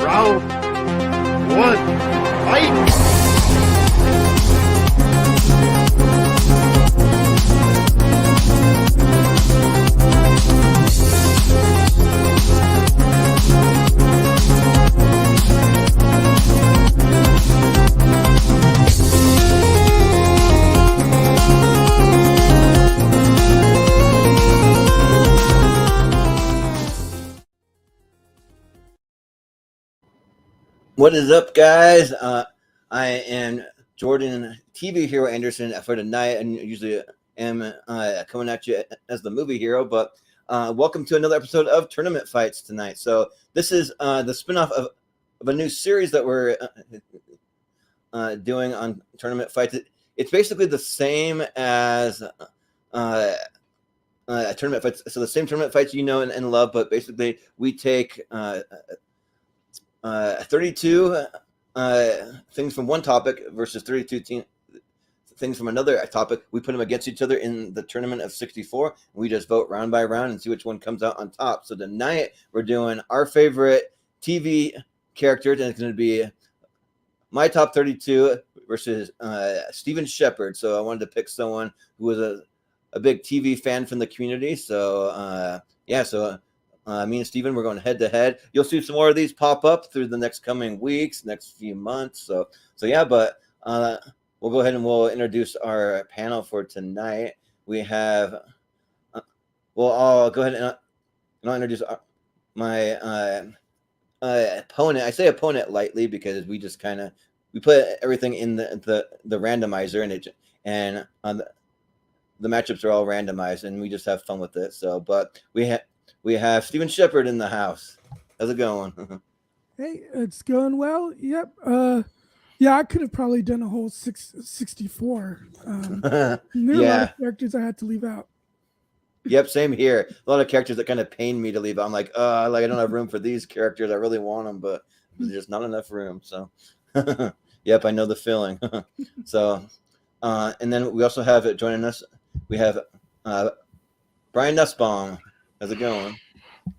Round one, fight! What is up, guys? I am Jordan, TV Hero Anderson for tonight, and usually am coming at you as the movie hero. But welcome to another episode of Tournament Fights tonight. So this is the spinoff of a new series that we're doing on Tournament Fights. It's basically the same as Tournament Fights. So the same Tournament Fights you know and love, but basically we take 32 things from one topic versus 32 things from another topic. We put them against each other in the tournament of 64. And we just vote round by round and see which one comes out on top. So tonight we're doing our favorite TV characters, and it's going to be my top 32 versus Stephen Shepard. So I wanted to pick someone who was a big TV fan from the community. So me and Steven, we're going head to head. You'll see some more of these pop up through the next coming weeks, next few months. So but we'll go ahead and we'll introduce our panel for tonight. We have, I'll go ahead and I'll introduce my opponent. I say opponent lightly because we just we put everything in the randomizer, and the matchups are all randomized, and we just have fun with it. So, but we have Stephen Shepard in the house. How's it going? Hey, it's going well. Yep. Yeah, I could have probably done a whole 64. There were a lot of characters I had to leave out. Yep, same here. A lot of characters that kind of pain me to leave out. I'm like, I don't have room for these characters. I really want them, but there's just not enough room. So, yep, I know the feeling. So, and then we also have joining us. We have Briannusbaum. How's it going?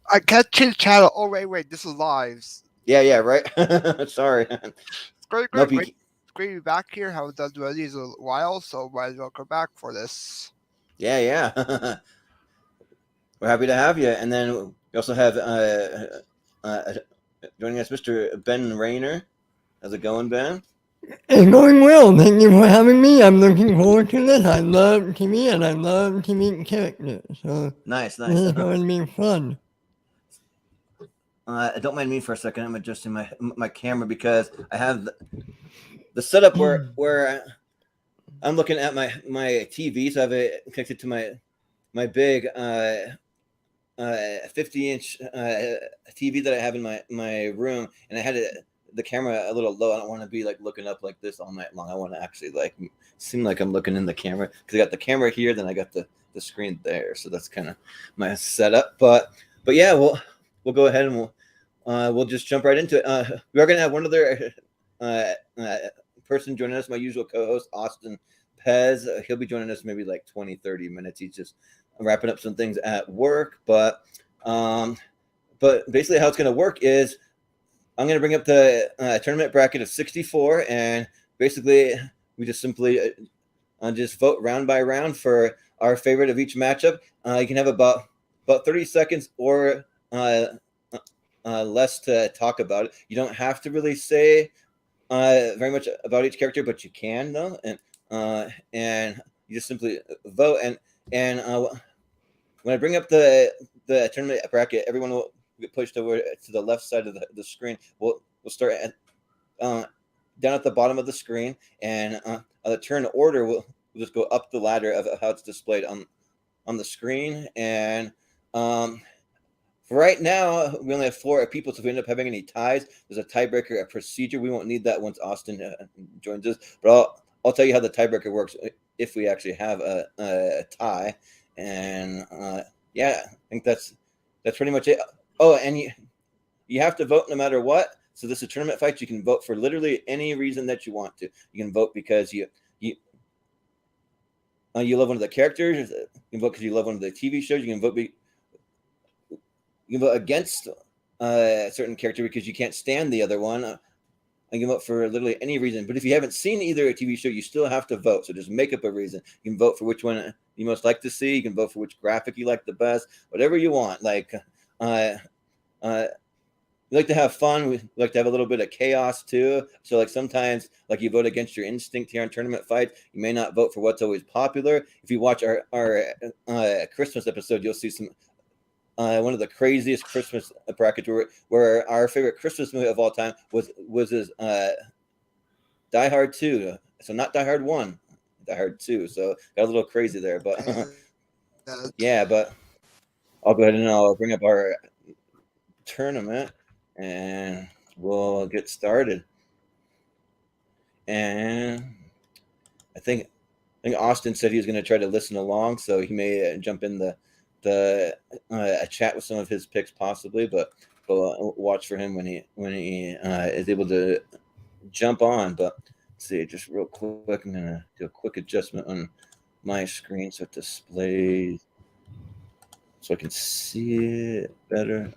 I can't change channel. Oh, wait. This is live. Yeah, right. Sorry. It's great. Nope, Great to be back here. Haven't done one of these in a while, so might as well come back for this. Yeah. We're happy to have you. And then we also have joining us, Mr. Ben Raynor. How's it going, Ben? It's going well. Thank you for having me. I'm looking forward to this. I love TV and I love TV characters. So nice. This is going to be fun. Don't mind me for a second. I'm adjusting my camera because I have the setup where I'm looking at my TV. So I have it connected to my big 50-inch TV that I have in my room, and I had the camera a little low. I don't want to be looking up like this all night long. I want to actually seem like I'm looking in the camera, because I got the camera here, then I got the screen there. So that's kind of my setup. But yeah, we'll go ahead and we'll just jump right into it. We are gonna have one other person joining us, my usual co-host, Austin Pez. He'll be joining us maybe 20-30 minutes. He's just wrapping up some things at work. But basically how it's gonna work is I'm going to bring up the tournament bracket of 64, and basically we just simply just vote round by round for our favorite of each matchup. You can have about 30 seconds or less to talk about it. You don't have to really say very much about each character, but you can though, and you just simply vote. And when I bring up the tournament bracket, everyone will get pushed over to the left side of the screen. We'll start down at the bottom of the screen, and the turn order will just go up the ladder of how it's displayed on the screen. And right now we only have 4 people, so if we end up having any ties, there's a tiebreaker, a procedure. We won't need that once Austin joins us, but I'll tell you how the tiebreaker works if we actually have a tie. And I think that's pretty much it. Oh, and you have to vote no matter what. So this is Tournament Fights. You can vote for literally any reason that you want to. You can vote because you love one of the characters. You can vote because you love one of the TV shows. You can vote against a certain character because you can't stand the other one. You can vote for literally any reason. But if you haven't seen either TV show, you still have to vote. So just make up a reason. You can vote for which one you most like to see. You can vote for which graphic you like the best. Whatever you want. Like, we like to have fun. We like to have a little bit of chaos too. So like sometimes like you vote against your instinct here on tournament fights. You may not vote for what's always popular. If you watch our Christmas episode, you'll see some one of the craziest Christmas brackets where our favorite Christmas movie of all time was his Die Hard 2. So not Die Hard 1, Die Hard 2. So got a little crazy there, but yeah, but I'll go ahead and I'll bring up our tournament and we'll get started. And I think Austin said he was going to try to listen along, so he may jump in the chat with some of his picks possibly, but watch for him when he is able to jump on. But let's see, just real quick, I'm gonna do a quick adjustment on my screen so it displays so I can see it better.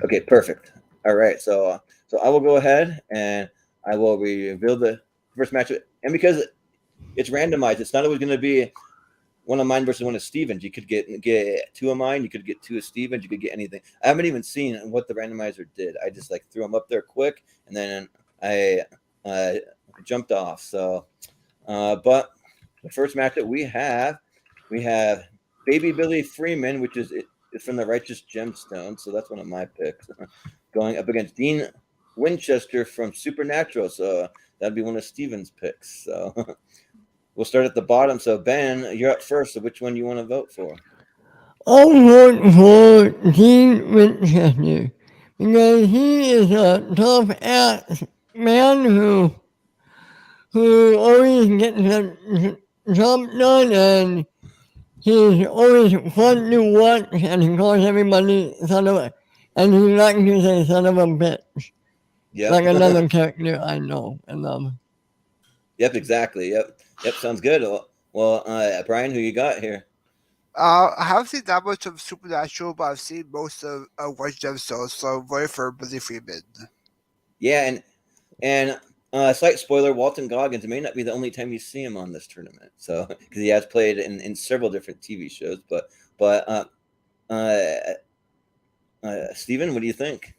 Okay, perfect. All right, so I will go ahead and I will reveal the first matchup, and because it's randomized, it's not always going to be one of mine versus one of Steven's. You could get two of mine, you could get two of Steven's, you could get anything. I haven't even seen what the randomizer did. I just like threw them up there quick, and then I jumped off. So, but the first matchup we have Baby Billy Freeman, which is from the Righteous Gemstone. So that's one of my picks. Going up against Dean Winchester from Supernatural. So that'd be one of Steven's picks. So we'll start at the bottom. So Ben, you're up first. So which one you want to vote for? I'll vote for Dean Winchester because he is a tough ass man who always gets the job done, and he's always fun to watch, and he calls everybody son of a, and he likes to say son of a bitch. Yeah, Like another character I know and love. Yep, exactly. Yep, sounds good. Well, Brian, who you got here? I haven't seen that much of Supernatural, but I've seen most of White Gemstones, so I'm voting for Billy Freeman. Yeah, and slight spoiler: Walton Goggins may not be the only time you see him on this tournament. So because he has played in several different TV shows, but Stephen, what do you think?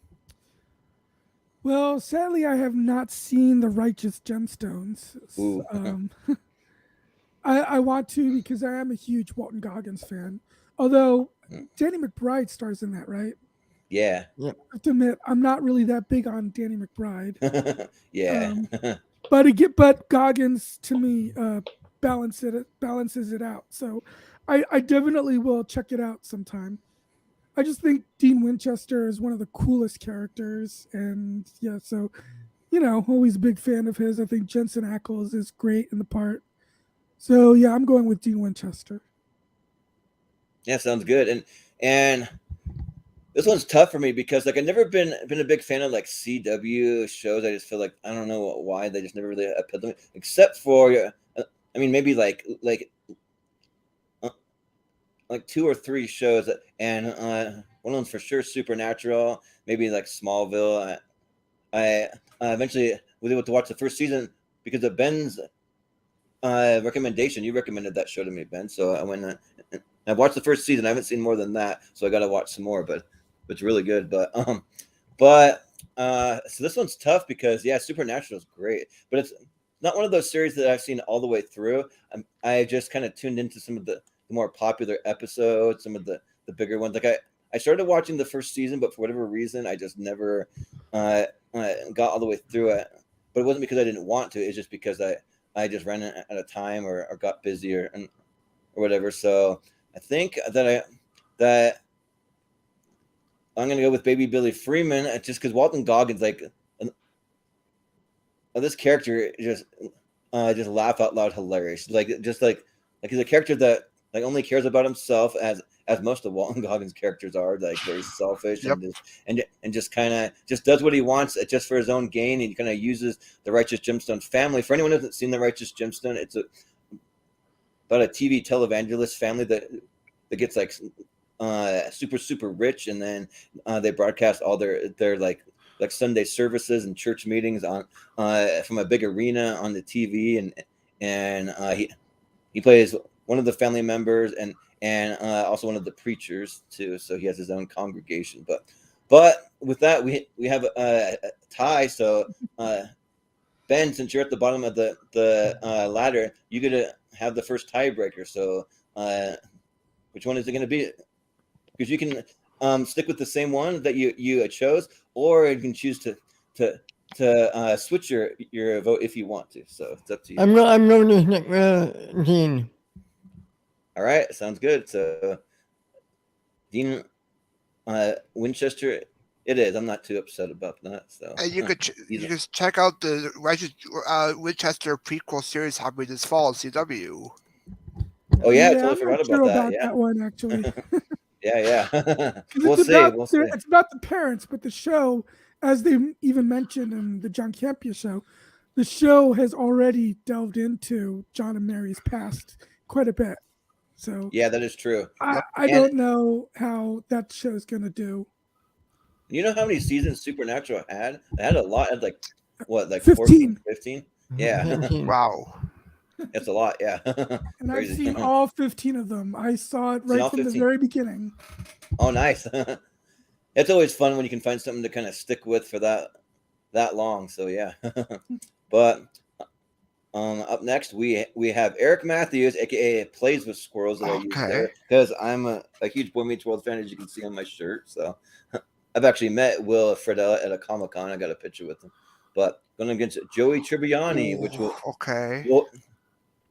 Well, sadly, I have not seen the Righteous Gemstones. Ooh. I want to because I am a huge Walton Goggins fan. Although Danny McBride stars in that, right? Yeah. I have to admit, I'm not really that big on Danny McBride. Yeah. But Goggins to me balances it out. So I definitely will check it out sometime. I just think Dean Winchester is one of the coolest characters, and yeah, so always a big fan of his. I think Jensen Ackles is great in the part. So yeah, I'm going with Dean Winchester. Yeah, sounds good. And this one's tough for me because like I've never been a big fan of like CW shows. I just feel like I don't know why they just never really appealed to me, except for I mean maybe like 2 or 3 shows, and one of them's for sure Supernatural, maybe like Smallville. I eventually was able to watch the first season because of Ben's recommendation. You recommended that show to me, Ben. So I went. I watched the first season. I haven't seen more than that, so I got to watch some more. But it's really good. So this one's tough because Supernatural is great, but it's not one of those series that I've seen all the way through. I just kind of tuned into some of the more popular episodes, some of the bigger ones. Like I started watching the first season, but for whatever reason, I just never got all the way through it. But it wasn't because I didn't want to. It's just because I just ran out of time or got busy or whatever. So I think that I'm gonna go with Baby Billy Freeman just because Walton Goggins, like this character, just laugh out loud hilarious. Like he's a character that like only cares about himself, as most of Walton Goggins' characters are, like very selfish. Yep. and just kind of just does what he wants just for his own gain. And he kind of uses the Righteous Gemstone family. For anyone who hasn't seen the Righteous Gemstone, it's about a TV televangelist family that gets like super rich, and then they broadcast all their like Sunday services and church meetings on from a big arena on the TV, and he plays one of the family members and also one of the preachers too. So he has his own congregation. But with that, we have a tie. So Ben, since you're at the bottom of the ladder, you get to have the first tiebreaker. So which one is it going to be? Because you can stick with the same one that you chose, or you can choose to switch your vote if you want to. So it's up to you. I'm going to stick with Dean. All right, sounds good. So Dean Winchester, it is. I'm not too upset about that. So And you could check out the Winchester prequel series happening this fall on CW. Oh yeah, I I'm totally not forgot sure about that. Yeah. that one actually. Yeah. 'Cause We'll it's see. It's about the parents, but the show, as they even mentioned in the John Campea show, the show has already delved into John and Mary's past quite a bit. So Yeah, that is true. I don't know how that show's gonna do. You know how many seasons Supernatural had? It had a lot. It had like 15. 14, 15? Yeah. Wow. It's a lot, yeah. And I've Crazy. seen all 15 of them. I saw it Seen all right from the 15? very beginning. Oh, nice. It's always fun when you can find something to kind of stick with for that long. So yeah. But up next we have Eric Matthews, aka Plays with Squirrels, that I use there because I'm a huge Boy Meets World fan, as you can see on my shirt. So I've actually met Will Friedle at a Comic-Con. I got a picture with him. But going against Joey Tribbiani, which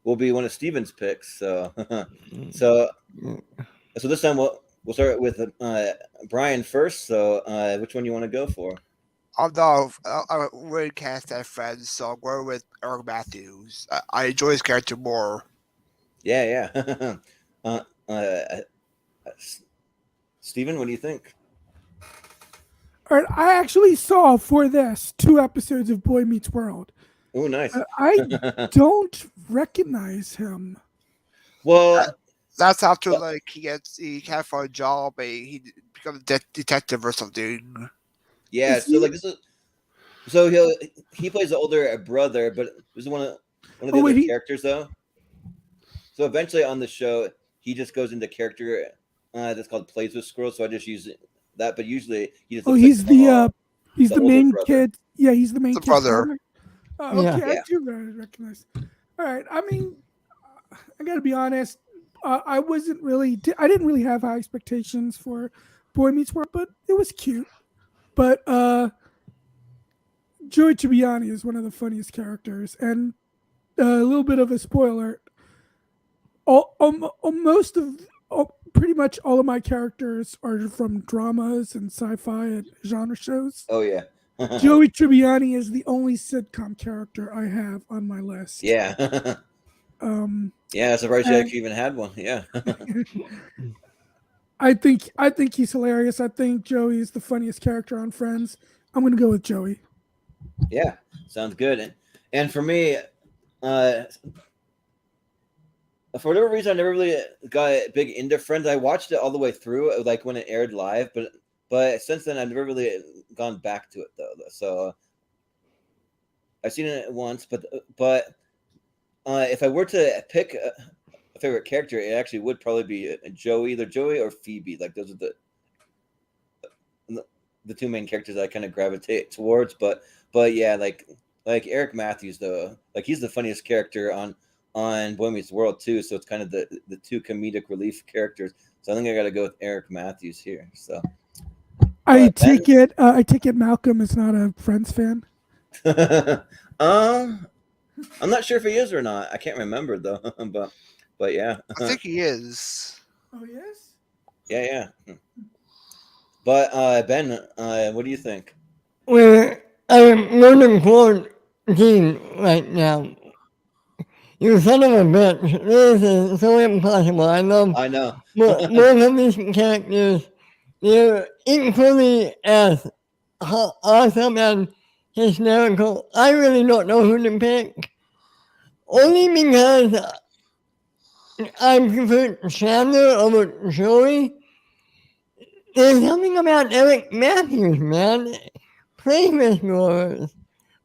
will be one of Steven's picks. So so this time we'll start with Brian first. So which one you want to go for? Although I would cast that friend, so I'll go with Eric Matthews. I enjoy his character more. Yeah. Steven, what do you think? All right, I actually saw for this 2 episodes of Boy Meets World. Oh, nice. I don't recognize him. Well, that's after he can't find a job, he becomes a detective or something. Yeah, so he plays the older brother, but this is one of the other characters though. So eventually on the show, he just goes into character that's called Plays with Squirrels. So I just use that, but usually he just. He's the main brother. Kid. Yeah, he's the main kid's brother. Okay, I do recognize. All right, I mean, I got to be honest. I didn't really have high expectations for Boy Meets World, but it was cute. But Joey Tribbiani is one of the funniest characters, and a little bit of a spoiler. Pretty much all of my characters are from dramas and sci-fi and genre shows. Oh yeah. Joey Tribbiani is the only sitcom character I have on my list. Yeah. Yeah, surprised you actually even had one. Yeah. I think he's hilarious. I think Joey is the funniest character on Friends. I'm gonna go with Joey. Yeah, sounds good. And for me, for whatever reason, I never really got big into Friends. I watched it all the way through, like when it aired live, but since then I've never really gone back to it though. So I've seen it once, but if I were to pick a favorite character, it actually would probably be Joey, either Joey or Phoebe. Like those are the 2 main characters I kind of gravitate towards. But yeah, like Eric Matthews though, like he's the funniest character on Boy Meets World too. So it's kind of the 2 comedic relief characters. So I think I got to go with Eric Matthews here. So I take it Malcolm is not a Friends fan. I'm not sure if he is or not. I can't remember though. But yeah. I think he is. Oh yes. Yeah. But Ben, what do you think? Well, I'm running for Dean right now. You son of a bitch. This is so impossible. I know. Both of these characters, they're equally as awesome and hysterical. I really don't know who to pick. Only because I prefer Chandler over Joey. there's something about Eric Matthews, man. Playlist Wars.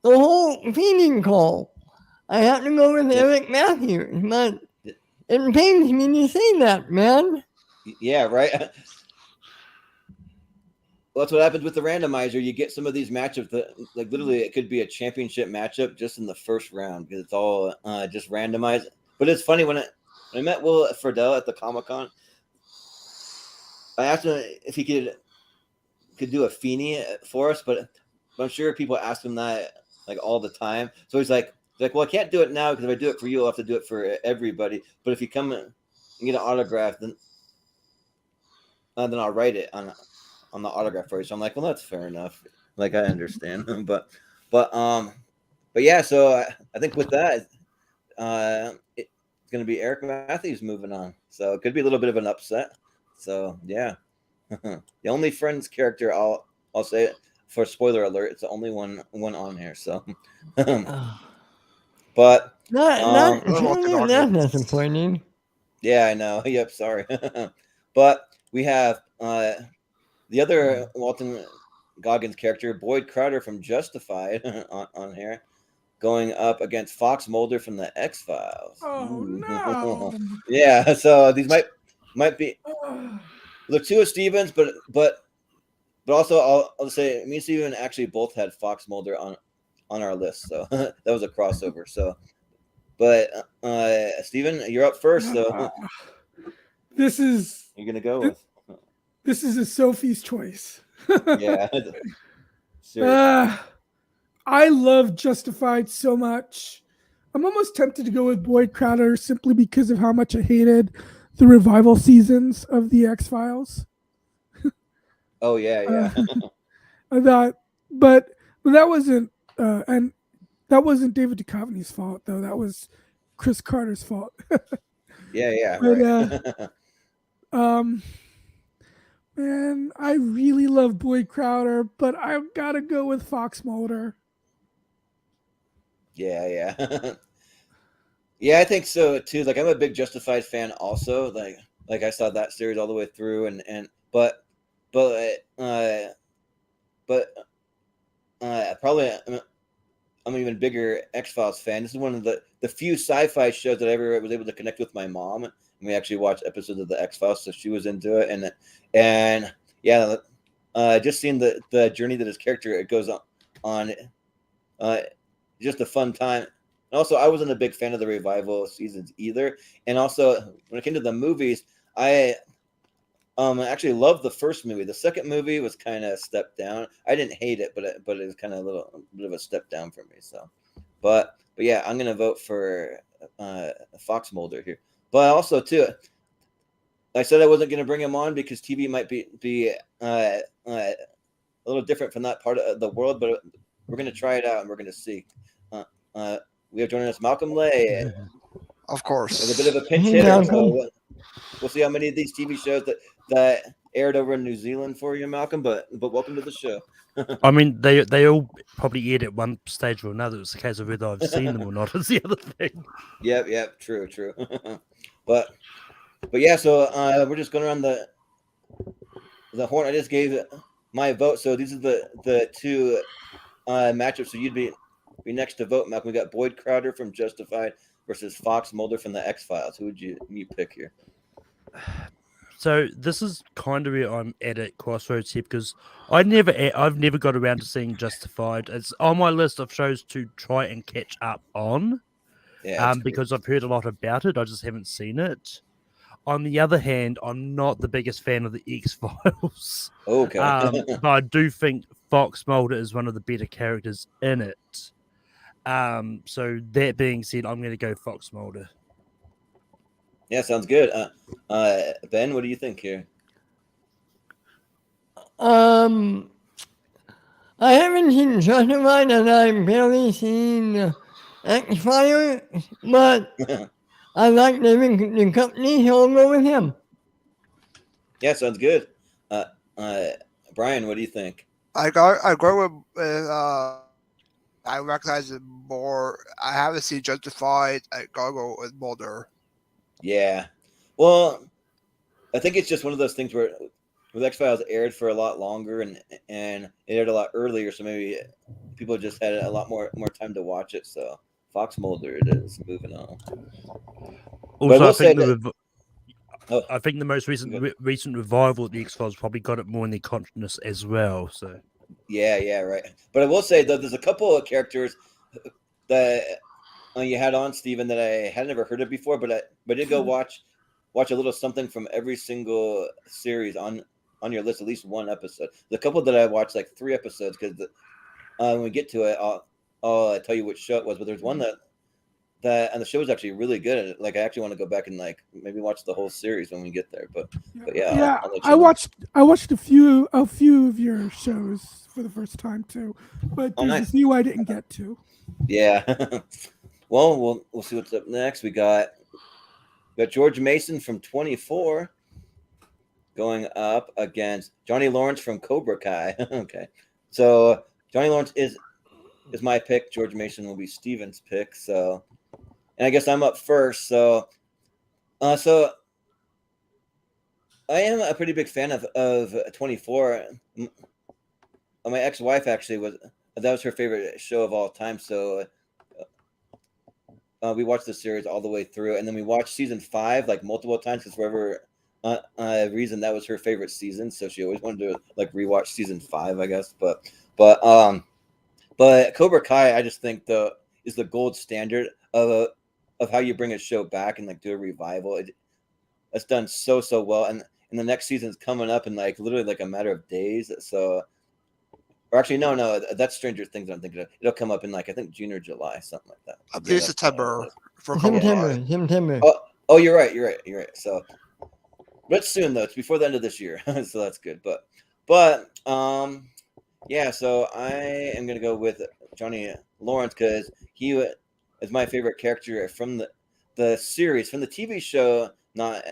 The whole feeding call. I have to go with Eric Matthews, but it pains me to say that, man. Yeah, right. Well, that's what happens with the randomizer. You get some of these matchups that, like, literally, it could be a championship matchup just in the first round because it's all just randomized. But it's funny when I met Will Friedle at the Comic-Con, I asked him if he could do a Feeny for us, but I'm sure people ask him that like all the time. So he's like, well, I can't do it now because if I do it for you, I'll have to do it for everybody. But if you come and get an autograph, then I'll write it on the autograph for you. So I'm like, well, that's fair enough. Like, I understand. but yeah. So I think with that, it's going to be Eric Matthews moving on. So it could be a little bit of an upset. So yeah, the only Friends character I'll say it for spoiler alert. It's the only one on here. So, but that's disappointing. Yeah, I know. Yep, sorry. But we have the other Walton Goggins character, Boyd Crowder from Justified, on here, going up against Fox Mulder from the X-Files. Oh no! Yeah, so these might be the two of Stevens, but also I'll say me and Steven actually both had Fox Mulder on our list, so that was a crossover. So, but Steven, you're up first. So this is you're gonna go with. This is a Sophie's choice. Yeah. I love Justified so much. I'm almost tempted to go with Boyd Crowder simply because of how much I hated the revival seasons of the X-Files. Oh yeah. I thought, but that wasn't and that wasn't David Duchovny's fault though. That was Chris Carter's fault. Yeah. But, Right. Man, I really love Boyd Crowder, but I've got to go with Fox Mulder. Yeah. Yeah, I think so too. Like, I'm a big Justified fan also. Like I saw that series all the way through, but probably I'm an even bigger X-Files fan. This is one of the few sci-fi shows that I ever was able to connect with my mom. And we actually watched episodes of the X-Files, so she was into it. And yeah, just seeing the journey that his character goes on, just a fun time. And also, I wasn't a big fan of the revival seasons either. And also, when it came to the movies, I actually loved the first movie. The second movie was kind of a step down. I didn't hate it, but it was kind of a little bit of a step down for me. So, but yeah, I'm gonna vote for Fox Mulder here. But also too, I said I wasn't gonna bring him on because TV might be a little different from that part of the world. But we're gonna try it out and we're gonna see. We have joining us Malcolm Lay. Of course. With a bit of a pinch hitter. So we'll see how many of these TV shows that aired over in New Zealand for you, Malcolm. But welcome to the show. I mean, they all probably aired at one stage or another. It's a case of whether I've seen them or not. Is the other thing. Yep. True. but yeah. So we're just going around the horn. I just gave my vote. So these are the two matchups. So you'd be next to vote, Malcolm. We got Boyd Crowder from Justified versus Fox Mulder from the X-Files. Who would you pick here? So this is kind of where I'm at crossroads here because I've never got around to seeing Justified. It's on my list of shows to try and catch up on. Yeah, because I've heard a lot about it. I just haven't seen it. On the other hand, I'm not the biggest fan of the X-Files. Okay. But I do think Fox Mulder is one of the better characters in it. So that being said, I'm going to go Fox Mulder. Yeah, sounds good. Ben, what do you think here? I haven't seen Justified and I've barely seen X-Files, but I like David Duchovny, so I'll go with him. Yeah, sounds good. Brian, what do you think? I go with I recognize it more. I haven't seen Justified. I gotta go with Mulder. Yeah. Well, I think it's just one of those things where X-Files aired for a lot longer and it aired a lot earlier, so maybe people just had a lot more time to watch it. So Fox Mulder it is. Moving on. Also, Oh, I think the most recent revival of the X-Files probably got it more in their consciousness as well. So yeah, right. But I will say though, there's a couple of characters that you had on, Stephen, that I had never heard of before, but I did go watch a little something from every single series on your list, at least one episode. The couple that I watched like 3 episodes because when we get to it, I'll tell you which show it was. But there's one that and the show is actually really good. Like I actually want to go back and like maybe watch the whole series when we get there. But yeah, I watched a few of your shows for the first time too, but there's a few I didn't get to. Yeah. Well, we'll see what's up next. We got George Mason from 24 going up against Johnny Lawrence from Cobra Kai. Okay, so Johnny Lawrence is my pick. George Mason will be Steven's pick. So, and I guess I'm up first. So I am a pretty big fan of 24. My ex-wife actually that was her favorite show of all time. So we watched the series all the way through, and then we watched season 5 like multiple times because for whatever reason that was her favorite season. So she always wanted to like rewatch season 5, I guess. But Cobra Kai, I just think is the gold standard of how you bring a show back and like do a revival. It's done so well, and the next season's coming up in like literally like a matter of days. So. Or actually, no, that's Stranger Things I'm thinking of. It'll come up in like I think June or July, something like that. I believe September for September. Oh, you're right. So, but it's soon though. It's before the end of this year, so that's good. But yeah. So I am gonna go with Johnny Lawrence because he is my favorite character from the series, from the TV show. Not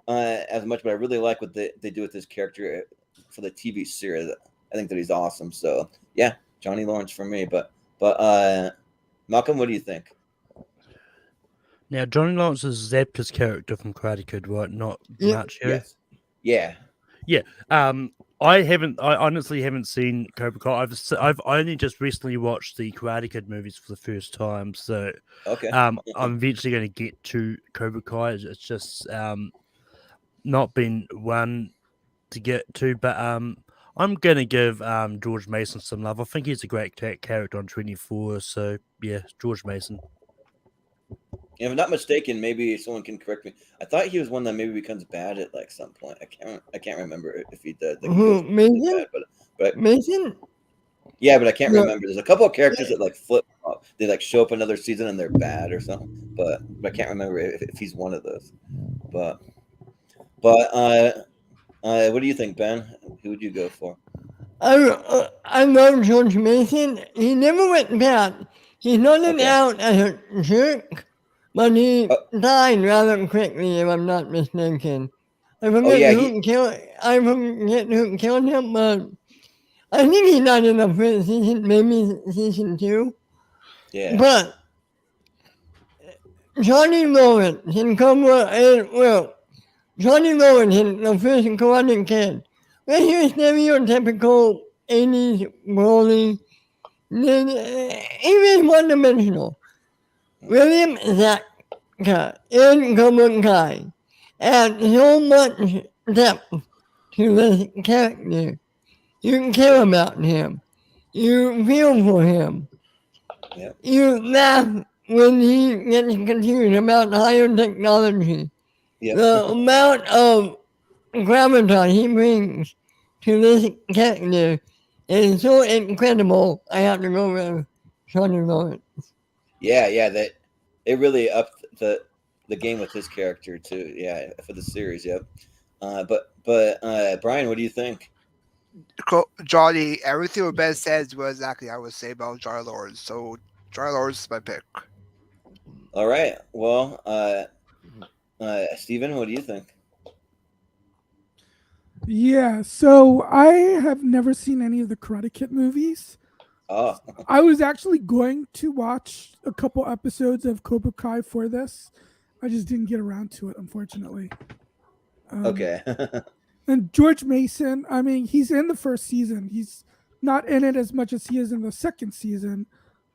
as much, but I really like what they do with this character for the TV series. I think that he's awesome. So yeah, Johnny Lawrence for me. But Malcolm, what do you think? Now Johnny Lawrence is Zabka's character from Karate Kid, right? Not Nacho. Yes. Yeah. I honestly haven't seen Cobra Kai. I've only just recently watched the Karate Kid movies for the first time. So okay. I'm eventually going to get to Cobra Kai. It's just not been one to get to, but I'm going to give George Mason some love. I think he's a great character on 24. So, yeah, George Mason. If I'm not mistaken, maybe someone can correct me. I thought he was one that maybe becomes bad at like some point. I can't remember if he did. Who, Mason? But Mason? Yeah, but I can't remember. There's a couple of characters that like flip. They like show up another season and they're bad or something. But I can't remember if he's one of those. But what do you think, Ben? Who would you go for? I love George Mason. He never went bad. He started out as a jerk, but he died rather quickly, if I'm not mistaken. I forget who killed him, but I think he died in the first season, maybe season 2. Yeah. But Johnny Lawrence in Johnny Lawrence in the first Karate Kid, where he was stereotypical 80s bully. He was one-dimensional. William Zabka in Cobra Kai adds so much depth to this character. You care about him. You feel for him. Yep. You laugh when he gets confused about higher technology. Yep. The amount of gravitas he brings to this character is so incredible. I have to go with Johnny Lawrence. Yeah, that it really upped the game with his character too. Yeah, for the series. Yep. But Brian, what do you think? Johnny, everything what Ben said was exactly I would say about Johnny Lawrence. So Johnny Lawrence is my pick. All right. Well, Stephen, what do you think? Yeah, so I have never seen any of the Karate Kid movies. Oh. I was actually going to watch a couple episodes of Cobra Kai for this. I just didn't get around to it, unfortunately. Okay. And George Mason, I mean, he's in the first season. He's not in it as much as he is in the second season,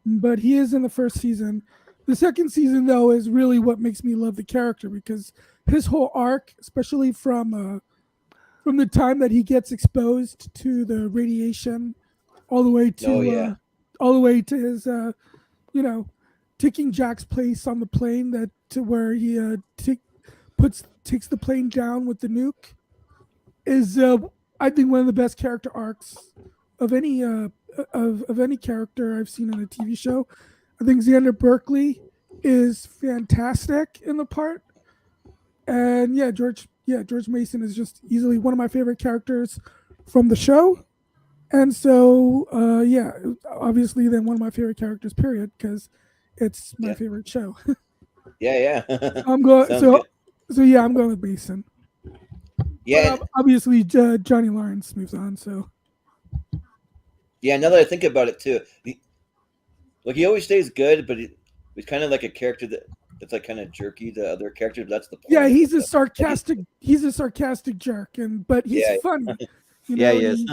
but he is in the first season. The second season, though, is really what makes me love the character, because his whole arc, especially from the time that he gets exposed to the radiation, all the way to his taking Jack's place on the plane, that to where he takes the plane down with the nuke, is I think one of the best character arcs of any character I've seen in a TV show. I think Xander Berkeley is fantastic in the part, and George Mason is just easily one of my favorite characters from the show, and so obviously then one of my favorite characters, period, because it's my favorite show. I'm going. I'm going with Mason. Yeah, but obviously Johnny Lawrence moves on. So now that I think about it too, he always stays good, but he's kind of like a character that's like kind of jerky to other characters. But that's the point. Yeah, he's a sarcastic jerk, but he's funny. He is.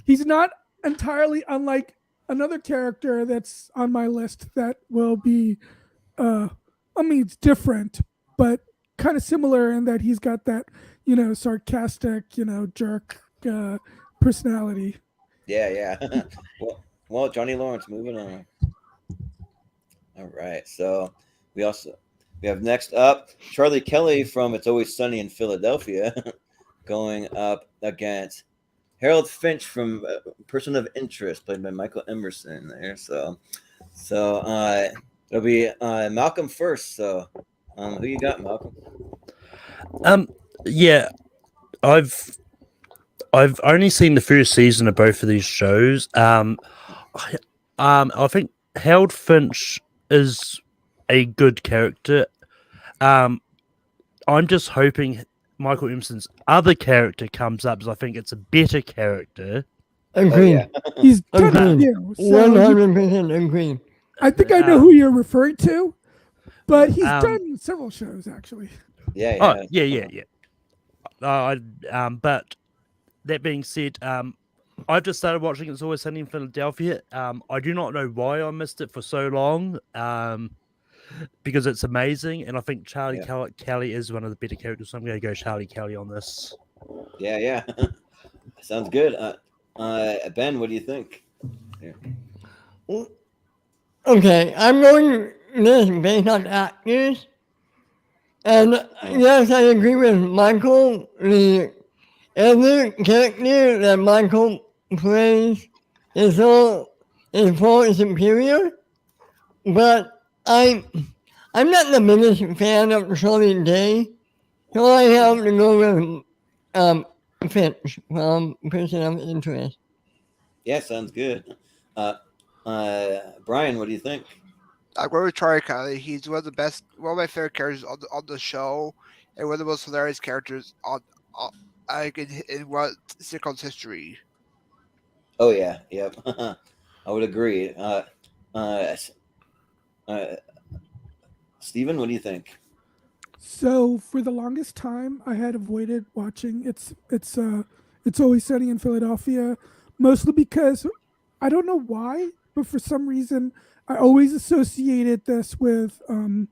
He's not entirely unlike another character that's on my list that will be. It's different, but kind of similar in that he's got that sarcastic jerk personality. Yeah. well, Johnny Lawrence, moving on. All right, so we have next up Charlie Kelly from It's Always Sunny in Philadelphia, going up against Harold Finch from Person of Interest, played by Michael Emerson there. So it'll be Malcolm first. So who you got, Malcolm? I've only seen the first season of both of these shows. I think Harold Finch is a good character. I'm just hoping Michael Emerson's other character comes up, because I think it's a better character. Agree. He's done 100% agree. I think I know who you're referring to, but he's done several shows actually. Yeah. Oh, yeah. But that being said, I've just started watching It's Always Sunny in Philadelphia. I do not know why I missed it for so long, because it's amazing, and I think Charlie Kelly is one of the better characters, so I'm going to go Charlie Kelly on this. Yeah. Sounds good. Ben, what do you think? Yeah. Okay, I'm going this based on actors. And yes, I agree with Michael. The other character that Michael plays is far superior. But I'm not the biggest fan of Charlie Day, so I have to go with Finch from Person of Interest. Yeah, sounds good. Brian, what do you think? I go with Charlie Kelly. He's one of my favorite characters on the show, and one of the most hilarious characters in what sitcom's history. Oh yeah, yep. I would agree. Stephen, what do you think? So for the longest time, I had avoided watching It's Always Sunny in Philadelphia, mostly because I don't know why, but for some reason I always associated this with the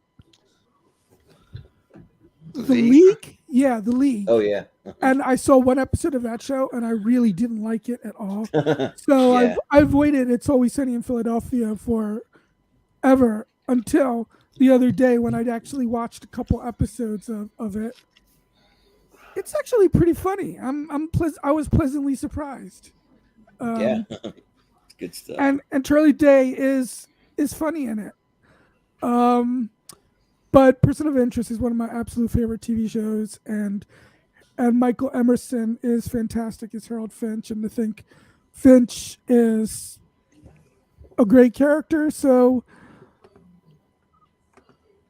League. Yeah, the League. Oh yeah. And I saw one episode of that show, and I really didn't like it at all. So I avoided It's Always Sunny in Philadelphia forever until the other day when I'd actually watched a couple episodes of it. It's actually pretty funny. I was pleasantly surprised. Good stuff. And Charlie Day is funny in it. But Person of Interest is one of my absolute favorite TV shows, and Michael Emerson is fantastic as Harold Finch, and I think Finch is a great character. So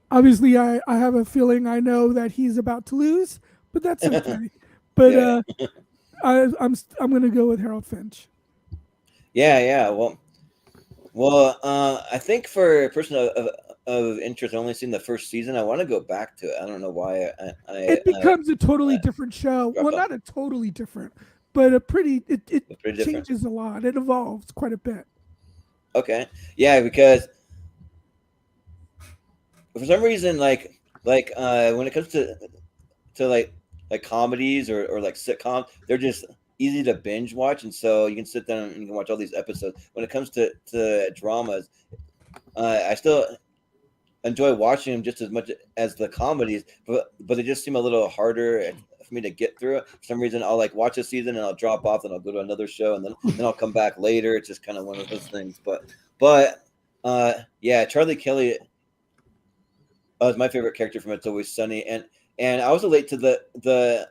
obviously I have a feeling I know that he's about to lose, but that's okay. But I'm going to go with Harold Finch. Yeah. Well, I think for Person of interest. I only seen the first season. I want to go back to it. I don't know why. It becomes a totally different show. Well, not a totally different, but it pretty changes different. A lot. It evolves quite a bit. Okay, yeah, because for some reason, like when it comes to like comedies or like sitcoms, they're just easy to binge watch, and so you can sit down and you can watch all these episodes. When it comes to dramas, I still enjoy watching them just as much as the comedies, but they just seem a little harder for me to get through it. For some reason, I'll like watch a season and I'll drop off and I'll go to another show and then I'll come back later. It's just kind of one of those things. But yeah, Charlie Kelly is my favorite character from It's Always Sunny, and I was late to the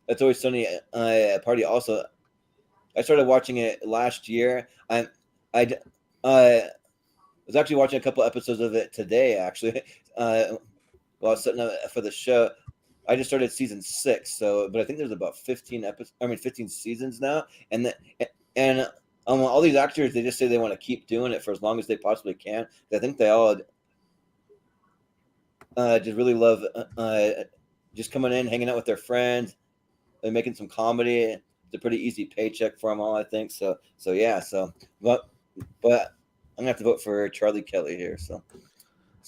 It's Always Sunny party. Also, I started watching it last year. I was actually watching a couple episodes of it today, actually, while I was setting up for the show. I just started season 6, but I think there's about 15 seasons now, and all these actors, they just say they want to keep doing it for as long as they possibly can. I think they all just really love just coming in, hanging out with their friends, and making some comedy. It's a pretty easy paycheck for them all, I think. So yeah. But I'm gonna have to vote for Charlie Kelly here. So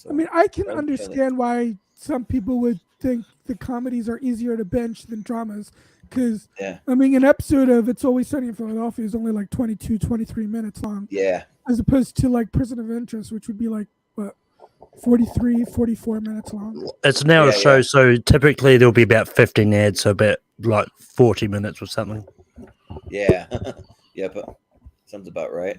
I mean, I can understand why some people would think the comedies are easier to binge than dramas, because I mean, an episode of It's Always Sunny in Philadelphia is only like 22, 23 minutes long. Yeah. As opposed to like Person of Interest, which would be like what, 43, 44 minutes long. It's now a show, so typically there'll be about 15 ads, so about like 40 minutes or something. Yeah. Yeah, but sounds about right.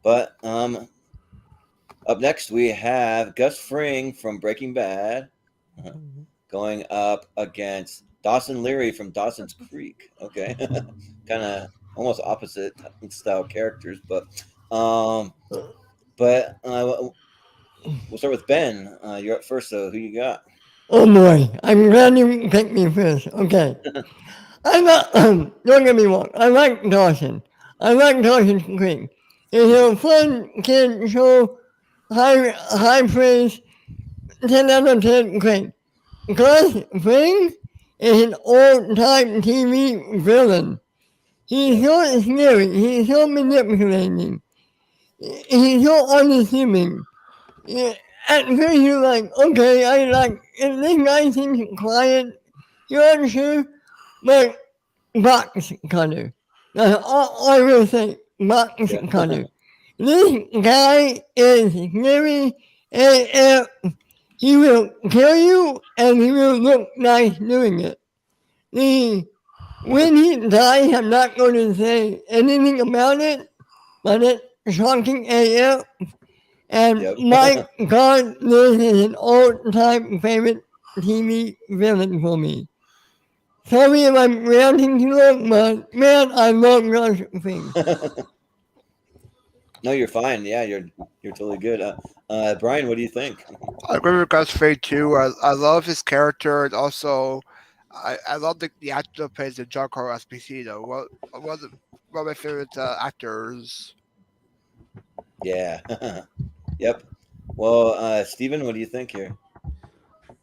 But up next we have Gus Fring from Breaking Bad going up against Dawson Leary from Dawson's Creek. Okay. Kind of almost opposite style characters, but we'll start with Ben. You're up first, so who you got? Oh boy, I'm glad you picked me first. Okay. Don't get me wrong, I like Dawson. I like Dawson's Creek. It's a fun kid show, high praise, 10 out of 10, great. Gus Fring is an old-time TV villain. He's so scary, he's so manipulating, he's so unassuming. At first you're like, okay, this guy seems quiet, you're unsure, but box cutter. That's all I will say, box cutter. This guy is scary, and he will kill you, and he will look nice doing it. When he dies, I'm not going to say anything about it, but it's shocking AF. And my God, this is an all-time favorite TV villain for me. Sorry if I'm ranting too long, but man, I love Gus Fring. No, you're fine. Yeah, you're totally good. Brian, what do you think? I agree with Gus Fring too. I love his character, and also I love the actor that plays the Giancarlo Esposito. One of my favorite actors. Yeah. Yep. Well, Stephen, what do you think here?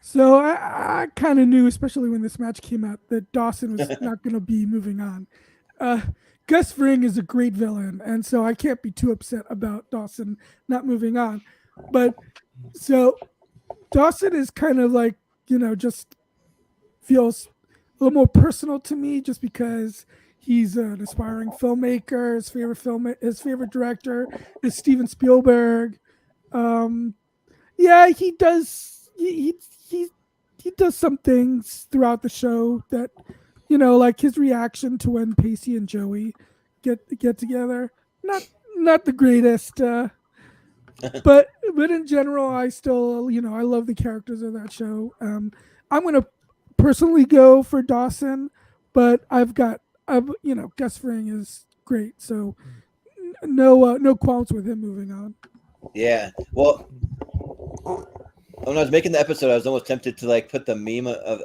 So I kind of knew, especially when this match came out, that Dawson was not going to be moving on. Gus Fring is a great villain, and so I can't be too upset about Dawson not moving on. But so Dawson is kind of like, just feels a little more personal to me, just because he's an aspiring filmmaker. His favorite director is Steven Spielberg. Yeah, he does. He does some things throughout the show that, like his reaction to when Pacey and Joey get together. Not the greatest, but in general, I still, I love the characters of that show. I'm gonna personally go for Dawson, but Gus Fring is great, so no qualms with him moving on. Yeah. Well, when I was making the episode, I was almost tempted to like put the meme of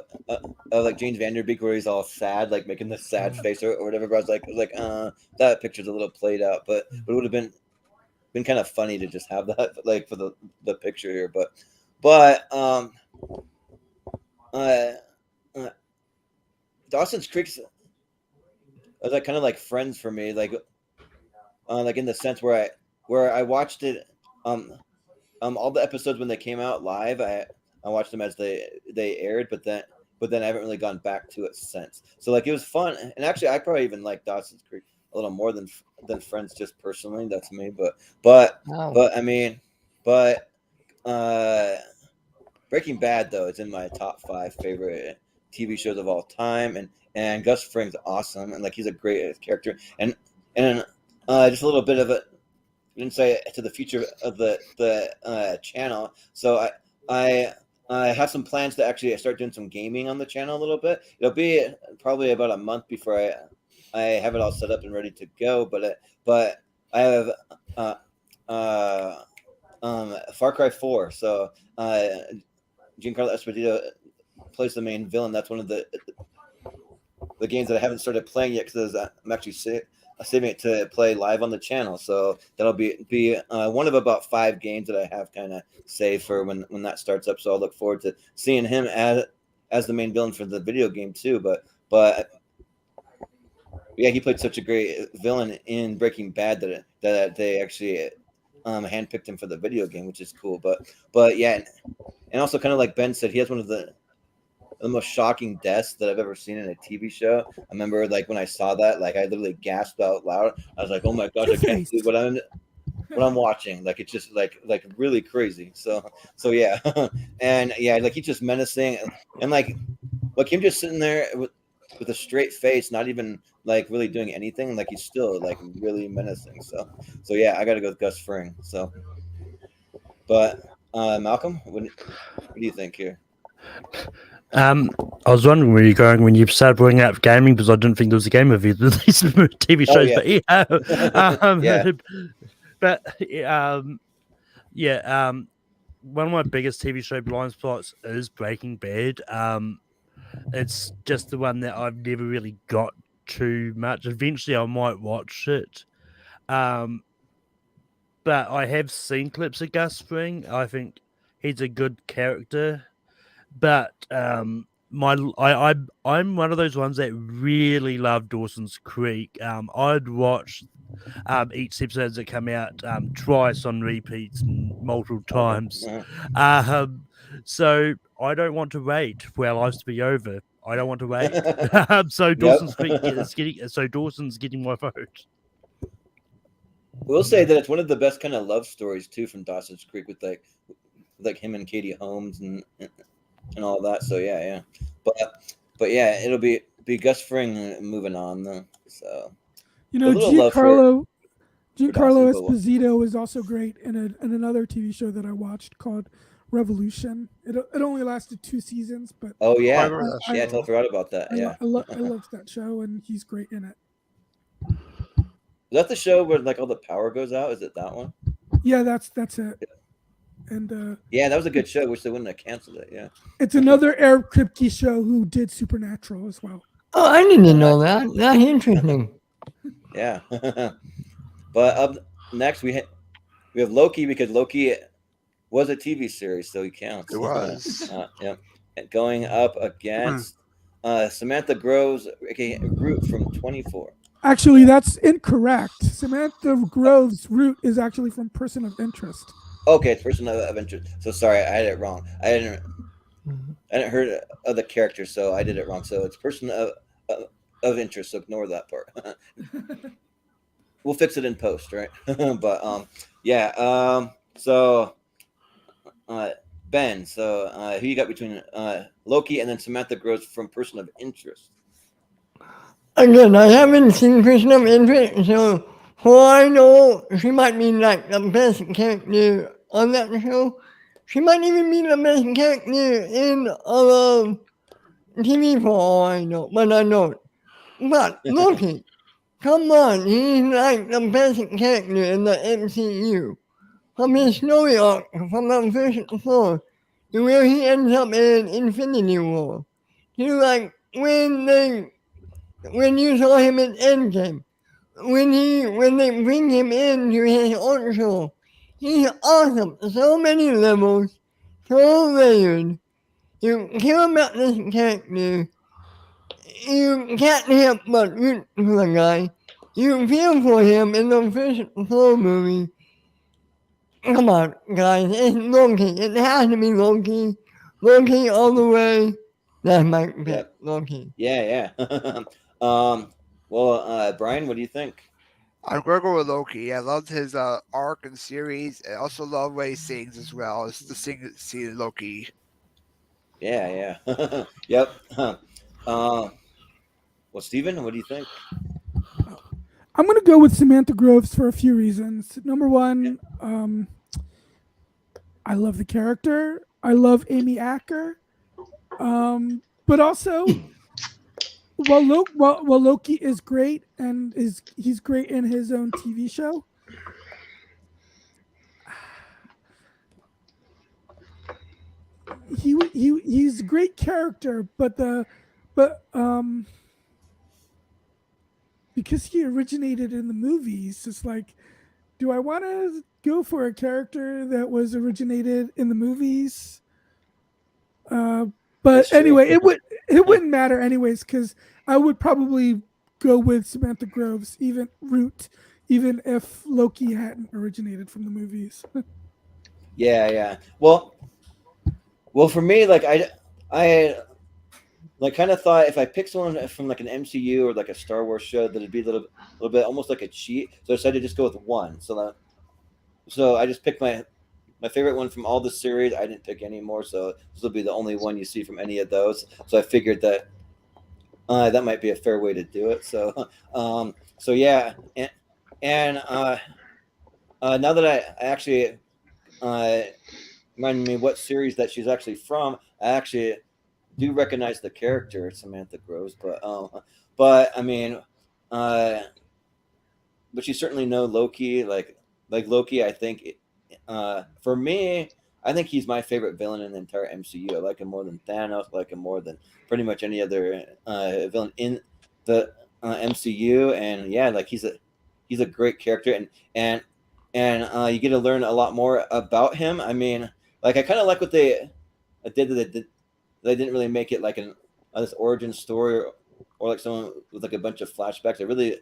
like James Vanderbeek where he's all sad, like making the sad face or whatever. But I was like, that picture's a little played out, but it would have been been kind of funny to just have that like for the picture here, but Dawson's Creek's was like kind of like Friends for me, like in the sense where I watched it all the episodes when they came out live. I watched them as they aired, but then I haven't really gone back to it since. So like it was fun, and actually I probably even like Dawson's Creek a little more than Friends, just personally. That's me, but I mean, Breaking Bad though is in my top 5 favorite TV shows of all time, and Gus Fring's awesome, and like he's a great character, and just a little bit of an insight to the future of the channel. So I have some plans to actually start doing some gaming on the channel a little bit. It'll be probably about a month before I have it all set up and ready to go. But I have Far Cry 4. So Giancarlo Esposito plays the main villain. That's one of the games that I haven't started playing yet because I'm actually saving it to play live on the channel. So that'll be one of about 5 games that I have kind of saved for when that starts up. So I'll look forward to seeing him as the main villain for the video game too. But yeah, he played such a great villain in Breaking Bad that they actually handpicked him for the video game, which is cool. But yeah, and also kind of like Ben said, he has one of the most shocking deaths that I've ever seen in a TV show. I remember like when I saw that, like I literally gasped out loud. I was like, "Oh my gosh, I can't believe what I'm watching!" Like it's just like really crazy. So yeah, and yeah, like he's just menacing, and like him just sitting there with a straight face, not even like really doing anything. Like he's still like really menacing. So yeah, I got to go with Gus Fring. So, but Malcolm, what do you think here? I was wondering where you're going when you started bringing up gaming, because I didn't think there was a game of either of these TV shows. Oh, yeah. But one of my biggest TV show blind spots is Breaking Bad. It's just the one that I've never really got too much. Eventually, I might watch it. But I have seen clips of Gus Fring. I think he's a good character. But I'm one of those ones that really love Dawson's Creek. I'd watch each episode as it come out twice on repeats multiple times. So I don't want to wait for our lives to be over. I don't want to wait. So Dawson's Creek Dawson's getting my vote. We'll say that it's one of the best kind of love stories too from Dawson's Creek with like him and Katie Holmes and all that. So yeah. But yeah, it'll be Gus Fring moving on though. So Giancarlo Esposito is also great in another TV show that I watched called Revolution. It only lasted 2 seasons, but I totally forgot about that. I loved that show, and he's great in it. Is that the show where like all the power goes out? Is it that one? Yeah, that's it. And yeah, that was a good show. Wish they wouldn't have canceled it. Yeah, it's another Eric Kripke show who did Supernatural as well. Oh, I didn't know that. That's interesting. Yeah. But up next we have Loki, because Loki was a TV series, so he counts. It was. Yeah. And going up against Samantha Groves, aka Root from 24. Actually, that's incorrect. Samantha Groves' Root is actually from Person of Interest. Okay, it's Person of Interest. So sorry, I had it wrong. I hadn't heard of the character, so I did it wrong. So it's Person of Interest. So ignore that part. We'll fix it in post, right? But yeah. So Ben, so who you got between Loki and then Samantha Groves from Person of Interest? Again, I haven't seen Person of Interest, so for all I know, she might be like the best character on that show. She might even be the best character in all of TV for all I know, but I don't. But Loki, come on, he's like the best character in the MCU. From his story arc, from the first floor, to where he ends up in Infinity War, to like when you saw him in Endgame, when they bring him into his own show, he's awesome. So many levels, so layered. You care about this character. You can't help but root for the guy. You feel for him in the first Thor movie. Come on, guys, it's Loki. It has to be Loki. Loki all the way. That's my pick, Yep. Loki. Yeah. Brian, what do you think? I'm going to go with Loki. I loved his arc and series. I also love the way he sings as well. It's the scene Loki. Yeah. Yep. Well, Stephen, what do you think? I'm going to go with Samantha Groves for a few reasons. Number one, I love the character. I love Amy Acker. But also, while Loki is great and he's great in his own TV show, he's a great character, but because he originated in the movies, it's like, do I want to go for a character that was originated in the movies? But anyway, it wouldn't matter anyways, because I would probably go with Samantha Groves, even if Loki hadn't originated from the movies. Yeah. Well, for me, like I like kind of thought if I pick someone from like an MCU or like a Star Wars show, that it'd be a little bit almost like a cheat. So I decided to just go with one. So I just picked my favorite one from all the series. I didn't pick any more, so this will be the only one you see from any of those. So I figured that that might be a fair way to do it. So yeah, and now that I actually reminded me what series that she's actually from, I actually do recognize the character Samantha Groves, but I mean, but you certainly know Loki, like Loki. I think for me, I think he's my favorite villain in the entire MCU. I like him more than Thanos. I like him more than pretty much any other villain in the MCU. And yeah, like he's a great character, and you get to learn a lot more about him. I mean, like I kind of like what they did. They didn't really make it like this origin story or like someone with like a bunch of flashbacks. They really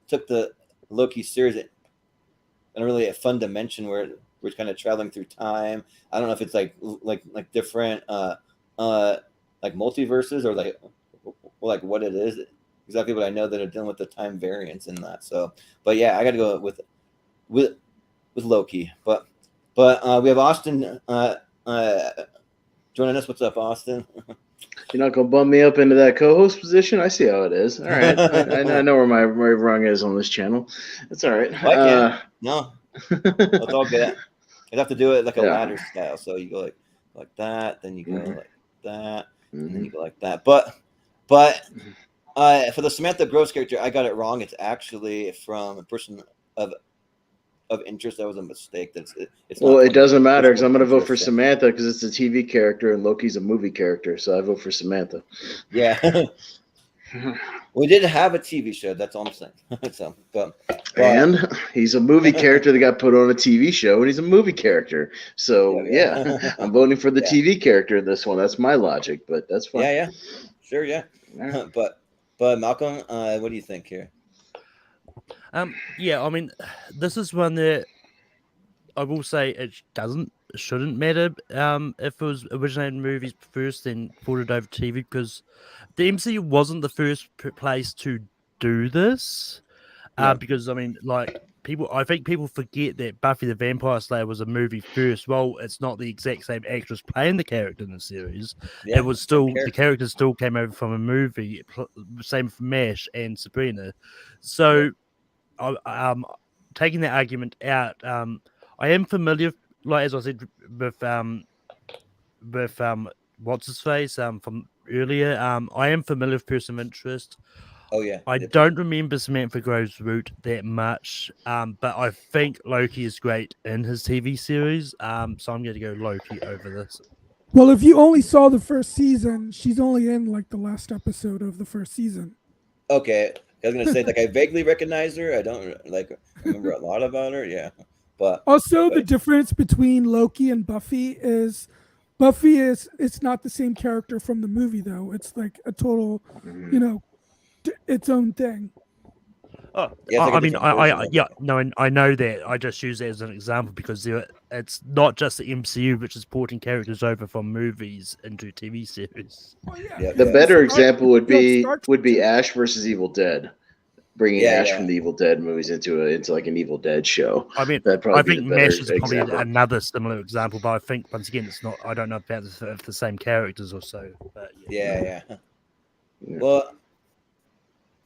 took the Loki series in a really fun dimension where we're kind of traveling through time. I don't know if it's like different like multiverses or like what it is exactly, but I know that they're dealing with the time variance in that. So, but yeah, I got to go with Loki. But we have Austin joining us. What's up, Austin? You're not gonna bump me up into that co-host position? I see how it is. All right, I know where my rung is on this channel. It's all right. Well, I can't. No, it's all good. I'd have to do it like a ladder style. So you go like that, then you go like that, and then you go like that. But for the Samantha Groves character, I got it wrong. It's actually from a person of interest. That was a mistake. Well, it doesn't matter because I'm going to vote for Samantha because it's a TV character and Loki's a movie character. So I vote for Samantha. Yeah. We didn't have a TV show. That's all I'm saying. So, but and he's a movie character that got put on a TV show, and he's a movie character. So yeah. I'm voting for the TV character in this one. That's my logic, but that's fine. Yeah. Sure, yeah. Right. But Malcolm, what do you think here? Yeah, I mean, this is one that I will say it shouldn't matter if it was originated in movies first, then ported over TV, because the MCU wasn't the first place to do this. Because I mean, like I think people forget that Buffy the Vampire Slayer was a movie first. Well, it's not the exact same actress playing the character in the series. Yeah, it was still the character still came over from a movie. Same for MASH and Sabrina. So. Taking that argument out, I am familiar, like as I said, with what's his face from earlier. I am familiar with Person of Interest. Oh yeah. I don't remember Samantha Groves' route that much, but I think Loki is great in his TV series. So I'm going to go Loki over this. Well, if you only saw the first season, she's only in like the last episode of the first season. Okay. I was gonna say like I vaguely recognize her. I don't like remember a lot about her. Yeah, but also the difference between Loki and Buffy is it's not the same character from the movie though. It's like a total, you know, its own thing. Oh, yeah, I mean, I know that. I just use it as an example because it's not just the MCU which is porting characters over from movies into TV series. Well, Yeah. The better example would be Star Trek. Ash versus Evil Dead, bringing Ash from the Evil Dead movies into like an Evil Dead show. I mean, That'd I probably think be the better Mesh is probably example. another similar example, but I think once again it's not. I don't know about the same characters or so. But yeah. Well,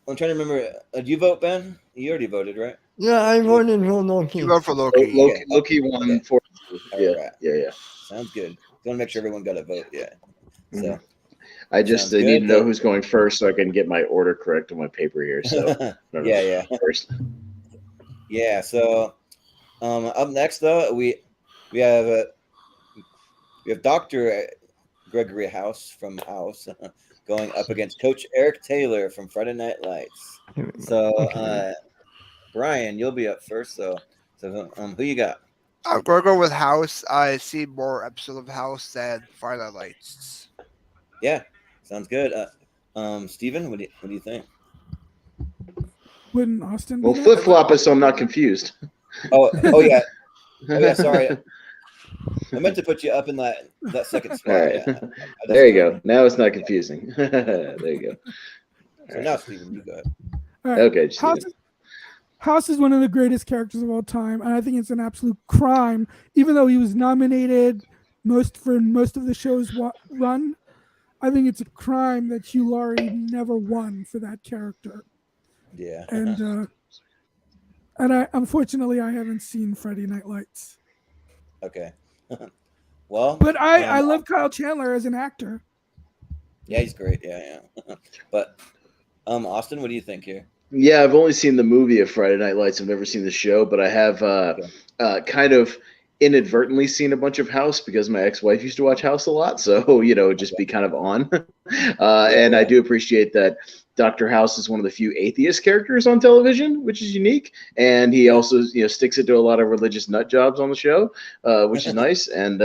I'm trying to remember. Did you vote, Ben? You already voted, right? Yeah, I voted for Loki. You vote for Loki. Loki won 4-2. Yeah. Sounds good. Want to make sure everyone got a vote. Yeah. So I just need to know who's going first so I can get my order correct on my paper here. So yeah. First. Yeah. So up next though we have Dr. Gregory House from House going up against Coach Eric Taylor from Friday Night Lights. So Brian, you'll be up first. So who you got? I'm gonna go with House. I see more episodes of House than Friday Night Lights. Yeah, sounds good. Stephen, what do you think? Wouldn't Austin? Well, flip flop us so I'm not confused. Oh yeah. Sorry. I meant to put you up in that second spot. All right. Yeah. There you go. Now it's not confusing. There you go. So now, Stephen, you go ahead. All right. Okay. House is one of the greatest characters of all time, and I think it's an absolute crime. Even though he was nominated for most of the show's run, I think it's a crime that Hugh Laurie never won for that character. Yeah. And I unfortunately I haven't seen Friday Night Lights. Okay. Well, but I love Kyle Chandler as an actor. Yeah, he's great. Yeah. But Austin, what do you think here? Yeah, I've only seen the movie of Friday Night Lights. I've never seen the show, but I have kind of inadvertently seen a bunch of House because my ex-wife used to watch House a lot. So, just be kind of on. And I do appreciate that Dr. House is one of the few atheist characters on television, which is unique. And he also, sticks it to a lot of religious nut jobs on the show, which is nice. And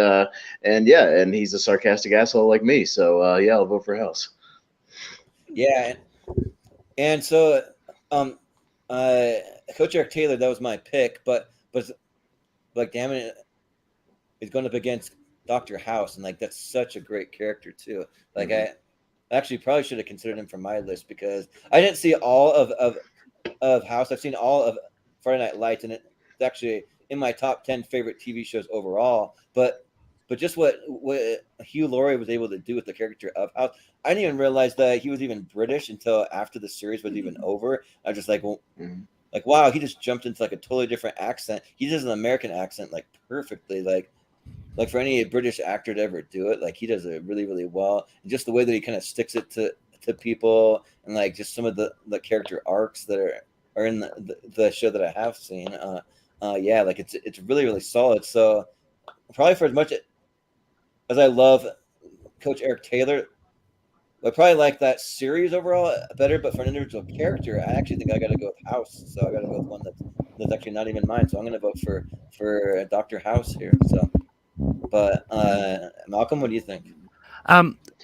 he's a sarcastic asshole like me. So, I'll vote for House. Yeah. And so, Coach Eric Taylor, that was my pick, but like, damn it, he's going up against Dr. House, and like that's such a great character too. Like I actually probably should have considered him for my list because I didn't see all of House. I've seen all of Friday Night Lights, and it's actually in my top 10 favorite TV shows overall. But just what Hugh Laurie was able to do with the character of House, I didn't even realize that he was even British until after the series was even over. I was just like, well, like, wow, he just jumped into like a totally different accent. He does an American accent like perfectly, like for any British actor to ever do it, like he does it really, really well. And just the way that he kind of sticks it to people, and like just some of the character arcs that are in the show that I have seen. Like it's really, really solid. So probably for as much as I love Coach Eric Taylor, I probably like that series overall better, but for an individual character, I actually think I got to go with House. So I got to go with one that's actually not even mine. So I'm going to vote for Dr. House here. So, but Malcolm, what do you think?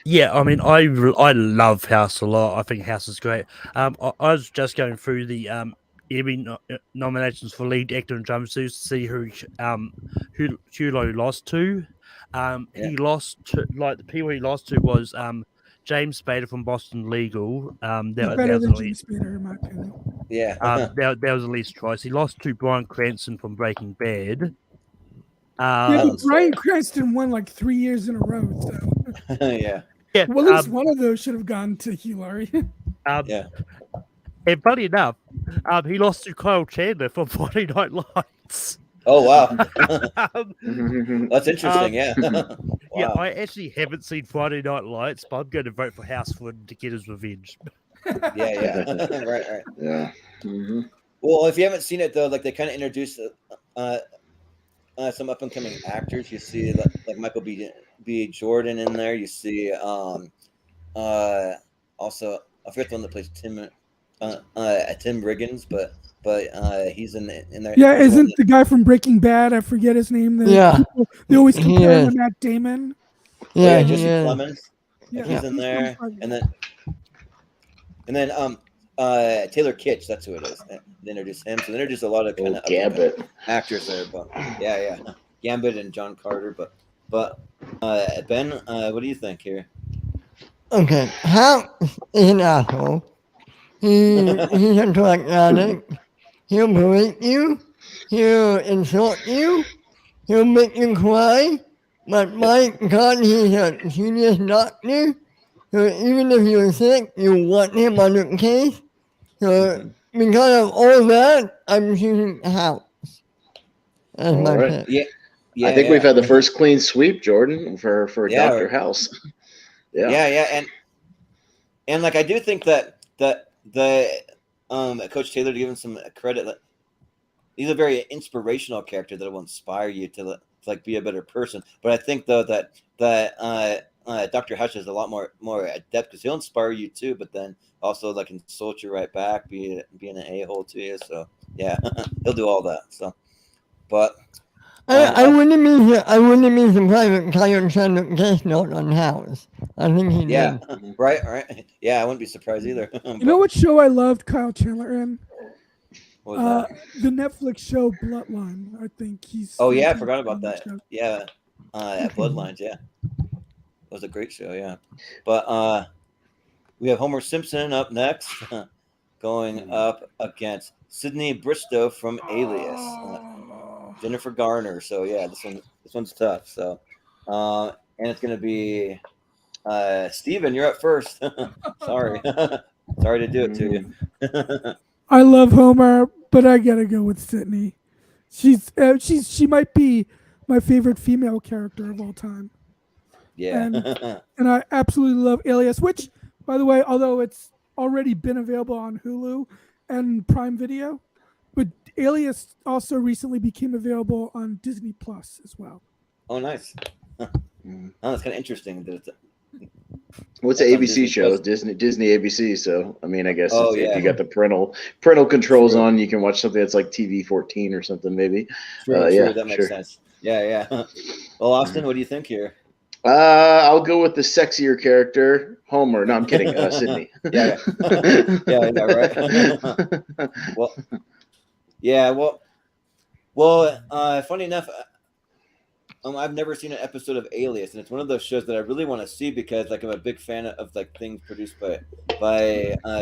Yeah, I mean, I love House a lot. I think House is great. I was just going through the Emmy nominations for lead actor and drama to see who Hugh Laurie lost to. He lost to, like, the people he lost to was James Spader from Boston Legal. Better than James Spader, in my opinion. Yeah. That was the least choice. He lost to Bryan Cranston from Breaking Bad. But Bryan Cranston won like 3 years in a row. So. Yeah. Well, at least one of those should have gone to Hugh Laurie. Yeah. And funny enough, he lost to Kyle Chandler from Friday Night Lights. Oh, wow. That's interesting, yeah. Wow. Yeah, I actually haven't seen Friday Night Lights, but I'm going to vote for House for him to get his revenge. Yeah. Right. Yeah. Mm-hmm. Well, if you haven't seen it, though, like they kind of introduced some up-and-coming actors. You see like Michael B. Jordan in there. You see also, I forget the one that plays Tim Riggins, but he's in there. Yeah, isn't the guy from Breaking Bad? I forget his name. They always compare him to Matt Damon. Yeah, Jesse Plemons. Yeah, he's in there, and then Taylor Kitsch. That's who it is. They introduced him. So they introduced a lot of kind of Gambit actors there, but yeah, Gambit and John Carter. But Ben, what do you think here? Okay, Hal is an asshole. He's a drug addict. He'll berate you. He'll insult you. He'll make you cry. But my God, he's a genius doctor. So even if you're sick, you want him on your case. So because of all that, I'm choosing House. That's my pick. Yeah, I think we've had the first clean sweep, Jordan, for Dr. House. Yeah, and like I do think that Coach Taylor, to give him some credit, he's a very inspirational character that will inspire you to like be a better person. But I think though that Dr. House is a lot more adept because he'll inspire you too, but then also like insult you right back, being an a-hole to you. So yeah, he'll do all that. So, but. I wouldn't mean some private client send a guest note on House. I think he did. Right. Yeah, I wouldn't be surprised either. You know what show I loved Kyle Chandler in? What was that? The Netflix show Bloodline. I think he's. Oh yeah, I forgot about that. Yeah, Bloodlines. Yeah, it was a great show. Yeah, but we have Homer Simpson up next, going up against Sydney Bristow from Alias. Jennifer Garner. So yeah, this one's tough. So, and it's gonna be Stephen. You're up first. Sorry to do it to you. I love Homer, but I gotta go with Sydney. She might be my favorite female character of all time. Yeah, and I absolutely love Alias, which, by the way, although it's already been available on Hulu and Prime Video, but Alias also recently became available on Disney Plus as well. Oh, nice. Oh, that's kind of interesting. What's an ABC show? Disney ABC. So I mean, I guess if you got the parental controls on, you can watch something that's like TV 14 or something maybe. Sure, that makes sense. Yeah. Well, Austin, what do you think here? I'll go with the sexier character, Homer. No, I'm kidding. Sydney. Yeah, right. Well. Funny enough, I've never seen an episode of Alias, and it's one of those shows that I really want to see because, like, I'm a big fan of like things produced by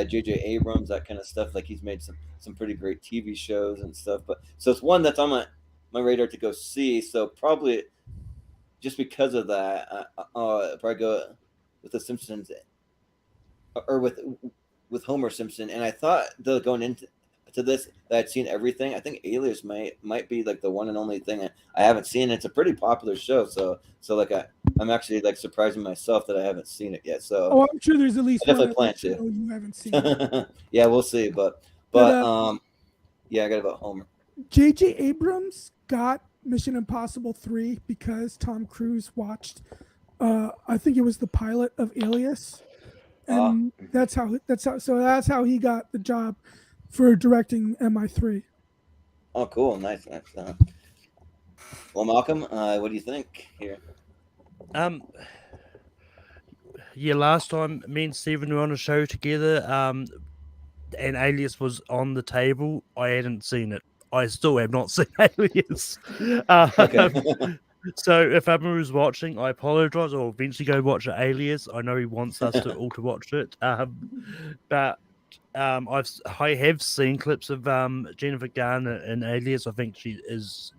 J.J. Abrams, that kind of stuff. Like, he's made some pretty great TV shows and stuff. But so it's one that's on my radar to go see. So probably just because of that, I'll probably go with the Simpsons or with Homer Simpson. And I thought going into this that I'd seen everything. I think Alias might be like the one and only thing I haven't seen. It's a pretty popular show, so like I'm actually like surprising myself that I haven't seen it yet. So I'm sure there's at least I definitely plan to. You haven't seen it. Yeah, we'll see, but I got about Homer. J.J. Abrams got Mission Impossible 3 because Tom Cruise watched I think it was the pilot of Alias, and that's how he got the job for directing MI3. Oh, cool. Nice. Well, Malcolm, what do you think here? Yeah, last time me and Stephen were on a show together, and Alias was on the table. I hadn't seen it. I still have not seen Alias. Okay. So if everyone was watching, I apologize. I'll eventually go watch Alias. I know he wants us to all to watch it. But I have seen clips of Jennifer Garner in Alias. I think she is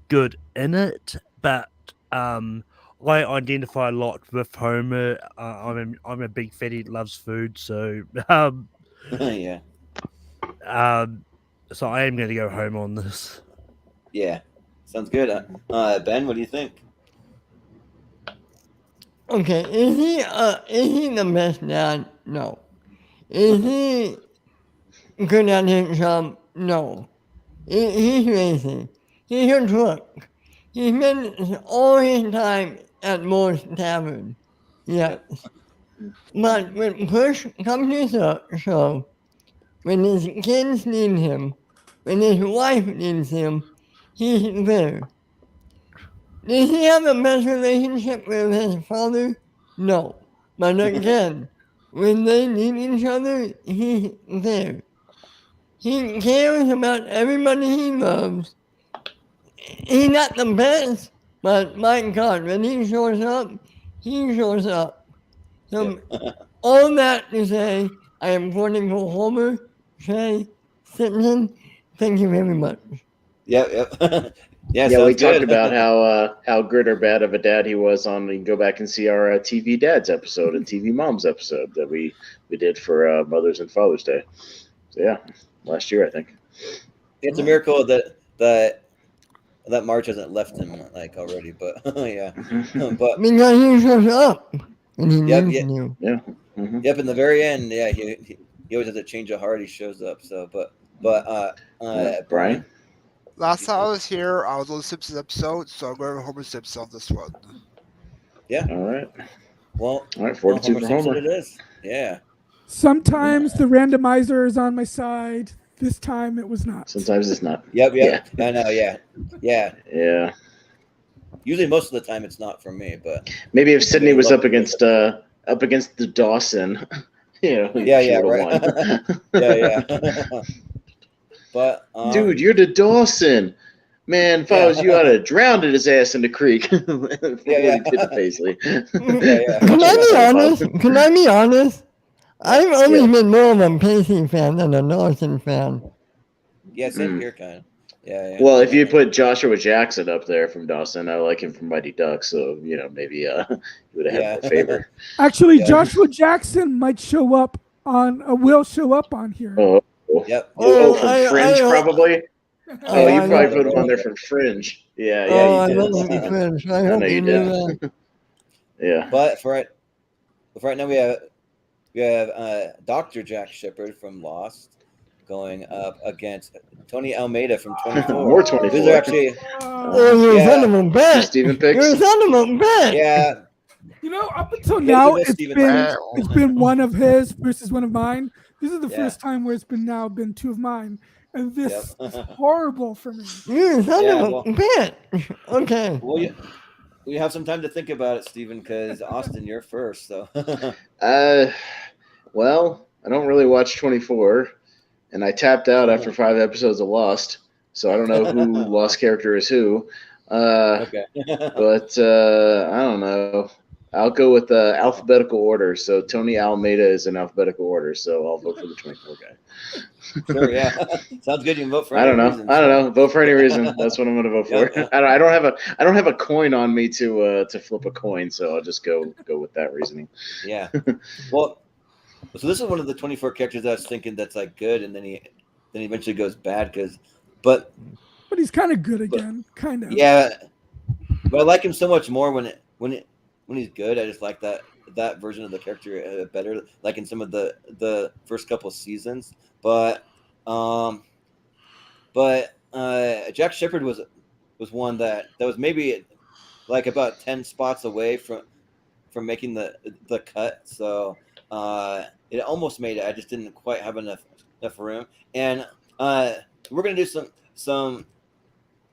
good in it, but I identify a lot with Homer. I'm a big fatty that loves food, so yeah. So I am going to go home on this. Yeah, sounds good. Ben, what do you think? Okay, is he the best dad? No. Is he good at his job? No. He's lazy. He's a crook. He spends all his time at Moore's Tavern. Yes. But when push comes to shove, When his kids need him, when his wife needs him, he's there. Does he have the best relationship with his father? No. But again, when they need each other, he's there. He cares about everybody he loves. He's not the best, but my God, when he shows up, he shows up. So all that to say, I am voting for Homer, Shay, Simpson. Thank you very much. Yep. Yeah, we good. talked about how good or bad of a dad he was on. You can go back and see our TV Dads episode and TV Moms episode that we did for Mother's and Father's Day. So yeah, last year I think. It's a miracle that March hasn't left him like already, but yeah. But because he shows up and he needs you. Yeah. Mm-hmm. Yep. In the very end, yeah, he always has a change of heart. He shows up. So, but Brian. Last time I was here, I was on the Simpsons episode, so I'm going to Homer Simpson on this one. Yeah. All right. Well, 42 for Homer. It is. Yeah. Sometimes the randomizer is on my side. This time it was not. Sometimes it's not. Yep. Yeah. I know. Yeah. Yeah. Usually, most of the time, it's not for me, but maybe if Sydney was up against the Dawson, right. Yeah. But dude, you're the Dawson. Man, if I was you, I'd have drowned his ass in the creek. Paisley. Can I be honest? I've always been more of a Paisley fan than a Dawson fan. Yeah, same here, kind of. Yeah. Well, if you put Joshua Jackson up there from Dawson, I like him from Mighty Ducks, so maybe you would have had more favor. Actually, Joshua Jackson might will show up on here. Oh. Yep. From Fringe, probably. You probably put him on there from Fringe. Yeah, you did. Fringe. I know you knew that. Yeah. But for right now, we have Dr. Jack Shepard from Lost going up against Tony Almeida from 24. More 24. These are actually. You're a son of a bitch. Stephen picks. You're a son of a bitch. Yeah. Up until now, it's been one of his versus one of mine. This is the first time where it's been two of mine. And this is horrible for me. You're a son of a bitch. Okay. Well, you have some time to think about it, Stephen, because Austin, you're first. So. Well, I don't really watch 24, and I tapped out after 5 episodes of Lost, so I don't know who Lost character is who. Okay. But I don't know. I'll go with the alphabetical order. So Tony Almeida is in alphabetical order. So I'll vote for the 24 guy. Sure, yeah. Sounds good. You can vote for. I don't know. Vote for any reason. That's what I'm going to vote for. Yeah. I don't have a coin on me to flip a coin. So I'll just go with that reasoning. Yeah. Well, so this is one of the 24 characters that I was thinking that's like good, and then he eventually goes bad but he's kind of good again, kind of. Yeah. But I like him so much more when he's good. I just like that version of the character better, like in some of the first couple of seasons. But Jack Shepard was one that was maybe like about 10 spots away from making the cut. So it almost made it. I just didn't quite have enough room. And we're gonna do some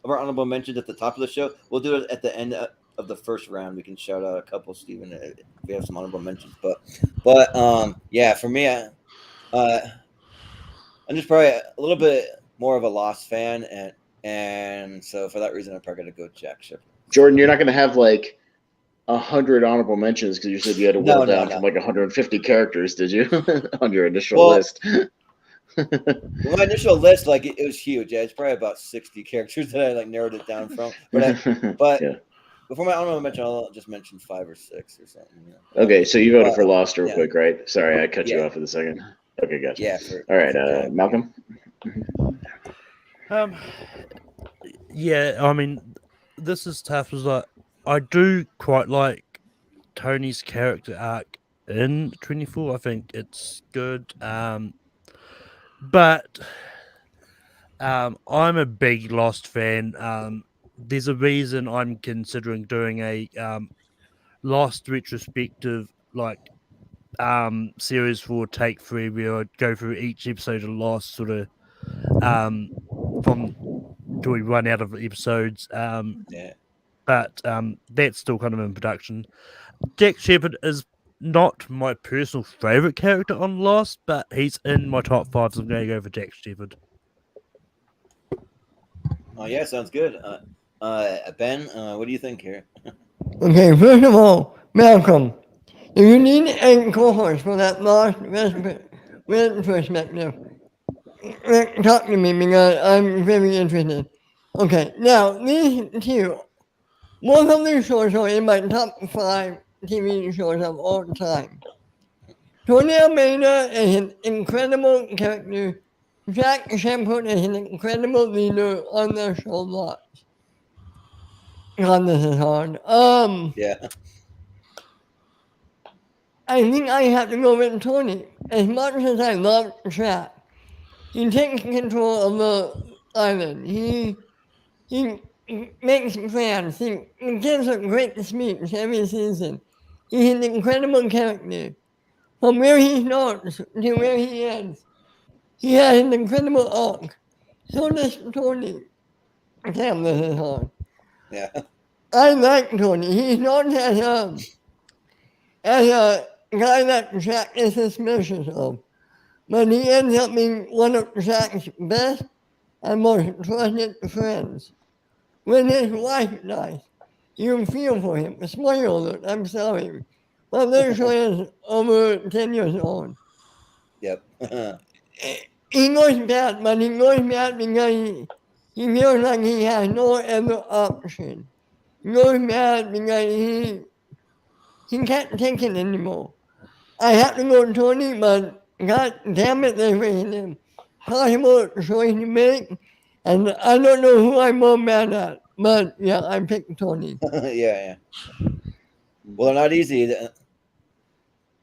of our honorable mentions at the top of the show. We'll do it at the end of the first round. We can shout out a couple, Stephen, if we have some honorable mentions. But yeah, for me, I'm just probably a little bit more of a Lost fan, and so for that reason, I'm probably gonna go Jack Shepard. Jordan, you're not gonna have like 100 honorable mentions because you said you had to whittle down from like 150 characters, did you? On your initial list. Well, my initial list, like it was huge. Yeah, it's probably about 60 characters that I like narrowed it down from. But yeah. Before my honorable mention, I'll just mention 5 or 6 or something. Okay, so you voted for Lost real quick, right? Sorry, I cut you off for the second. Okay, gotcha. Yeah. All right, Malcolm. Yeah, I mean, this is tough. Was like I do quite like Tony's character arc in 24. I think it's good. But I'm a big Lost fan. There's a reason I'm considering doing a Lost retrospective, like series for Take 3, where I'd go through each episode of Lost, sort of from till we run out of episodes. But that's still kind of in production. Jack Shepard is not my personal favorite character on Lost, but he's in my top 5, so I'm going to go for Jack Shepard. Oh yeah, sounds good. Ben, what do you think here? Okay, first of all, Malcolm, if you need a co-host for that Lost perspective, talk to me because I'm very interested. Okay, now these two, both of these shows are in my top 5 TV shows of all time. Tony Almeida is an incredible character. Jack Shepard is an incredible leader on the show Lost. God, this is hard. Yeah. I think I have to go with Tony. As much as I love Jack, he takes control of the island. He makes plans. He gives a great speech every season. He's an incredible character. From where he starts to where he ends, he has an incredible arc. So does Tony. Damn, this is hard. Yeah. I like Tony. He's not as a guy that Jack is suspicious of, but he ends up being one of Jack's best and most trusted friends. When his wife dies, you feel for him. Spoiler alert, I'm sorry. But this show is over 10 years old. Yep. He goes bad, but he goes bad because he feels like he has no other option. He goes bad because he can't take it anymore. I have to go Tony, but God damn it, they raised him. Possible choice to make, and I don't know who I'm more mad at, but yeah, I picked Tony. Yeah. Well, they're not easy.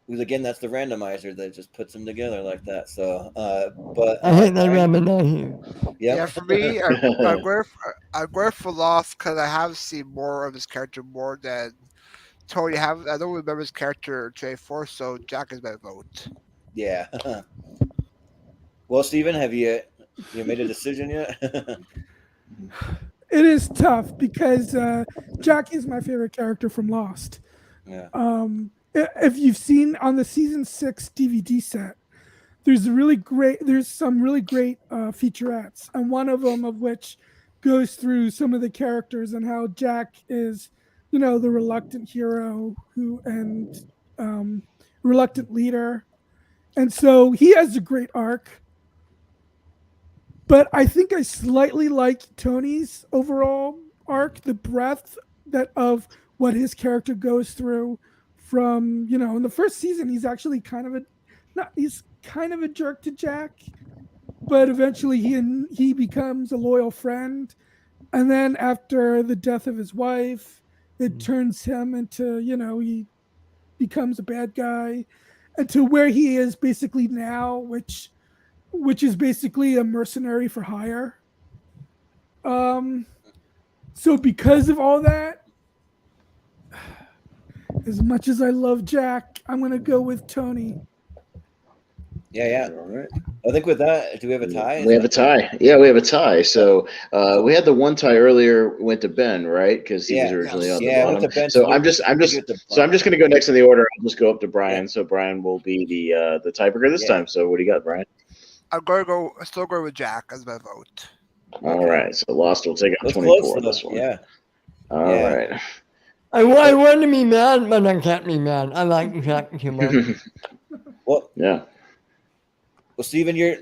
Because again, that's the randomizer that just puts them together like that. So, but I hate that rabbit not here. Yep. Yeah, for me, I'm going for Lost because I have seen more of his character more than Tony. I don't remember his character J4, so Jack is my vote. Yeah. Well, Stephen, have you made a decision yet? It is tough because Jack is my favorite character from Lost. Yeah. If you've seen on the season 6 DVD set, there's some really great featurettes, and one of them of which goes through some of the characters and how Jack is, the reluctant hero and reluctant leader, and so he has a great arc. But I think I slightly like Tony's overall arc, the breadth of what his character goes through. From in the first season, he's actually kind of a jerk to Jack, but eventually he becomes a loyal friend, and then after the death of his wife, it turns him into he becomes a bad guy, and to where he is basically now, which is basically a mercenary for hire. So because of all that, as much as I love Jack, I'm going to go with Tony. Yeah. All right. I think with that, do we have a tie? We have a tie. Yeah, we have a tie. So we had the one tie earlier. Went to Ben, right? Because he was originally on the bottom. Went to Ben, so I'm just going to go next in the order. I'll just go up to Brian. Yeah. So Brian will be the tiebreaker this time. So what do you got, Brian? I'm going to go. I still go with Jack as my vote. All right. So Lost will take out 24 on this one. Yeah. All right. I want to be mad, but I can't be mad. I like Jack too much. Well, yeah. Well, Stephen, you're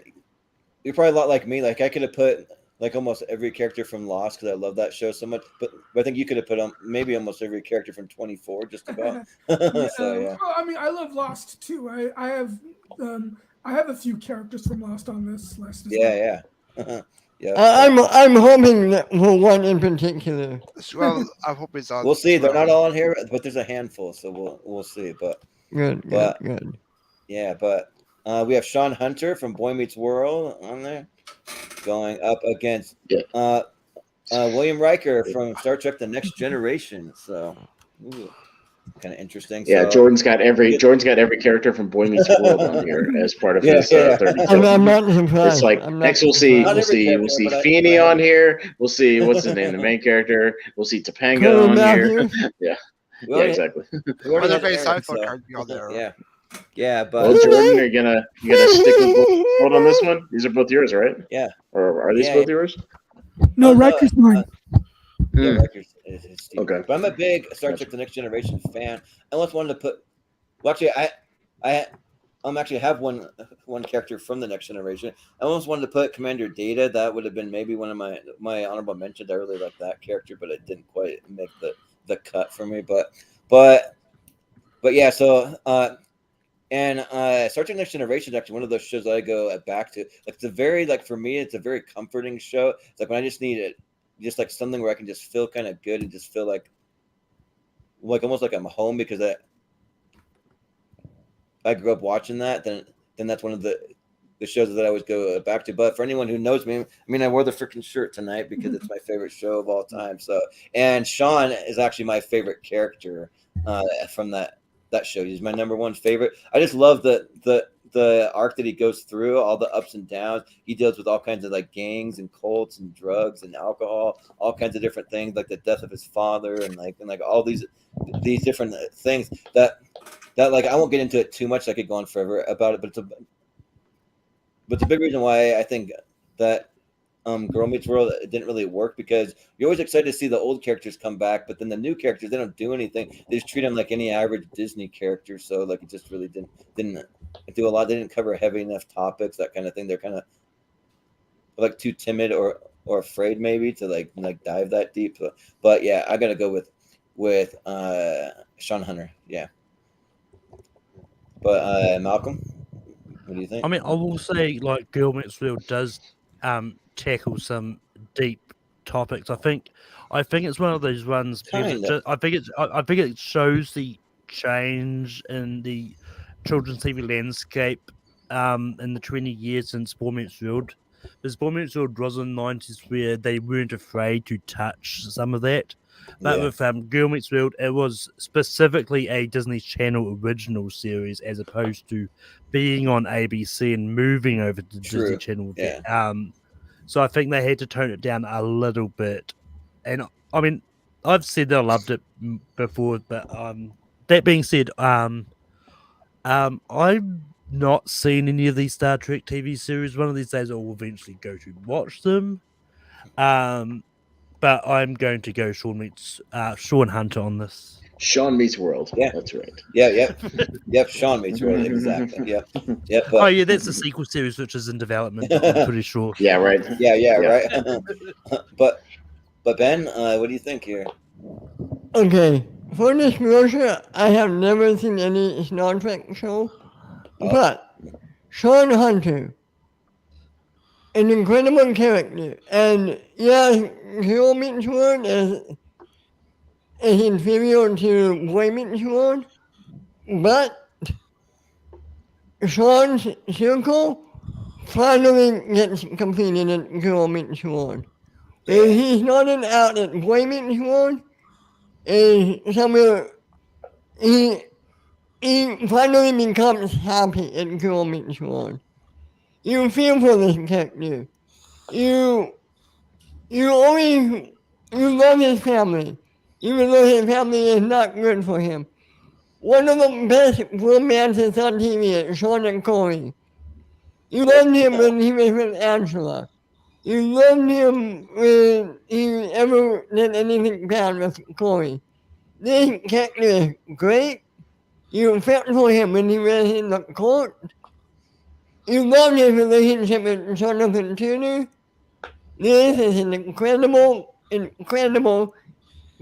probably a lot like me. Like I could have put like almost every character from Lost because I love that show so much. But I think you could have put maybe almost every character from 24, just about. So yeah. Well, I mean, I love Lost too. I have a few characters from Lost on this list. Yeah. Yeah. I'm hoping that for one in particular. Well, I hope it's on. We'll see. They're not all in here, but there's a handful, so we'll see. But good. Yeah, but we have Sean Hunter from Boy Meets World on there, going up against William Riker from Star Trek: The Next Generation. So, kind of interesting. Yeah, so, Jordan's got every character from Boy Meets World on here as part of his 30 I'm not surprised. It's like next we'll see Feeney on here. We'll see what's his name, the main character. We'll see Topanga on here. Yeah, exactly. Yeah, but well, Jordan, are you gonna stick with World on this one? These are both yours, right? Yeah. Or are these both yours? No, Riker's mine. Yeah, Riker's is Steve. Okay. But I'm a big Star Trek: The Next Generation fan. I almost wanted to put. Well, actually, I actually have one character from The Next Generation. I almost wanted to put Commander Data. That would have been maybe one of my honorable mentions. I really like that character, but it didn't quite make the cut for me. But yeah. So Star Trek: Next Generation is actually one of those shows that I go back to. Like it's a very for me, it's a very comforting show. It's like when I just need it. Just like something where I can just feel kind of good and just feel like almost like I'm home because I grew up watching that. Then that's one of the shows that I always go back to. But for anyone who knows me, I mean, I wore the freaking shirt tonight because it's my favorite show of all time. So, and Sean is actually my favorite character from that show. He's my number one favorite. I just love the arc that he goes through, all the ups and downs. He deals with all kinds of gangs and cults and drugs and alcohol, all kinds of different things, like the death of his father and all these different things that I won't get into it too much. I could go on forever about it, but it's a big reason why I think that Girl Meets World didn't really work, because you're always excited to see the old characters come back, but then the new characters, they don't do anything. They just treat them like any average Disney character. So it just really didn't do a lot. They didn't cover heavy enough topics, that kind of thing. They're kind of too timid or afraid maybe to dive that deep. But yeah, I gotta go with Sean Hunter. Yeah. But Malcolm, what do you think? I mean, I will say Girl Meets World does tackle some deep topics. I think it's one of those ones. I think it shows the change in the children's TV landscape in the 20 years since Boy Meets World. Because Boy Meets World was in the 90s where they weren't afraid to touch some of that. But with Girl Meets World, it was specifically a Disney Channel original series as opposed to being on ABC and moving over to Disney Channel. Yeah. So I think they had to tone it down a little bit. And I mean, I've said that I loved it before, but that being said, I've not seen any of these Star Trek TV series. One of these days I will eventually go to watch them. But I'm going to go Sean Hunter on this. Sean Meets World. Yeah, that's right. Yep. Sean Meets World. Exactly. Yep. Oh yeah, that's the sequel series which is in development. I'm pretty sure. Yeah. Right. Yeah. Right. But Ben, what do you think here? Okay, for disclosure, I have never seen any Star Trek show, but Sean Hunter, an incredible character, and yeah, Girl Meets World is inferior to Boy Meets World, but Sean's circle finally gets completed in Girl Meets World. If he's not out at Boy Meets World, is somewhere he finally becomes happy at Girl Meets World. You feel for this character. You love his family, even though his family is not good for him. One of the best romances on TV is Sean and Corey. You loved him when he was with Angela. You loved him when he ever did anything bad with Corey. This character is great. You felt for him when he was in the court. You loved his relationship with Jonathan Turner. This is an incredible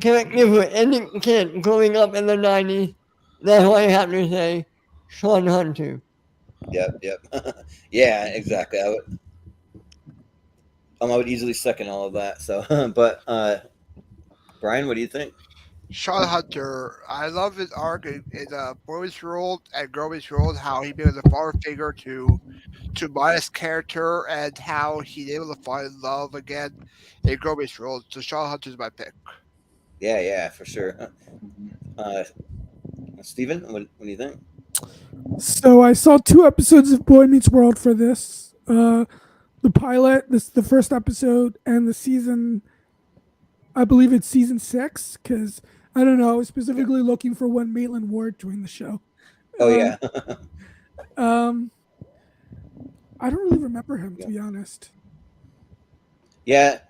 character for any kid growing up in the 90s. That's why I have to say Sean Hunter. Yep. Yeah, exactly. I would easily second all of that. So, but Brian, what do you think? Sean Hunter, I love his arc in Boy Meets World and Girl Meets World, how he becomes a father figure to Maya's character and how he's able to find love again in Girl Meets World. So Sean Hunter's my pick. Yeah, for sure. Steven, what do you think? So I saw 2 episodes of Boy Meets World for this. The pilot, the first episode, and the season. I believe it's season 6 because I don't know. I was specifically looking for when Maitland Ward joined the show. Oh yeah. I don't really remember him, to be honest. Yeah,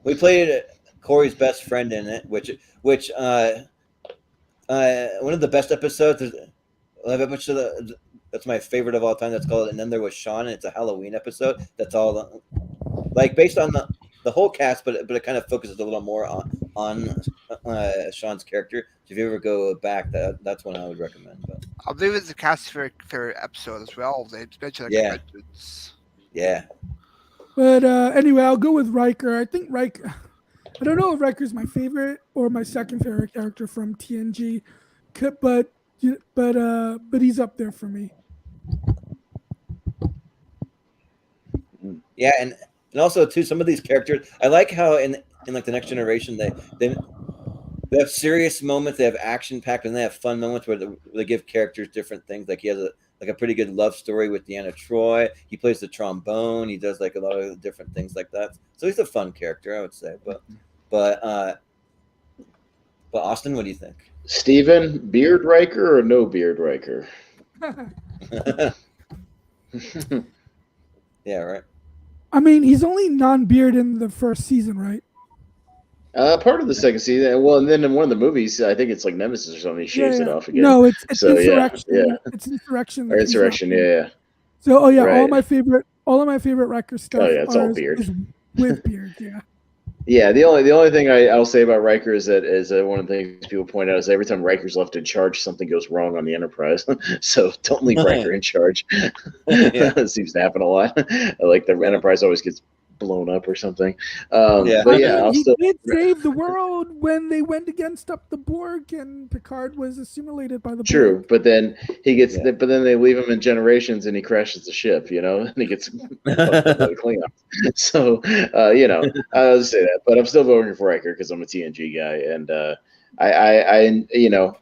we played Corey's best friend in it, which one of the best episodes. That's my favorite of all time. That's called And Then There Was Sean. And it's a Halloween episode. That's all like based on the whole cast, but it kind of focuses a little more on Sean's character. So if you ever go back, that's one I would recommend. But I believe it's the cast's favorite episode as well. They mentioned conventions. Yeah. But anyway, I'll go with Riker. I think Riker. I don't know if Riker's my favorite or my second favorite character from TNG, but he's up there for me. Yeah, and also too, some of these characters, I like how in like the Next Generation they have serious moments, they have action packed, and they have fun moments where they give characters different things. Like he has a pretty good love story with Deanna Troi. He plays the trombone. He does like a lot of different things like that. So he's a fun character, I would say. But Austin, what do you think? Steven, beard Riker or no beard Riker? Yeah, right. I mean, he's only non-beard in the first season, right? Part of the second season. Well, and then in one of the movies, I think it's like Nemesis or something. He shaves it off again. No, it's so, Insurrection. Yeah. It's Insurrection. Or Insurrection. Yeah. So, right. all of my favorite Riker stuff. Oh yeah, it's all beard. Is with beard. Yeah. Yeah, the only thing I'll say about Riker is that one of the things people point out is every time Riker's left in charge, something goes wrong on the Enterprise. So don't leave Riker in charge. It seems to happen a lot. Like the Enterprise always gets blown up or something. But yeah, he did save the world when they went against up the Borg and Picard was assimilated by the Borg. True, but then he gets, but then they leave him in Generations and he crashes the ship, and he gets fucked up by the Klingons. So, I'll just say that, but I'm still voting for Riker because I'm a TNG guy, and I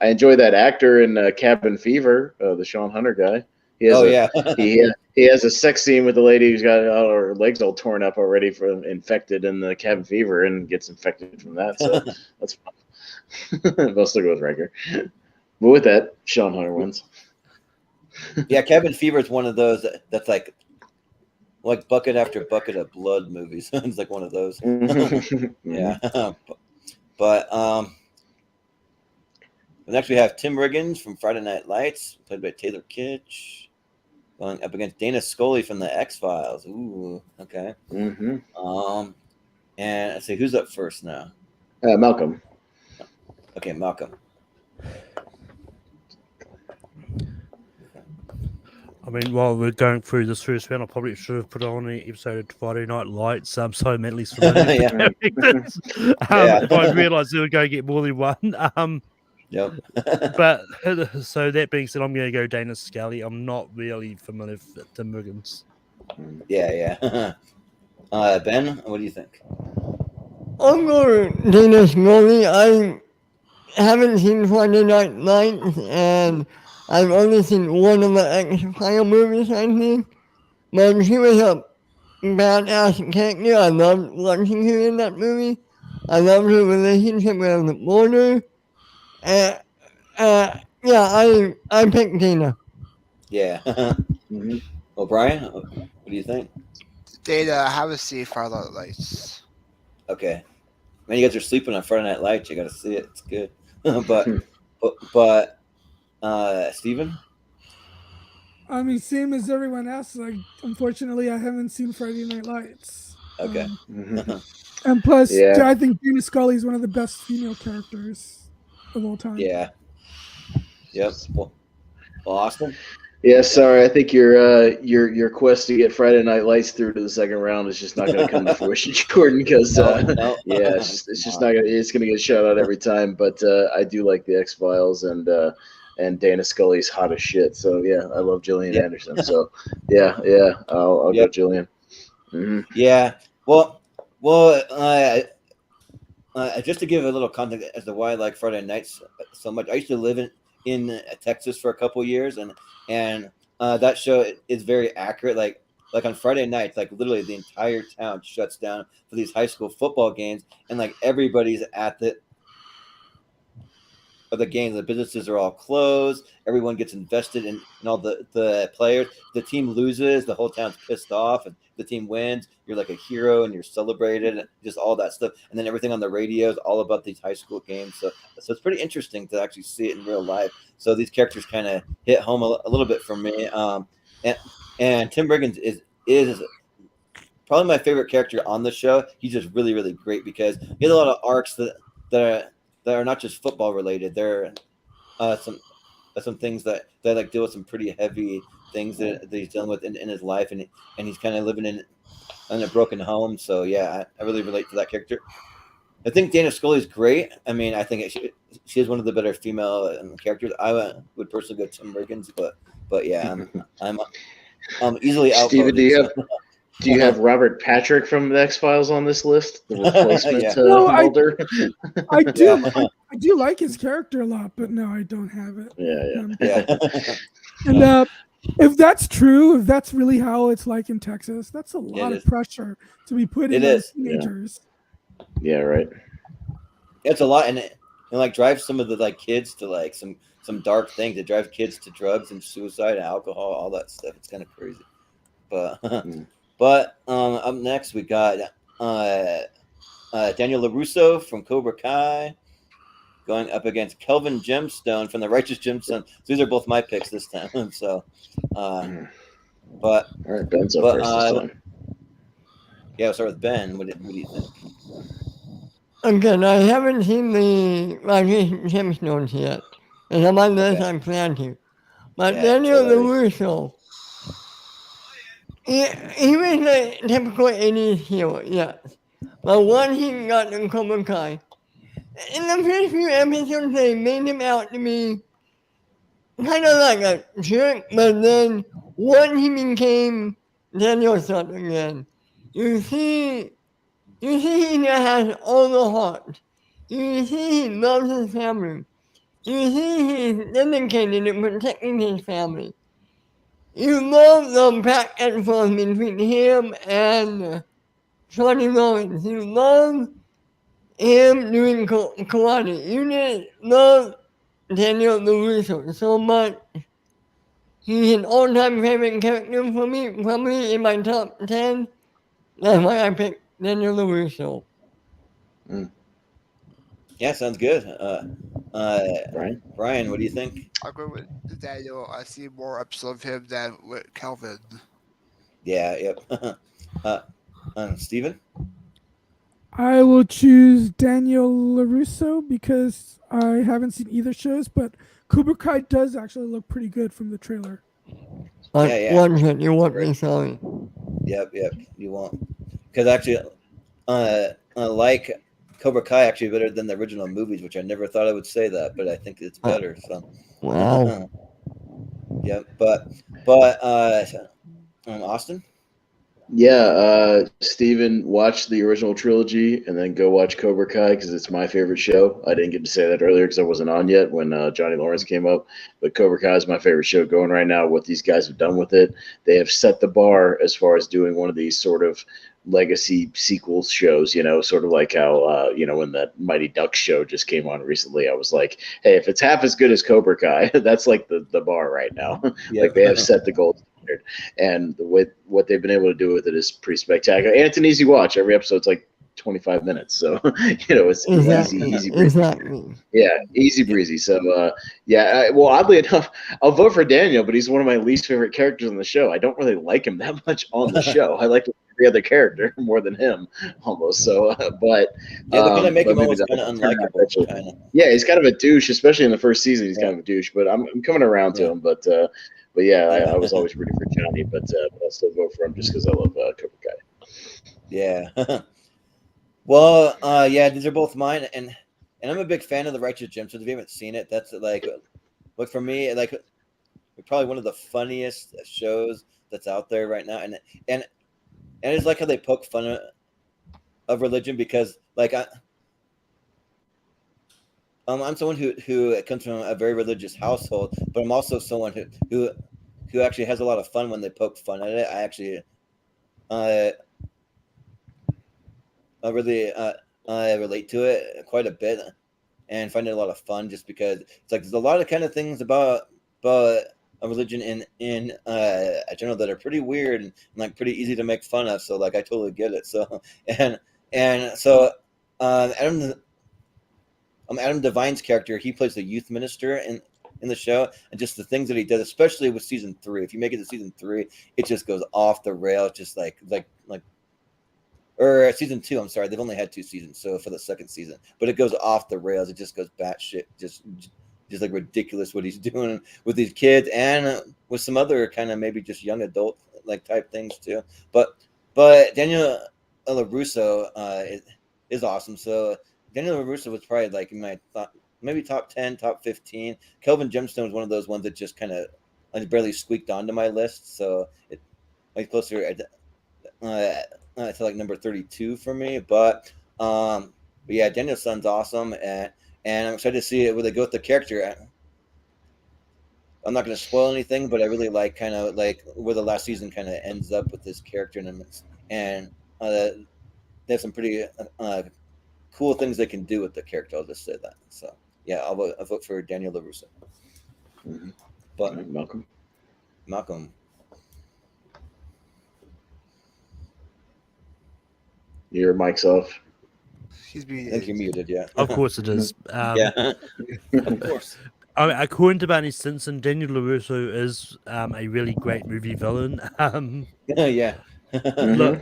enjoy that actor in Cabin Fever, the Sean Hunter guy. He has he has a sex scene with the lady who's got her legs all torn up already from infected in the cabin fever and gets infected from that. So that's fun. I'll still go with Riker. But with that, Sean Hunter wins. Yeah, Cabin Fever is one of those that's like bucket after bucket of blood movies. It's like one of those. Yeah. But next we have Tim Riggins from Friday Night Lights, played by Taylor Kitsch. Going up against Dana Scully from the X-Files. Ooh, okay. Mm-hmm. And let's see, who's up first now? Malcolm. Okay, Malcolm. I mean, while we're going through this first round, I probably should have put on an episode of Friday Night Lights. So I'm at least familiar with the characters. If I realised they were going to get more than one. Yep. But so that being said, I'm going to go Dana Scully. I'm not really familiar with Tim Riggins. Yeah. Ben, what do you think? I'm going Dana Scully. I haven't seen Friday Night Lights, and I've only seen one of the X-Files movies, I think. But she was a badass character. I loved watching her in that movie. I loved her relationship with the border. I picked Dana. Yeah. Mm-hmm. Well, Brian, what do you think? Dana, have a seat for Friday Night Lights. Okay. Man, you guys are sleeping on Friday Night Lights. You got to see it. It's good. but Steven? I mean, same as everyone else. Like, unfortunately, I haven't seen Friday Night Lights. Okay. And plus, I think Dana Scully is one of the best female characters of all time. Yeah. Yep. Well, Austin? Yeah, sorry. I think your quest to get Friday Night Lights through to the second round is just not going to come to fruition, Jordan. Because it's just not going. It's going to get shut out every time. But I do like the X-Files and Dana Scully's hot as shit. So yeah, I love Gillian Anderson. So yeah, I'll go Gillian. Mm-hmm. Yeah. Well. Just to give a little context as to why I like Friday Nights so much, I used to live in Texas for a couple years, and that show is very accurate. Like on Friday nights, like literally the entire town shuts down for these high school football games, and like everybody's at the games. The businesses are all closed. Everyone gets invested in all the players. The team loses, the whole town's pissed off, and the team wins. You're like a hero, and you're celebrated, and just all that stuff. And then everything on the radio is all about these high school games. So it's pretty interesting to actually see it in real life. So these characters kind of hit home a little bit for me. And Tim Riggins is probably my favorite character on the show. He's just really, really great because he has a lot of arcs that are not just football related. There are some things that like deal with some pretty heavy things that he's dealing with in his life, and he's kind of living in a broken home. So yeah, I really relate to that character. I think Dana Scully is great. I mean, I think she is one of the better female characters. I would personally go Tim Riggins, but yeah, I'm easily outvoted. Steven, do you have Robert Patrick from the X-Files on this list? The replacement Yeah. No, Mulder? I do. I do like his character a lot, but no, I don't have it. Yeah. And if that's true, if that's really how it's like in Texas, that's a lot of is. pressure to be put in as teenagers. Yeah, right. It's a lot, and it like drives some of the like kids to like some dark things. It drives kids to drugs and suicide and alcohol, all that stuff. It's kind of crazy. But up next we got Daniel LaRusso from Cobra Kai going up against Kelvin Gemstone from the Righteous Gemstones. These are both my picks this time. So, but all right, Ben's up first this time. Yeah, we'll start with Ben. What do you think? Again, I haven't seen the Righteous Gemstones yet, and I'm on this. I'm planning to. But Yeah, Daniel LaRusso, he was a typical 80s hero, yes. But once he got in Cobra Kai, in the first few episodes, they made him out to be kind of like a jerk, but then once he became Daniel Sutton again, you see he now has all the heart. You see he loves his family. You see he's dedicated to protecting his family. You love the back and forth between him and Johnny Lawrence. You love him doing karate. You just love Daniel LaRusso so much. He's an all-time favorite character for me, probably in my top 10. That's why I picked Daniel LaRusso. Yeah, sounds good. Brian, what do you think? I'll go with Daniel. I see more episodes of him than with Kelvin. Yeah, yep. Steven? I will choose Daniel LaRusso because I haven't seen either shows, but Cobra Kai does actually look pretty good from the trailer. Yeah. One hit, you won't be sorry. Yep, you won't. Because actually, like Cobra Kai actually better than the original movies, which I never thought I would say that, but I think it's better. So wow. Yeah, but Austin? Yeah, Steven, watch the original trilogy and then go watch Cobra Kai because it's my favorite show. I didn't get to say that earlier because I wasn't on yet when Johnny Lawrence came up, but Cobra Kai is my favorite show going right now. What these guys have done with it, they have set the bar as far as doing one of these sort of legacy sequels shows, sort of like how, when that Mighty Ducks show just came on recently, I was like, hey, if it's half as good as Cobra Kai, that's like the bar right now. Yep. Like they have set the gold standard, and what they've been able to do with it is pretty spectacular. And it's an easy watch. Every episode's like 25 minutes. So, it's easy breezy. Exactly. Yeah, easy breezy. So, well, oddly enough, I'll vote for Daniel, but he's one of my least favorite characters on the show. I don't really like him that much on the show. I like every other character more than him, almost. So, but yeah, they're gonna make him almost maybe kind of unlikable. Yeah, he's kind of a douche, especially in the first season. He's kind of a douche, but I'm coming around to him. But yeah, I was always rooting for Johnny, but I'll still vote for him just because I love Cobra Kai. Yeah. Well, yeah, these are both mine, and I'm a big fan of the Righteous Gemstones. If you haven't seen it, that's like for me, like probably one of the funniest shows that's out there right now, and it's like how they poke fun of religion because like I'm someone who comes from a very religious household, but I'm also someone who actually has a lot of fun when they poke fun at it. I actually really relate to it quite a bit and find it a lot of fun, just because it's like there's a lot of kind of things about a religion in general that are pretty weird and like pretty easy to make fun of. So like I totally get it. So and so Adam Devine's character, he plays the youth minister in the show, and just the things that he does, especially with season 3. If you make it to season 3, it just goes off the rails, just like or season 2. I'm sorry, they've only had 2 seasons, so for the second season, but it goes off the rails. It just goes batshit, just like ridiculous what he's doing with these kids and with some other kind of maybe just young adult like type things too. But Daniel LaRusso is awesome. So Daniel LaRusso was probably like in my thought, maybe top 10, top 15. Kelvin Gemstone was one of those ones that just kind of barely squeaked onto my list. So it like closer to like number 32 for me. But yeah, Daniel's son's awesome, and I'm excited to see it where they go with the character. I'm not going to spoil anything, but I really like kind of like where the last season kind of ends up with this character, and they have some pretty cool things they can do with the character. I'll just say that. So yeah, I'll vote for Daniel LaRusso. Mm-hmm. But Malcolm. Your mic's off. He's muted. I think you're muted. Yeah. Of course it is. Yeah. Of course. According to Barney Simpson, Daniel LaRusso is a really great movie villain. Yeah. Look,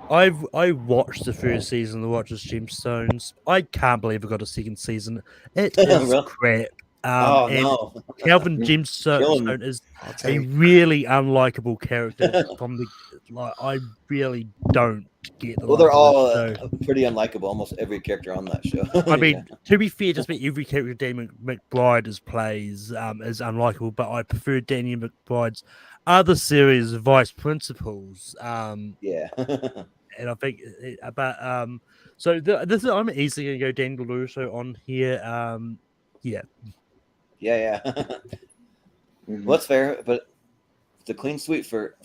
I watched the first season of The Watcher's Gemstones. I can't believe it got a second season. It is Really? crap. Oh and no. Calvin Gemstone is a really unlikable character. From the I really don't get the. Well, they're all pretty unlikable. Almost every character on that show. I mean, to be fair, just about every character Danny McBride plays is unlikable, but I prefer Danny McBride's other series, Vice Principals. Yeah. And I think, so this is, I'm easily gonna go Daniel LaRusso on here. Yeah. Mm-hmm. Well, that's fair, but it's a clean sweep for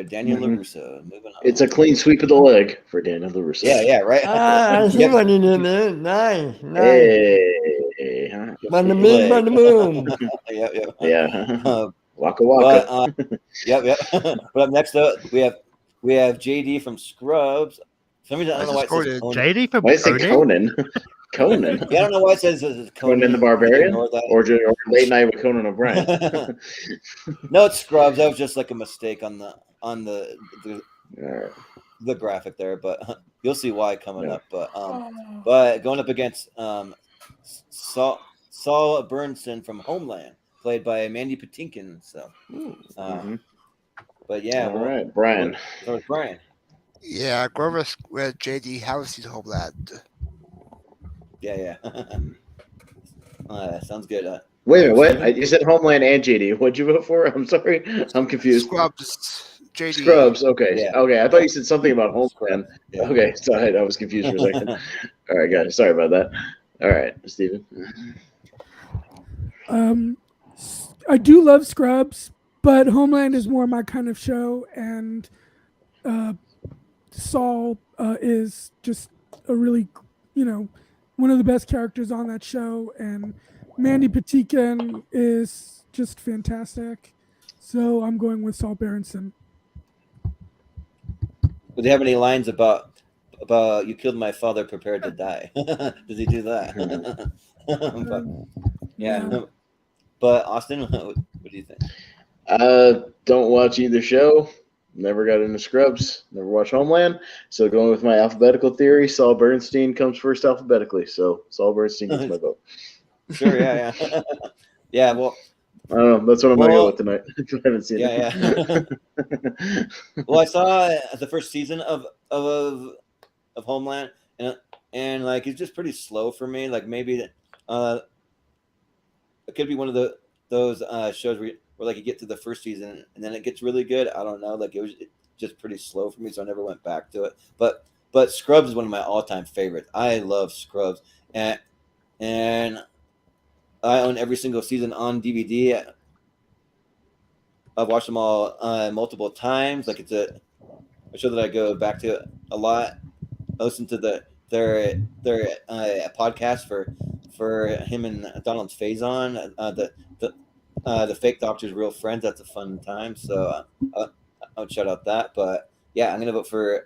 Daniel LaRusso. Moving on. It's a clean sweep of the leg for Daniel LaRusso. Yeah, right. I see what you did there. Nice. Hey, huh? By the moon. Yeah. Waka waka. But, yep. But up next up, we have JD from Scrubs. For some reason, I don't know why it says Conan. JD from Why is it Conan? Conan. Yeah, I don't know why it says Conan the Barbarian, or Late Night with Conan O'Brien. No, it's Scrubs. That was just like a mistake on the graphic there, but you'll see why coming up. But going up against Saul Bernson from Homeland, played by Mandy Patinkin. So, but yeah, all right, Brian. So it's Brian. Yeah, Grover with JD. How is he Homeland? Yeah. Sounds good. Wait a minute, what? You said Homeland and JD. What'd you vote for? I'm sorry, I'm confused. Scrubs, JD. Scrubs. Okay. Yeah. Okay. I thought you said something about Homeland. Yeah. Okay. Sorry, I was confused for a second. All right, guys. Sorry about that. All right, Stephen. I do love Scrubs, but Homeland is more my kind of show, and Saul is just a really, one of the best characters on that show, and Mandy Patinkin is just fantastic. So I'm going with Saul Berenson. Would they have any lines about "You killed my father, prepared to die"? Does he do that? Yeah. But Austin, what do you think? Don't watch either show. Never got into Scrubs. Never watched Homeland. So going with my alphabetical theory, Saul Bernstein comes first alphabetically. So Saul Bernstein gets my vote. Sure, yeah. Yeah, well, I don't know. That's what I'm going to go with tonight. I haven't seen it. Yeah. Well, I saw the first season of Homeland, and like it's just pretty slow for me. Like maybe it could be one of those shows where like you get to the first season and then it gets really good. I don't know. Like it was just pretty slow for me, so I never went back to it. But Scrubs is one of my all-time favorites. I love Scrubs, and and I own every single season on DVD. I've watched them all multiple times. Like it's a show that I go back to a lot. I listen to their podcast for him and Donald Faison. The Fake Doctor's Real Friends. That's a fun time. So I would shout out that. But yeah, I'm gonna vote for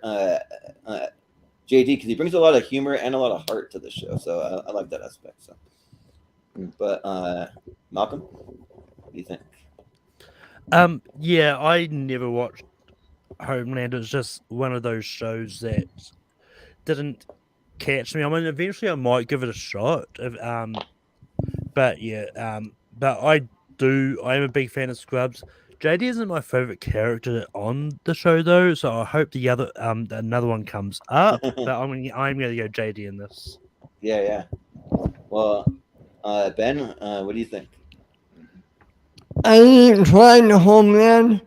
JD because he brings a lot of humor and a lot of heart to the show. So I like that aspect. So, but Malcolm, what do you think? Yeah, I never watched Homeland. It's just one of those shows that didn't catch me. I mean, eventually I might give it a shot. But yeah, but I am a big fan of Scrubs. JD isn't my favorite character on the show though, so I hope the other another one comes up. But I'm gonna go JD in this. Yeah. Well, Ben, what do you think? I tried Homeland.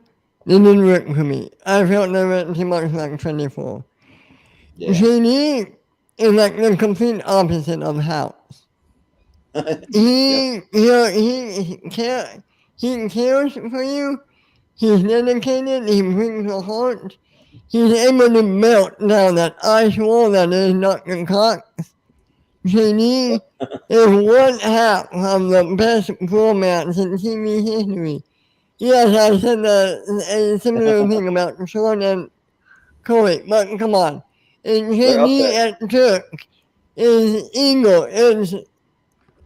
It didn't work for me. I felt they went too much like 24. Yeah. JD is like the complete opposite of House. He cares for you. He's dedicated. He brings a heart. He's able to melt down that ice wall that is Dr. Cox. JD is one half of the best romance in TV history. Yes, I said a similar thing about Sean and Corey, but come on. And JD and Turk is Eagle, is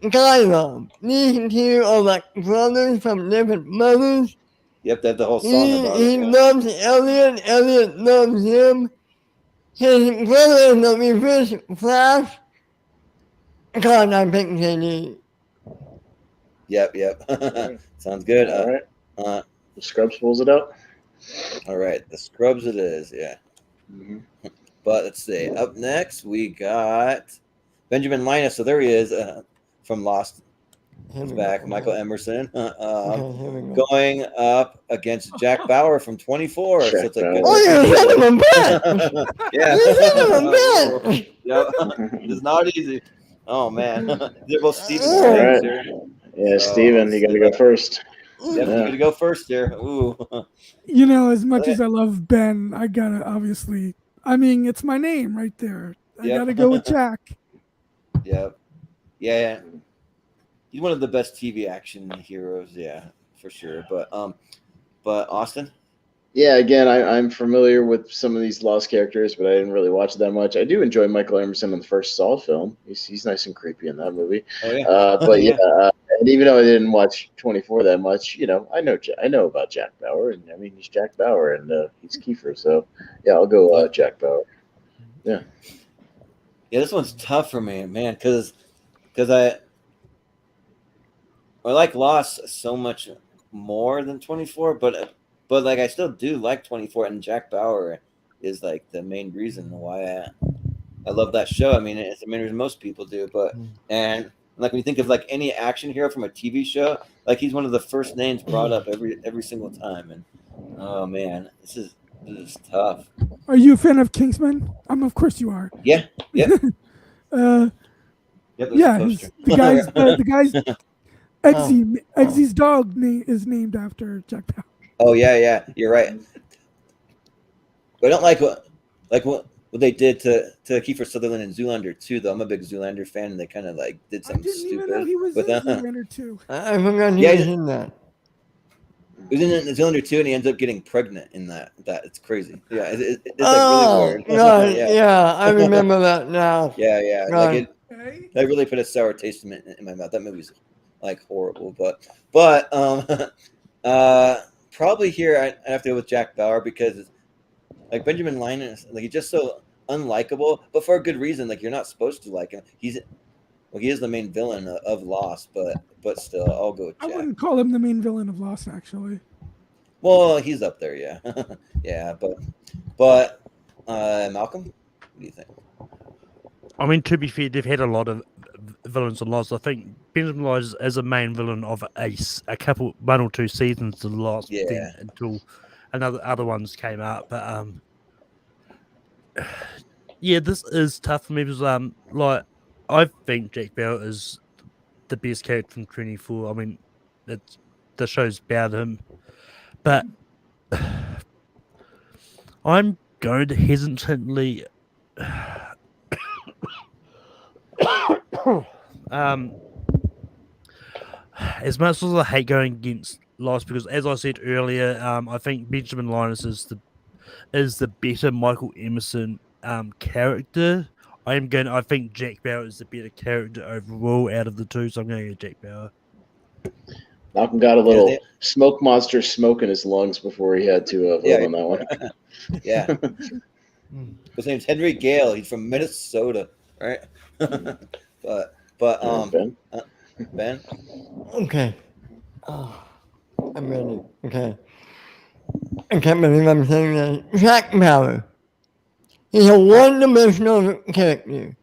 Guy Love. These two are like brothers from different mothers. Yep, they have the whole song about He it. loves Elliot. Elliot loves him. His brother is the reverse Flash. God, I picked JD. Yep. Sounds good. All right. The Scrubs pulls it out. All right, the Scrubs it is. Yeah. Mm-hmm. But let's see. Up next, we got Benjamin Linus. So there he is from Lost. He's back. Michael Emerson going up against Jack Bauer from 24. So it's a good. Oh, you son of a bitch! Yeah. You son of a bitch! Yep. It's not easy. Oh man, they're both Stephen. Right. Here. Yeah, Stephen, you got to go first. Yep, you got to go first here. Ooh. You know, as much as I love Ben, I gotta obviously. I mean, it's my name right there. I gotta go with Jack. Yep. Yeah. He's one of the best TV action heroes. Yeah, for sure. But Austin. Yeah, again, I'm familiar with some of these Lost characters, but I didn't really watch it that much. I do enjoy Michael Emerson in the first Saw film. He's nice and creepy in that movie. Oh, yeah. But yeah, and even though I didn't watch 24 that much, you know, I know about Jack Bauer, and I mean he's Jack Bauer, and he's Kiefer, so yeah, I'll go Jack Bauer. Yeah. Yeah, this one's tough for me, man, because I like Lost so much more than 24, but like I still do like 24, and Jack Bauer is like the main reason why I love that show. I mean, it's the main reason most people do. But and like when you think of like any action hero from a TV show, like he's one of the first names brought up every single time. And oh man, this is tough. Are you a fan of Kingsman? Of course you are. Yeah. Yep. Yeah, the guy's Eggsy's dog is named after Jack Bauer. Oh yeah, you're right. But I don't like what they did to Kiefer Sutherland and Zoolander 2, though. I'm a big Zoolander fan, and they kind of like did something stupid. I didn't even know he was in Zoolander 2. I forgot he was in that. He was in Zoolander 2, and he ends up getting pregnant in that. It's crazy. Yeah, it's like really weird. Right, yeah, I remember that now. Yeah. Right. Like that really put a sour taste in my mouth. That movie's like horrible, but probably here I have to go with Jack Bauer because like Benjamin Linus, like he's just so unlikable, but for a good reason. Like you're not supposed to like him. He is the main villain of Lost, but still, I'll go with Jack. I wouldn't call him the main villain of Lost, actually. Well, he's up there, yeah. Yeah, but Malcolm, what do you think? I mean, to be fair, they've had a lot of villains in Lost. I think Benjamin Linus is a main villain of a couple, 1 or 2 seasons to the last thing until other ones came out. But yeah, this is tough for me because like I think Jack Bauer is the best character from 24. I mean, the show's about him, but I'm going to hesitantly. As much as I hate going against Lost, because as I said earlier, I think Benjamin Linus is the better Michael Emerson character. I think Jack Bauer is the better character overall out of the two, so I'm going to go Jack Bauer. Malcolm got a little smoke monster smoke in his lungs before he had to vote on that one. Yeah. His name's Henry Gale. He's from Minnesota, right? but Ben. Okay. Oh, I'm ready. Okay. I can't believe I'm saying that. Jack Bauer. He's a one-dimensional character.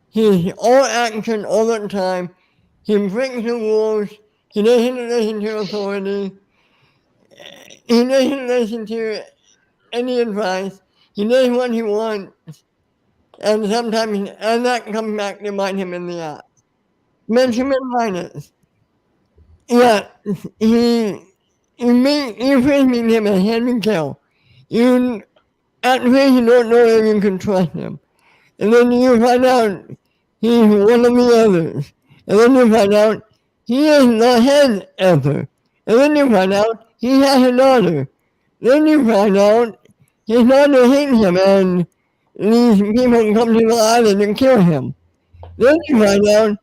He's all action all the time. He breaks the rules. He doesn't listen to authority. He doesn't listen to any advice. He does what he wants. And sometimes that comes back to bite him in the ass. Benjamin Linus. Yeah, you first meet him as Henry Gale. At first you don't know if you can trust him. And then you find out he's one of the others. And then you find out he is not his answer. And then you find out he has a daughter. Then you find out his daughter hates him and these people come to the island and kill him. Then you find out,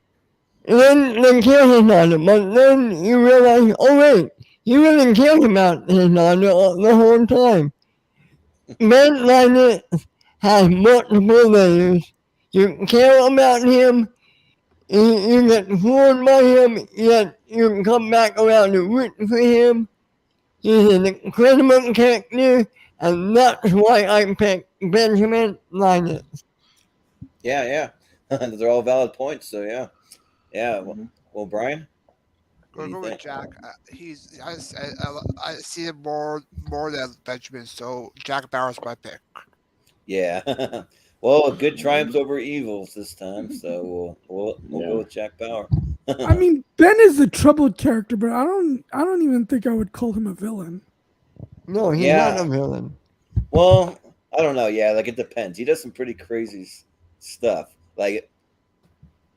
and then they kill his daughter, but then you realize, oh wait, you really cared about his daughter the whole time. Ben Linus has multiple layers. You care about him, you get fooled by him, yet you can come back around and root for him. He's an incredible character, and that's why I picked Benjamin Linus. Yeah. Those are all valid points, so yeah. Well, Brian? Go with Jack. I see him more than Benjamin, so Jack Bauer's my pick. Yeah. Well, good triumphs over evils this time, so we'll go with Jack Bauer. I mean, Ben is a troubled character, but I don't even think I would call him a villain. No, he's not a villain. Well, I don't know. Yeah, like it depends. He does some pretty crazy stuff. Like,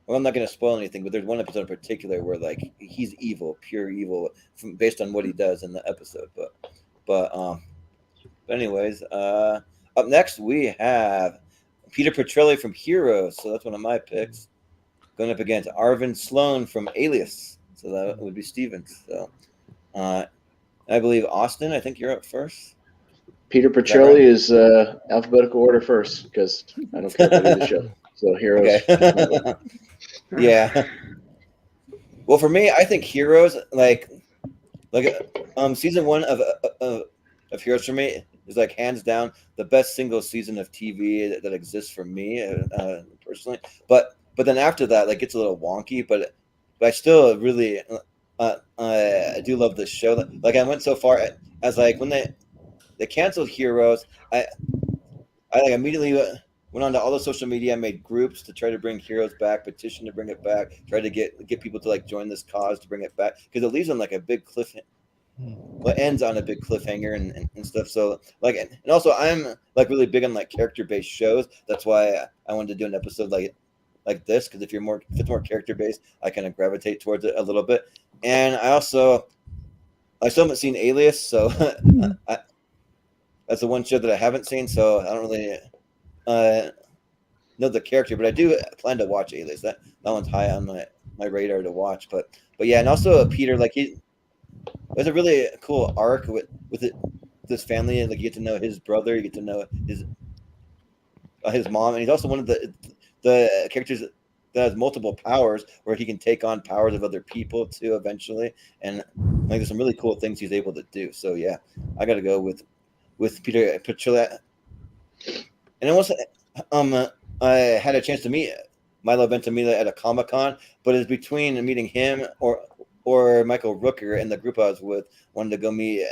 well, I'm not going to spoil anything, but there's one episode in particular where like he's evil, pure evil, based on what he does in the episode. But anyways, up next we have Peter Petrelli from Heroes, so that's one of my picks. Going up against Arvin Sloan from Alias, so that would be Stevens. So, I believe Austin. I think you're up first. Peter Petrelli is alphabetical order first because I don't care about the show. So Heroes. Okay. Yeah. Well, for me, I think Heroes like season 1 of Heroes for me is like hands down the best single season of TV that exists for me personally. But then after that, like it's a little wonky. But I still really I do love this show. Like I went so far as like when they canceled Heroes, I like immediately went on to all the social media, made groups to try to bring Heroes back, petition to bring it back, try to get people to like join this cause to bring it back because it leaves on like a big cliffhanger. Well, ends on a big cliffhanger and stuff. So like, and also I'm like really big on like character based shows. That's why I wanted to do an episode like this because if it's more character based, I kind of gravitate towards it a little bit. And I still haven't seen Alias, so that's the one show that I haven't seen. So I don't really know the character, but I do plan to watch Alias. That one's high on my radar to watch. But yeah, and also Peter, like there's a really cool arc with this family, and like you get to know his brother, you get to know his mom, and he's also one of the characters that has multiple powers, where he can take on powers of other people too eventually, and like there's some really cool things he's able to do. So yeah, I got to go with Peter Petrelli. And also, I had a chance to meet Milo Ventimiglia at a Comic-Con, but it's between meeting him or Michael Rooker, and the group I was with wanted to go meet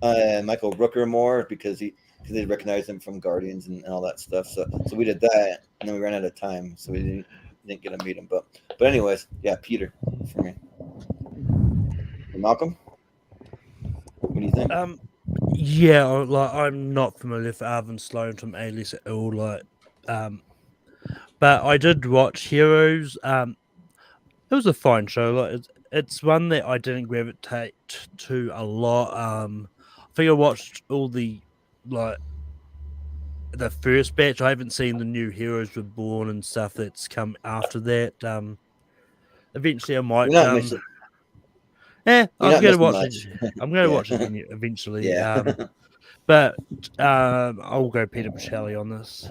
Michael Rooker more because they recognized him from Guardians and all that stuff. So we did that, and then we ran out of time, so we didn't get to meet him, but anyways, yeah, Peter for me. Malcolm, what do you think? Yeah, like I'm not familiar with Arvin Sloan from Alias at all, like, but I did watch Heroes. It was a fine show. Like, it's one that I didn't gravitate to a lot. I think I watched all the first batch. I haven't seen the new Heroes Reborn and stuff that's come after that. Eventually, I might. You're not missing. I'm gonna watch much. it. I'm gonna Yeah. watch it eventually. Yeah. But I'll go Peter Pichelli on this.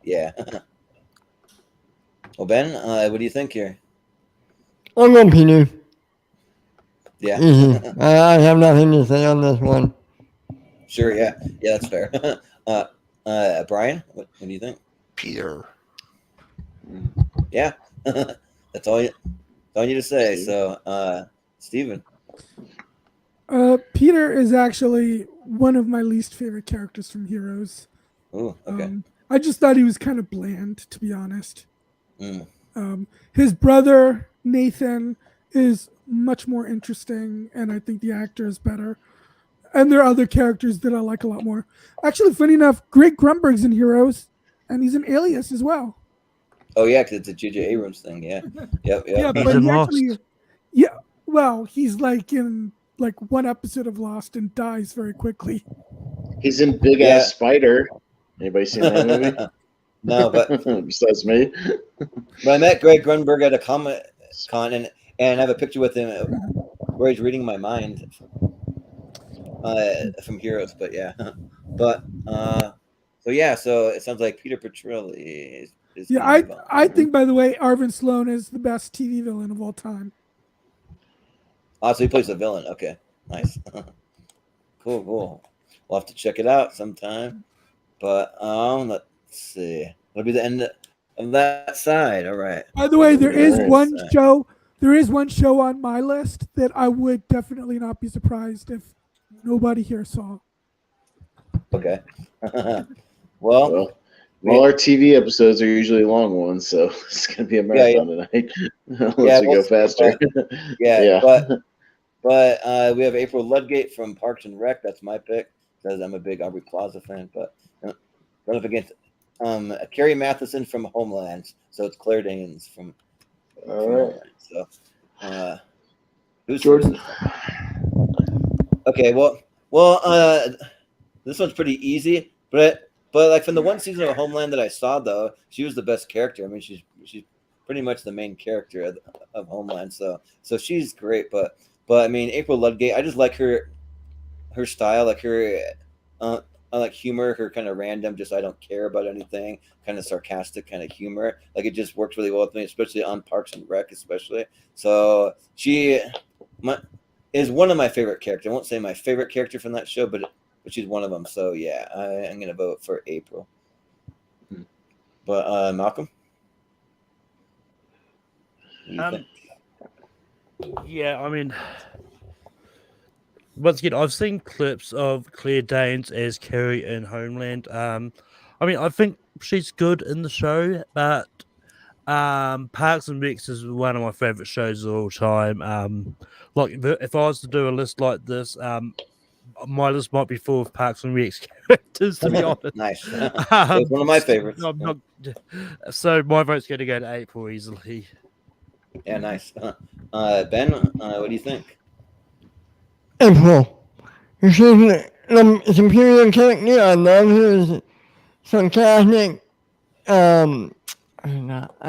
Yeah. Well, Ben, what do you think here? I'm going Peter. Yeah. I have nothing to say on this one. Sure. Yeah. Yeah, that's fair. Brian, what do you think? Peter. Yeah. That's all you need to say. So, Stephen. Peter is actually one of my least favorite characters from Heroes. Ooh, okay. I just thought he was kind of bland, to be honest. Mm. His brother Nathan is much more interesting, and I think the actor is better. And there are other characters that I like a lot more. Actually, funny enough, Greg Grunberg's in Heroes, and he's an Alias as well. Oh yeah, because it's a J.J. Abrams thing. Yeah. Yep. Yeah, He's but in he Lost. actually, yeah. Well, he's like in like one episode of Lost and dies very quickly. He's in Big Ass Spider. Anybody seen that movie? No, but besides me. But I met Greg Grunberg at a Comic Con, and I have a picture with him where he's reading my mind from Heroes. But yeah, but so it sounds like Peter Petrelli is Yeah, I think, by the way, Arvin Sloan is the best TV villain of all time. Oh, so he plays the villain. Okay, nice. Cool. We'll have to check it out sometime. But let's see. It'll be the end of that side. All right. By the way, there is one show on my list that I would definitely not be surprised if nobody here saw. Okay. Well, all our TV episodes are usually long ones, so it's gonna be a marathon tonight. Unless we go faster. But we have April Ludgate from Parks and Rec. That's my pick, because I'm a big Aubrey Plaza fan. But run up against Carrie Matheson from Homeland. So it's Claire Danes from Homeland. So who's Jordan? Okay, well, this one's pretty easy, but like from the one season of Homeland that I saw, though, she was the best character. I mean, she's pretty much the main character of Homeland. So she's great, but I mean, April Ludgate, I just like her style, like her I like humor, her kind of random, just I don't care about anything, kind of sarcastic kind of humor. Like it just works really well with me, especially on Parks and Rec, especially. So she is one of my favorite characters. I won't say my favorite character from that show, but she's one of them. So yeah, I'm gonna vote for April. But Malcolm, what do you think? Yeah, I mean, once again, I've seen clips of Claire Danes as Carrie in Homeland. I mean, I think she's good in the show, but Parks and Rec is one of my favorite shows of all time. Like, if I was to do a list like this, my list might be full of Parks and Rec characters, to be honest. Nice. It's one of my favorites. So my vote's going to go to April easily. Yeah, nice. Ben, what do you think? April. She's the superior character. I love her. Sarcastic. I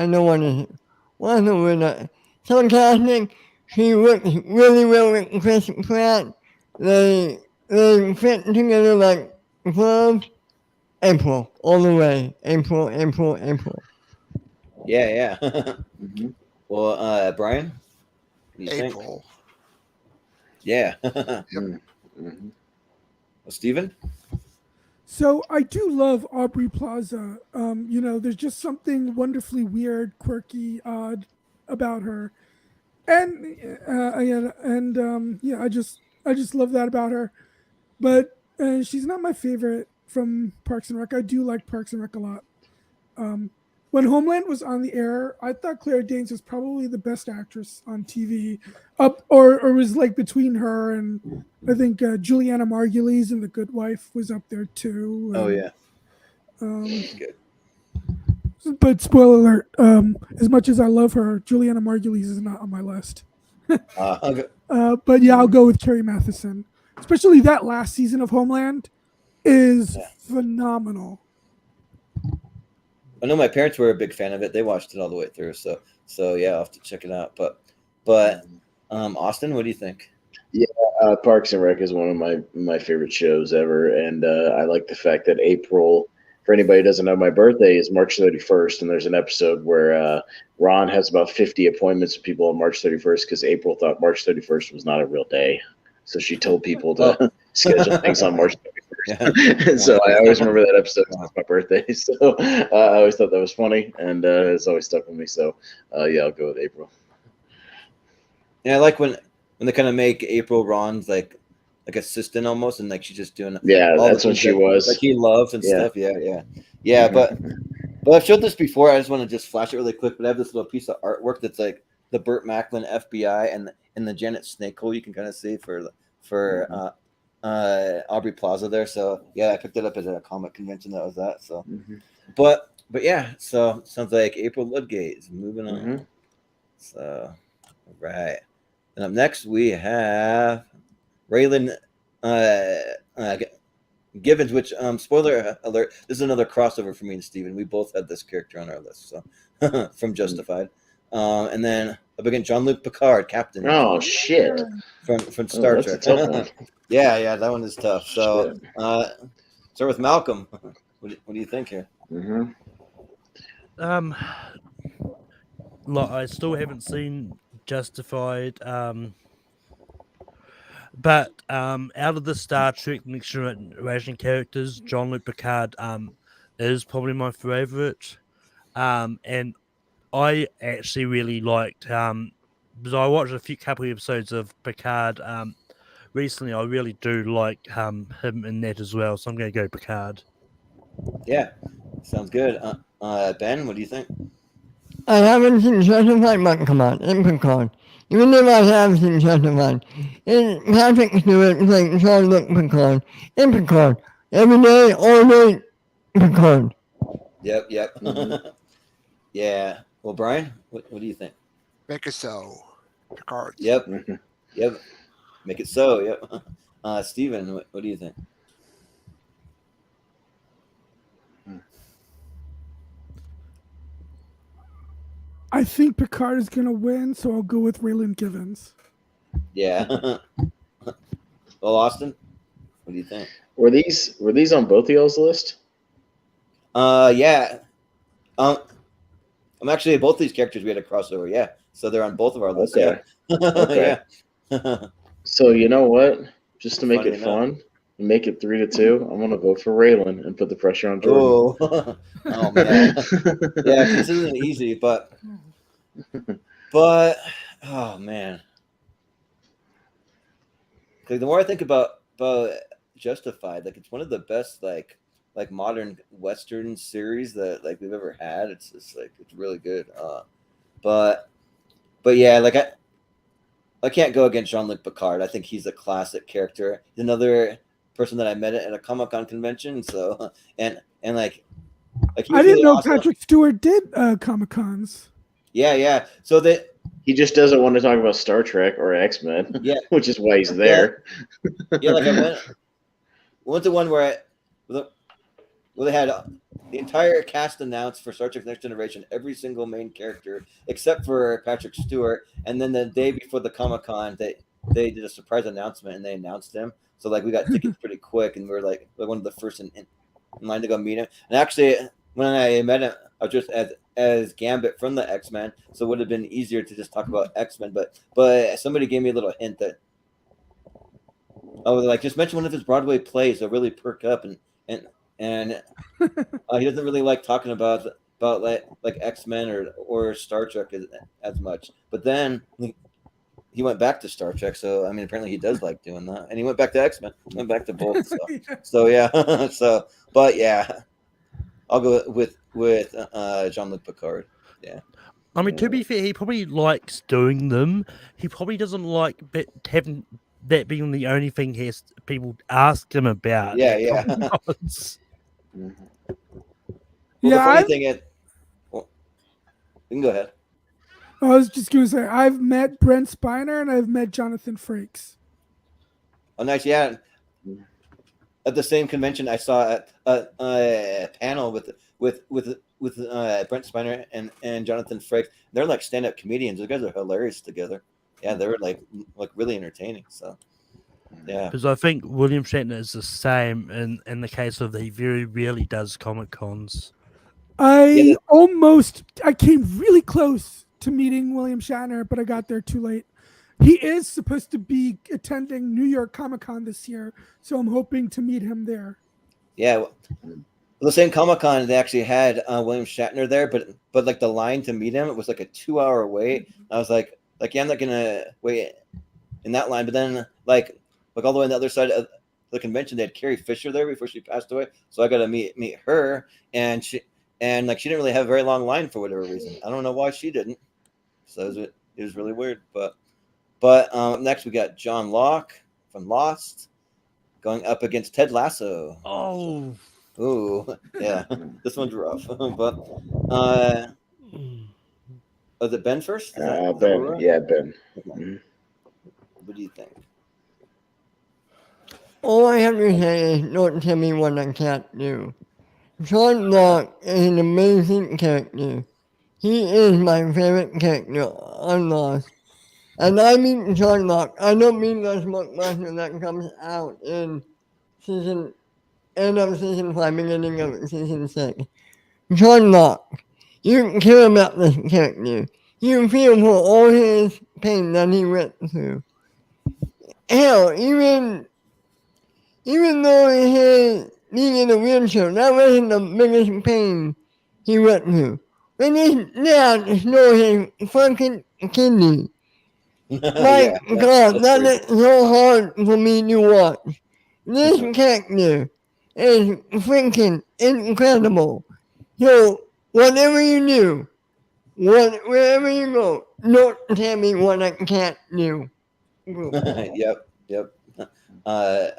know what is it. What's the word? Sarcastic. She works really well with Chris Pratt. They fit together like gloves. April, all the way. April. Yeah. Mm-hmm. Well, Brian? April. Think? Yeah. Yep. Mm-hmm. Well, Stephen? So I do love Aubrey Plaza. There's just something wonderfully weird, quirky, odd about her. And I just love that about her. But she's not my favorite from Parks and Rec. I do like Parks and Rec a lot. when Homeland was on the air, I thought Claire Danes was probably the best actress on TV. Or was like between her and I think Juliana Margulies in The Good Wife was up there too. Oh yeah. Good. But spoiler alert, as much as I love her, Juliana Margulies is not on my list. Okay. But yeah, I'll go with Carrie Mathison. Especially that last season of Homeland is phenomenal. I know my parents were a big fan of it. They watched it all the way through. So yeah, I'll have to check it out. But Austin, what do you think? Yeah, Parks and Rec is one of my favorite shows ever, and I like the fact that April. For anybody who doesn't know, my birthday is March 31st, and there's an episode where Ron has about 50 appointments with people on March 31st because April thought March 31st was not a real day. So she told people to schedule things on March 31st. And so I always remember that episode because it's my birthday. So I always thought that was funny, and it's always stuck with me. So, yeah, I'll go with April. Yeah, I like when they kind of make April Ron's like assistant almost, and like she's just doing all that's what she was. Like he loves and stuff. Yeah. But I've showed this before. I just want to just flash it really quick. But I have this little piece of artwork that's like the Burt Macklin FBI and the Janet Snake hole you can kind of see for Aubrey Plaza there. So yeah, I picked it up at a comic convention that was at. So, but yeah, so sounds like April Ludgate is moving on. So, all right. And up next we have Raylan Givens, which spoiler alert, this is another crossover for me and Steven. We both had this character on our list, so from Justified. And then up against Jean-Luc Picard, Captain. Oh shit! From Star Trek. That's a tough one. Yeah, that one is tough. So start with Malcolm. What do you think here? Like I still haven't seen Justified. But out of the Star Trek Next Generation characters, Jean-Luc Picard is probably my favorite. And I actually really liked because I watched a couple episodes of Picard recently. I really do like him in that as well. So I'm going to go Picard. Yeah, sounds good. Ben, what do you think? I haven't seen Justified, but come on, in Picard. Even if I have seen Justified, it's Patrick Stewart playing Jean-Luc Picard. In Picard. Every day, all day, Picard. Yep. Yeah. Well, Brian, what do you think? Make it so. Picard. Yep. Make it so. Yep. Steven, what do you think? I think Picard is going to win, so I'll go with Raylan Givens. Yeah. Well, Austin, what do you think? Were these on both of y'all's list? Yeah. I'm actually both these characters we had a crossover. Yeah, so they're on both of our lists. Okay. Yeah. Okay. Yeah. So you know what? Just to make it fun, and make it 3-2, I'm gonna vote for Raylan and put the pressure on Jordan. Oh man. Yeah, this isn't easy, but oh man. Like the more I think about Justified, like it's one of the best like modern Western series that like we've ever had. It's just like it's really good. But yeah, like I can't go against Jean-Luc Picard. I think he's a classic character. He's another person that I met at a Comic-Con convention. So and like I didn't know Patrick Stewart did Comic-Cons. Yeah. So that he just doesn't want to talk about Star Trek or X-Men. Yeah, which is why he's there. Yeah, like I went to one where they had the entire cast announced for Star Trek Next Generation, every single main character except for Patrick Stewart, and then the day before the Comic-Con, they did a surprise announcement and they announced him. So like we got tickets pretty quick, and we were like one of the first in line to go meet him. And actually, when I met him, I was just as Gambit from the X-Men, so it would have been easier to just talk about X-Men. But somebody gave me a little hint that I was like, just mention one of his Broadway plays. They'll really perk up, and he doesn't really like talking about like X-Men or Star Trek as much. But then he went back to Star Trek, so I mean, apparently he does like doing that, and he went back to X-Men, went back to both. So, so yeah, but yeah, I'll go with with Jean-Luc Picard. Yeah. I mean, to be fair, he probably likes doing them. He probably doesn't like having that being the only thing people ask him about. Yeah, yeah. Mhm. Well, the Yeah, funny thing is, well, you can go ahead. I was just going to say, I've met Brent Spiner and I've met Jonathan Frakes. Oh, nice. Yeah. At the same convention, I saw a panel with Brent Spiner and Jonathan Frakes. They're like stand-up comedians. Those guys are hilarious together. Yeah, they were like really entertaining. So, yeah. Because I think William Shatner is the same in the case of he very rarely does Comic Cons. I came really close to meeting William Shatner, but I got there too late. He is supposed to be attending New York Comic Con this year, so I'm hoping to meet him there. Yeah, well, the same Comic Con they actually had William Shatner there, but like the line to meet him, it was like a 2-hour wait. I was like yeah, I'm not gonna wait in that line. But then like all the way on the other side of the convention, they had Carrie Fisher there before she passed away, so I got to meet her, and she didn't really have a very long line for whatever reason. I don't know why she didn't. So it was really weird, but next we got John Locke from Lost going up against Ted Lasso. Oh, ooh, yeah, this one's rough. But is it Ben first? Ben. Yeah, Ben. Mm-hmm. What do you think? All I have to say is don't tell me what I can't do. John Locke is an amazing character. He is my favorite character on Lost. And I mean John Locke. I don't mean the smoke monster that comes out in end of season 5, beginning of season 6. John Locke. You care about this character. You feel for all his pain that he went through. Hell, even though he had being in a wheelchair, that wasn't the biggest pain he went through. When his dad stole his fucking kidney. My God, that is so hard for me to watch. This character is freaking incredible. So, whatever you do, wherever you go, don't tell me what I can't do. Yep.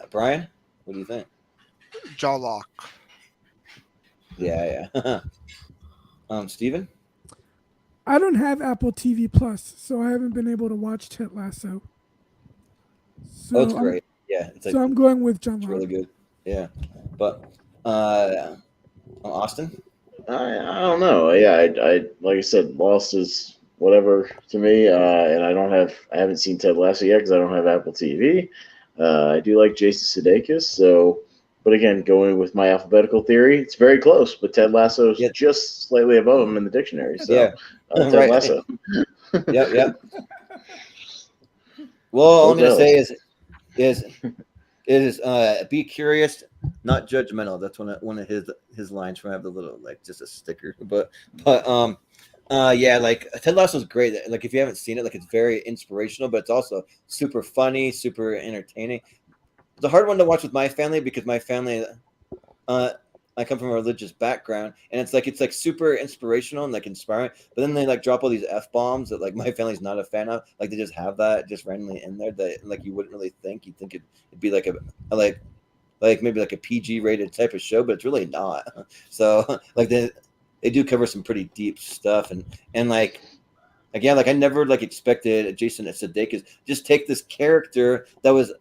Brian, what do you think? John Locke. Yeah. Stephen? I don't have Apple TV Plus, so I haven't been able to watch Ted Lasso. So it's great. Yeah. I'm going with John Locke. It's really good. Yeah. But Austin? I don't know. Yeah, I like I said, Lost is whatever to me, and I haven't seen Ted Lasso yet because I don't have Apple TV. I do like Jason Sudeikis, so. But again, going with my alphabetical theory, it's very close. But Ted Lasso is just slightly above him in the dictionary. So Ted Lasso. Yep. Well, all I'm gonna say is be curious, not judgmental. That's one of his lines from I have the little just a sticker. But yeah, like Ted Lasso is great. Like if you haven't seen it, it's very inspirational, but it's also super funny, super entertaining. It's a hard one to watch with my family because my family, I come from a religious background, and it's super inspirational and inspiring. But then they drop all these F-bombs that my family's not a fan of. They just have that just randomly in there that you wouldn't really think. You'd think it'd be maybe a PG rated type of show, but it's really not. So they do cover some pretty deep stuff and again, I never expected Jason Sudeikis just take this character that was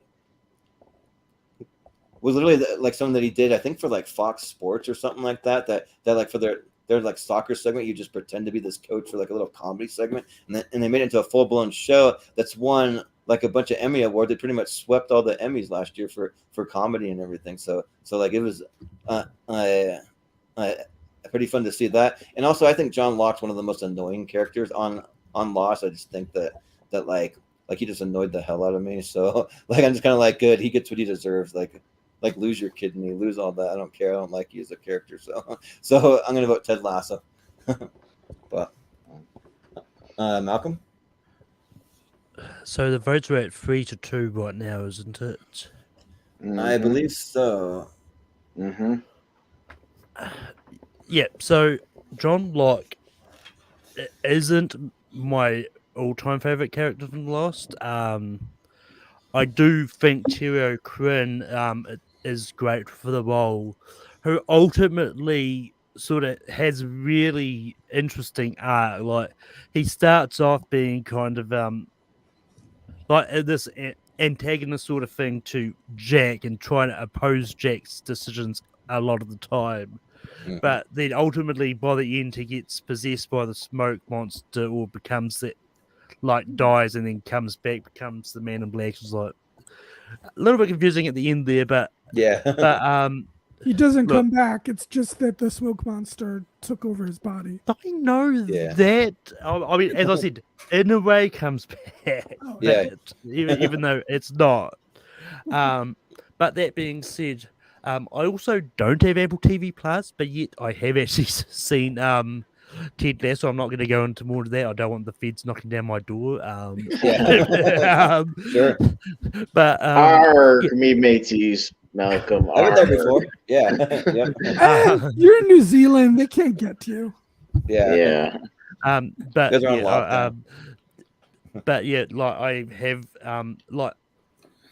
literally something that he did, I think for Fox Sports or something like that for their soccer segment, you just pretend to be this coach for a little comedy segment, and they made it into a full blown show that's won a bunch of Emmy awards. They pretty much swept all the Emmys last year for comedy and everything. So it was pretty fun to see that. And also I think John Locke's one of the most annoying characters on Lost. I just think that he just annoyed the hell out of me. So I'm just kind of good. He gets what he deserves. Lose your kidney, lose all that. I don't care. I don't like you as a character. So I'm gonna vote Ted Lasso. But Malcolm. So the votes are at 3-2 right now, isn't it? Mm-hmm. I believe so. Mm-hmm. Yeah, so John Locke isn't my all-time favorite character from Lost. I do think Terry O'Quinn is great for the role, who ultimately sort of has really interesting art. Like he starts off being kind of like this antagonist sort of thing to Jack and trying to oppose Jack's decisions a lot of the time. But then ultimately, by the end, he gets possessed by the smoke monster or becomes it, like dies and then comes back, becomes the Man in Black. It's like a little bit confusing at the end there, but he doesn't look, come back. It's just that the smoke monster took over his body. I know that. I mean, as I said, in a way, comes back. Even though it's not. But that being said, I also don't have Apple TV Plus, but yet I have actually seen Ted Lasso. I'm not going to go into more of that. I don't want the feds knocking down my door. Sure. But me mateys, Malcolm. I've been there before. Yeah. You're in New Zealand. They can't get to you. Yeah. But yeah, like I have like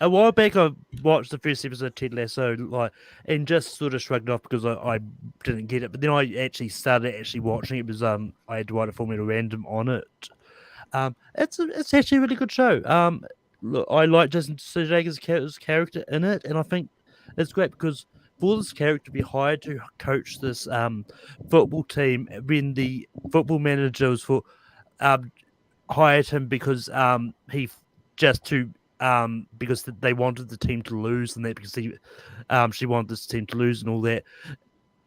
a while back I watched the first episode of Ted Lasso, like, and just sort of shrugged off because I didn't get it. But then I actually started watching it because I had to write a Formula Random on it. It's actually a really good show. Look, I like Jason Sudeikis' character in it, and I think it's great because for this character to be hired to coach this football team, when the football manager was hired him because he just to because they wanted the team to lose, and that because she wanted this team to lose and all that.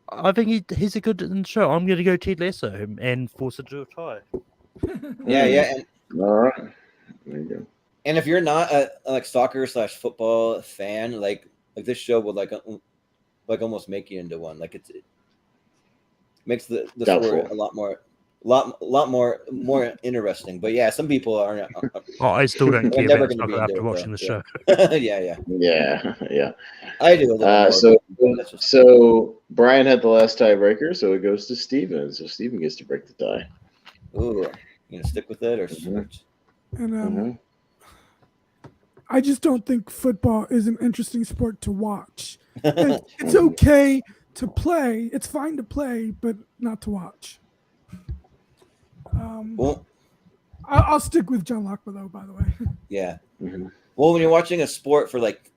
I think he's a good in the show. I'm going to go Ted Lasso him and force it to a tie. Yeah. And, all right. There you go. And if you're not a like soccer / football fan, like this show would like almost make you into one. Like it makes the sport a lot more interesting. But yeah, some people aren't. I still don't care never about soccer after watching the show. Yeah. I do a little more. So Brian had the last tiebreaker, so it goes to Stephen. So Stephen gets to break the tie. Ooh, you gonna stick with it or switch? And I just don't think football is an interesting sport to watch. It's okay to play. It's fine to play, but not to watch. I'll stick with John Locke, though, by the way. Yeah. Mm-hmm. Well, when you're watching a sport for like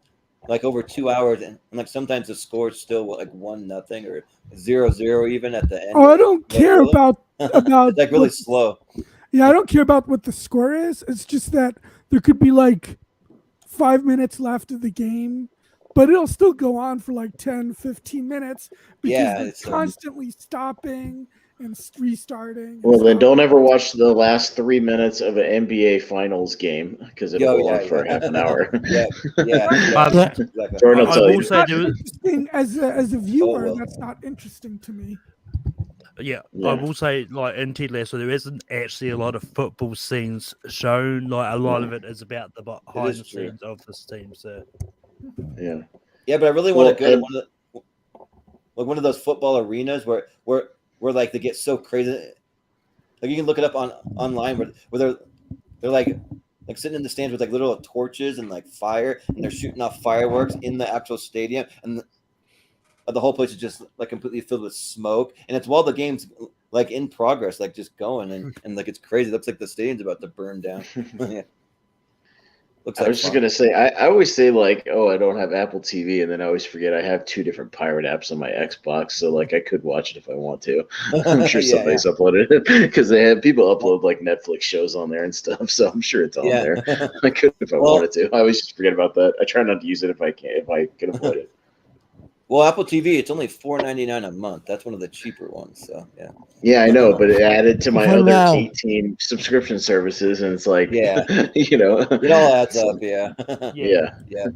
over 2 hours, and like sometimes the score is still like 1-0 or 0-0 even at the end. Oh, I don't care about it's like really slow. Yeah, I don't care about what the score is. It's just that there could be like 5 minutes left of the game, but it'll still go on for like 10, 15 minutes because they're constantly stopping and restarting. Well, then don't ever watch the last 3 minutes of an NBA Finals game because it'll go on for half an hour. Jordan will tell you. As a viewer, that's not interesting to me. Yeah, I will say, like in Ted Lasso, there isn't actually a lot of football scenes shown. Like a lot of it is about the behind the scenes of this team. So, yeah, but I really want to go to one of those football arenas where like they get so crazy. Like you can look it up online where they're like sitting in the stands with like little torches and like fire, and they're shooting off fireworks in the actual stadium, and the whole place is just like completely filled with smoke, and it's while the game's like in progress, like just going, and like it's crazy. It looks like the stadium's about to burn down. Yeah. I was just gonna say, I always say like, oh, I don't have Apple TV, and then I always forget I have 2 different pirate apps on my Xbox, so like I could watch it if I want to. I'm sure somebody's uploaded it because they have people upload like Netflix shows on there and stuff, so I'm sure it's on there. I could if I wanted to. I always just forget about that. I try not to use it if I can avoid it. Well, Apple TV, it's only $4.99 a month. That's one of the cheaper ones. So yeah. Yeah, I know, but it added to my other 18 subscription services, and it's like, you know, it all adds up. Yeah. Yeah.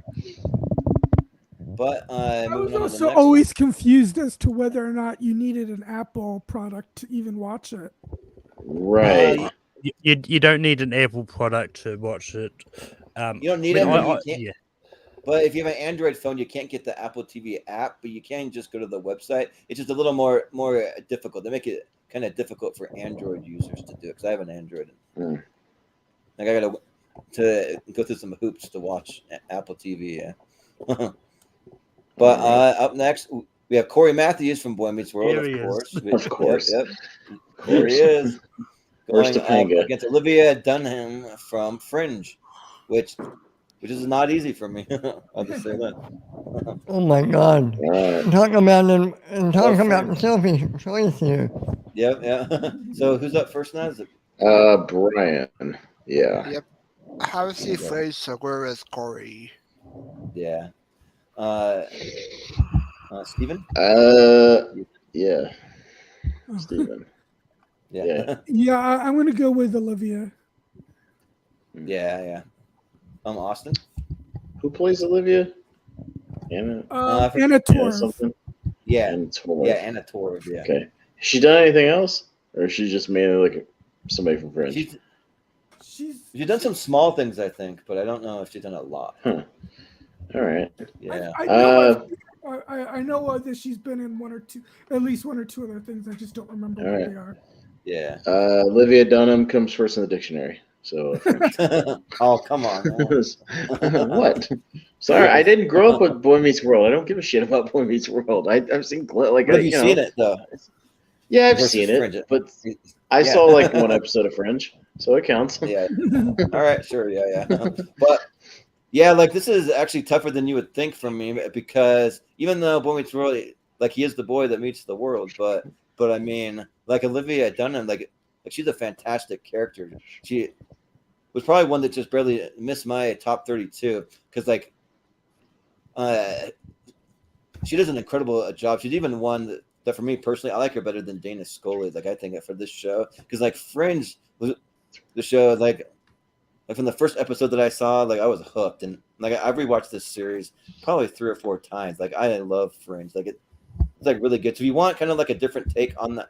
But I was also always confused as to whether or not you needed an Apple product to even watch it. Right. You don't need an Apple product to watch it. You don't need it. But if you have an Android phone, you can't get the Apple TV app, but you can just go to the website. It's just a little more difficult. They make it kind of difficult for Android users to do it because I have an Android. Mm. Like I got to go through some hoops to watch Apple TV. Yeah. But up next, we have Corey Matthews from Boy Meets World, Here he is. of course. Yep. Here he is. Where's Going Topanga? against Olivia Dunham from Fringe, which is not easy for me. I'll just say that. Oh my God! Alright. Talk about the selfish choice here. Yeah. So who's up first now? Is it Brian. Yeah. Yep. How is he phrased so where is Corey? Yeah. Stephen? Yeah. Stephen. Yeah. Yeah, I'm gonna go with Olivia. Yeah. Austin? Who plays Olivia? Anna? Anna Torv. Something? Yeah. Anna Torv. Yeah, Anna Torv. Yeah. Okay. Has she done anything else? Or is she just mainly like somebody from Fringe? She's done some small things, I think, but I don't know if she's done a lot. Huh. All right. Yeah. I know that she's been in at least one or two other things. I just don't remember what they are. Yeah. Olivia Dunham comes first in the dictionary. So. Oh, come on. What? Sorry, I didn't grow up with Boy Meets World. I don't give a shit about Boy Meets World. I've seen like. Have you seen it though? Yeah, I've seen it, but I saw like one episode of Fringe, so it counts. Yeah. All right. Sure. Yeah. But yeah, like this is actually tougher than you would think for me because even though Boy Meets World, like he is the boy that meets the world, but I mean, like Olivia Dunham, like she's a fantastic character. She was probably one that just barely missed my top 32 because like she does an incredible job. She's even one that for me personally, I like her better than Dana Scully. Like I think for this show because like Fringe was the show like from the first episode that I saw, like I was hooked, and like I've rewatched this series probably 3 or 4 times. Like I love Fringe. Like it's like really good. So if you want kind of like a different take on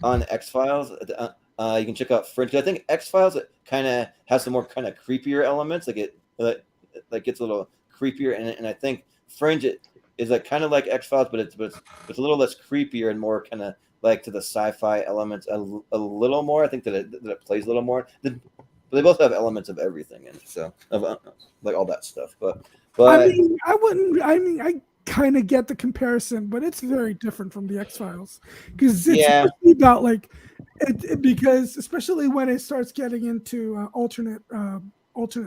X-Files, you can check out Fringe. I think X-Files kind of has some more kind of creepier elements. Like it gets a little creepier, and I think Fringe is like kind of like X-Files, but it's a little less creepier and more kind of like to the sci-fi elements a little more. I think that it plays a little more. But they both have elements of everything in it, so like all that stuff. But I kind of get the comparison, but it's very different from the X-Files because it's really about like because especially when it starts getting into alternate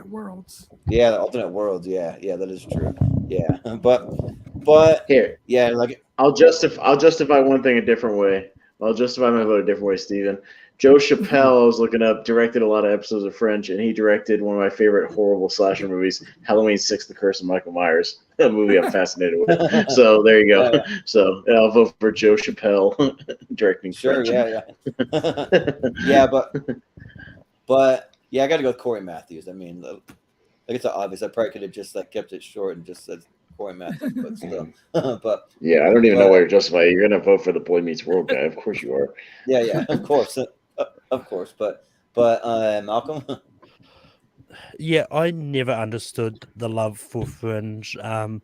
worlds. Yeah, the alternate worlds. Yeah, that is true. Yeah, but here, yeah, like I'll justify one thing a different way. I'll justify my vote a different way, Steven. Joe Chappelle, I was looking up, directed a lot of episodes of Fringe, and he directed one of my favorite horrible slasher movies, Halloween 6: The Curse of Michael Myers, a movie I'm fascinated with. So there you go. Yeah. So I'll vote for Joe Chappelle directing Fringe. Yeah. Yeah, but yeah, I got to go with Corey Matthews. I mean, like it's obvious. I probably could have just like kept it short and just said Corey Matthews, but still. But yeah, I don't even know why you're justifying. You're gonna vote for the Boy Meets World guy. Of course you are. Yeah, of course. Of course, but Malcolm. Yeah, I never understood the love for Fringe. I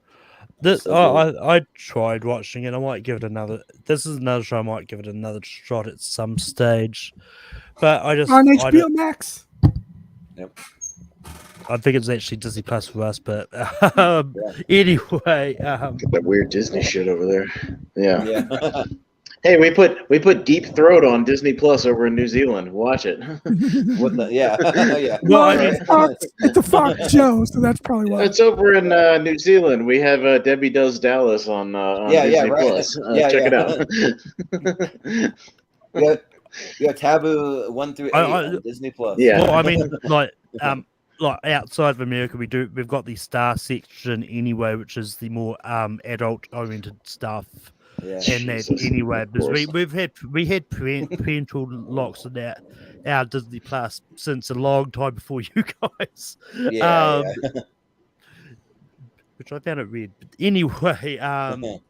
tried watching it. I might give it another. This is another show. I might give it another shot at some stage, but I just on HBO Max. Yep. I think it's actually Disney Plus for us, but anyway, that weird Disney shit over there. Yeah. Hey, we put Deep Throat on Disney Plus over in New Zealand. Watch it. Yeah. Well, it's a Fox show, so that's probably why. It's over in New Zealand. We have Debbie Does Dallas on Disney Plus. Check it out. Yeah, Taboo 1 through 8 on Disney Plus. Yeah. Well, I mean, like outside of America, we've got the Star section anyway, which is the more adult oriented stuff. Yeah. And that anyway, because we had parental locks in our Disney Plus since a long time before you guys. Yeah. Which I found it weird. But anyway,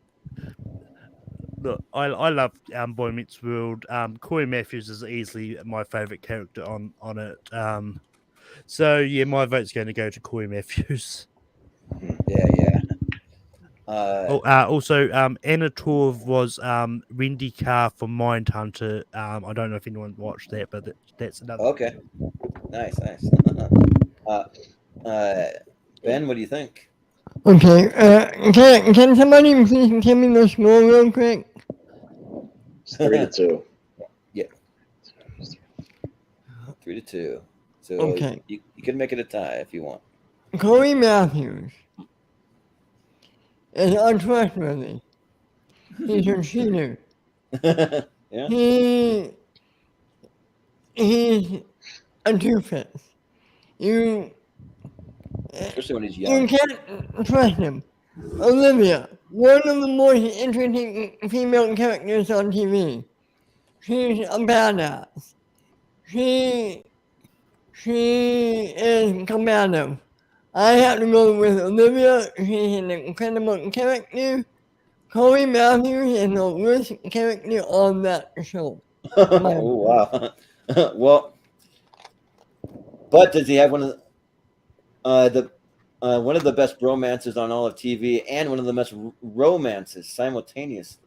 look, I love Boy Meets World. Corey Matthews is easily my favorite character on it. So yeah, my vote's going to go to Corey Matthews. Yeah. Also, Anna Torv was Wendy Carr from Mindhunter. I don't know if anyone watched that, but that's another. Okay, nice. Ben, what do you think? Okay, can somebody please tell me the score real quick? It's 3-2. Yeah, 3-2. So Okay. you can make it a tie if you want. Corey Matthews is untrustworthy. He's a cheater. Yeah. He's a doofus. Especially when he's young. You can't trust him. Olivia, one of the most interesting female characters on TV. She's a badass. She is combative. I have to go with Olivia. She's an incredible character. Corey Matthews is the worst character on that show. Oh wow. Well, but does he have one of the best romances on all of TV and one of the best romances simultaneously?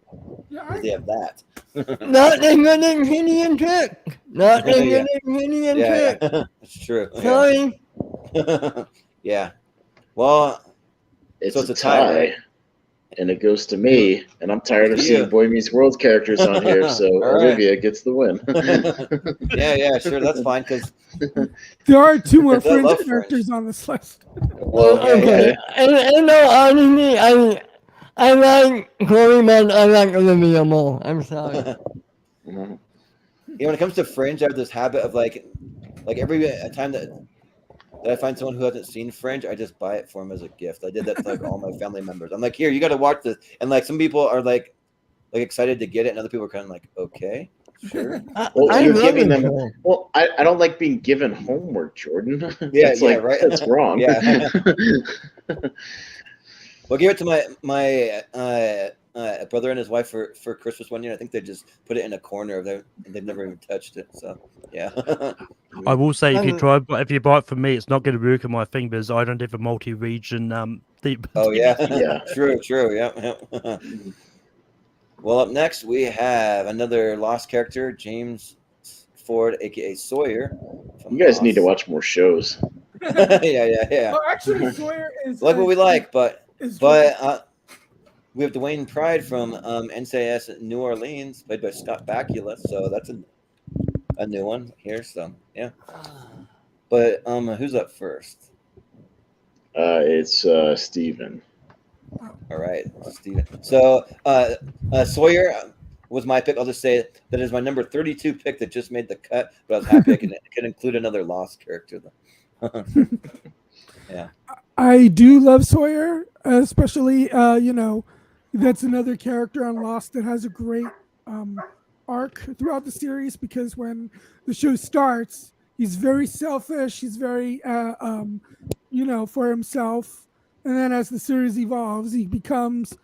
Does he have that? Not as good as Penny and Trick. Not as good as Penny and Trick. Yeah. That's true. Sorry. Yeah. Well, It's so a tie. And it goes to me, and I'm tired of seeing Boy Meets World characters on here, so Olivia gets the win. Yeah, sure, that's fine, because there are two more Fringe characters on this list. Well, okay. And no, honestly, I like Corey, but I like Olivia more. I'm sorry. When it comes to Fringe, I have this habit of like every time that I find someone who hasn't seen Fringe, I just buy it for them as a gift. I did that to like all my family members. I'm like, here, you got to watch this. And like some people are like excited to get it, and other people are kind of like, okay, sure. Well, you're giving them. Well, I don't like being given homework, Jordan. That's right. That's wrong. Yeah. Well, give it to my brother and his wife for Christmas one year. I think they just put it in a corner of there, and they've never even touched it. So yeah. I will say, if you buy it from me, it's not going to work in my fingers. I don't have a multi-region. Oh yeah. True. Yeah. Well, up next we have another Lost character, James Ford, aka Sawyer. You guys need to watch more shows. Yeah. Oh, actually, Sawyer is like what we like, but we have Dwayne Pride from NCIS New Orleans, played by Scott Bakula. So that's a new one here. So yeah. But who's up first? It's Stephen. All right, Stephen. So Sawyer was my pick. I'll just say that is my number 32 pick that just made the cut, but I was happy I could include another Lost character though. Yeah. I do love Sawyer, especially that's another character on Lost that has a great arc throughout the series, because when the show starts, he's very selfish, he's very for himself, and then as the series evolves, he becomes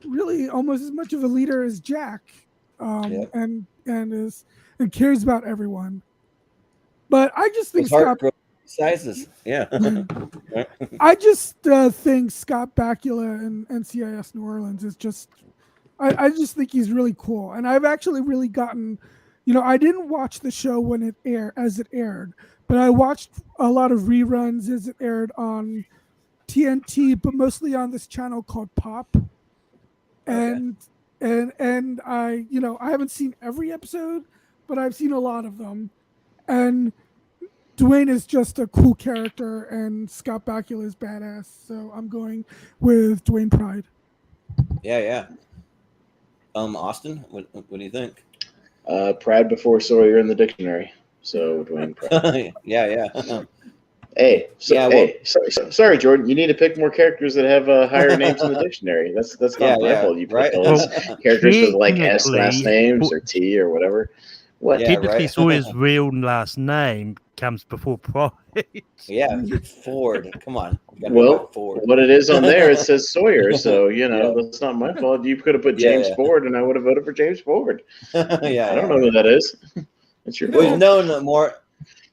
really almost as much of a leader as Jack, and cares about everyone. But I just think sizes. Yeah. I just think Scott Bakula in NCIS New Orleans is just, I just think he's really cool. And I've actually really gotten, I didn't watch the show when it aired, but I watched a lot of reruns as it aired on TNT, but mostly on this channel called Pop. And I, I haven't seen every episode, but I've seen a lot of them. And Dwayne is just a cool character, and Scott Bakula is badass. So I'm going with Dwayne Pride. Yeah. Austin, what do you think? Pride before Sawyer in the dictionary. So Dwayne Pride. Yeah. Sorry, Jordan. You need to pick more characters that have higher names in the dictionary. That's not my fault. You picked all these characters with like S last names or T or whatever. What? Technically, Sawyer's real last name comes before Pride. Yeah, Ford. Come on. Well, Ford. What it is on there, it says Sawyer. So that's not my fault. You could have put James Ford, and I would have voted for James Ford. I don't know who that is. It's your fault. He's known more,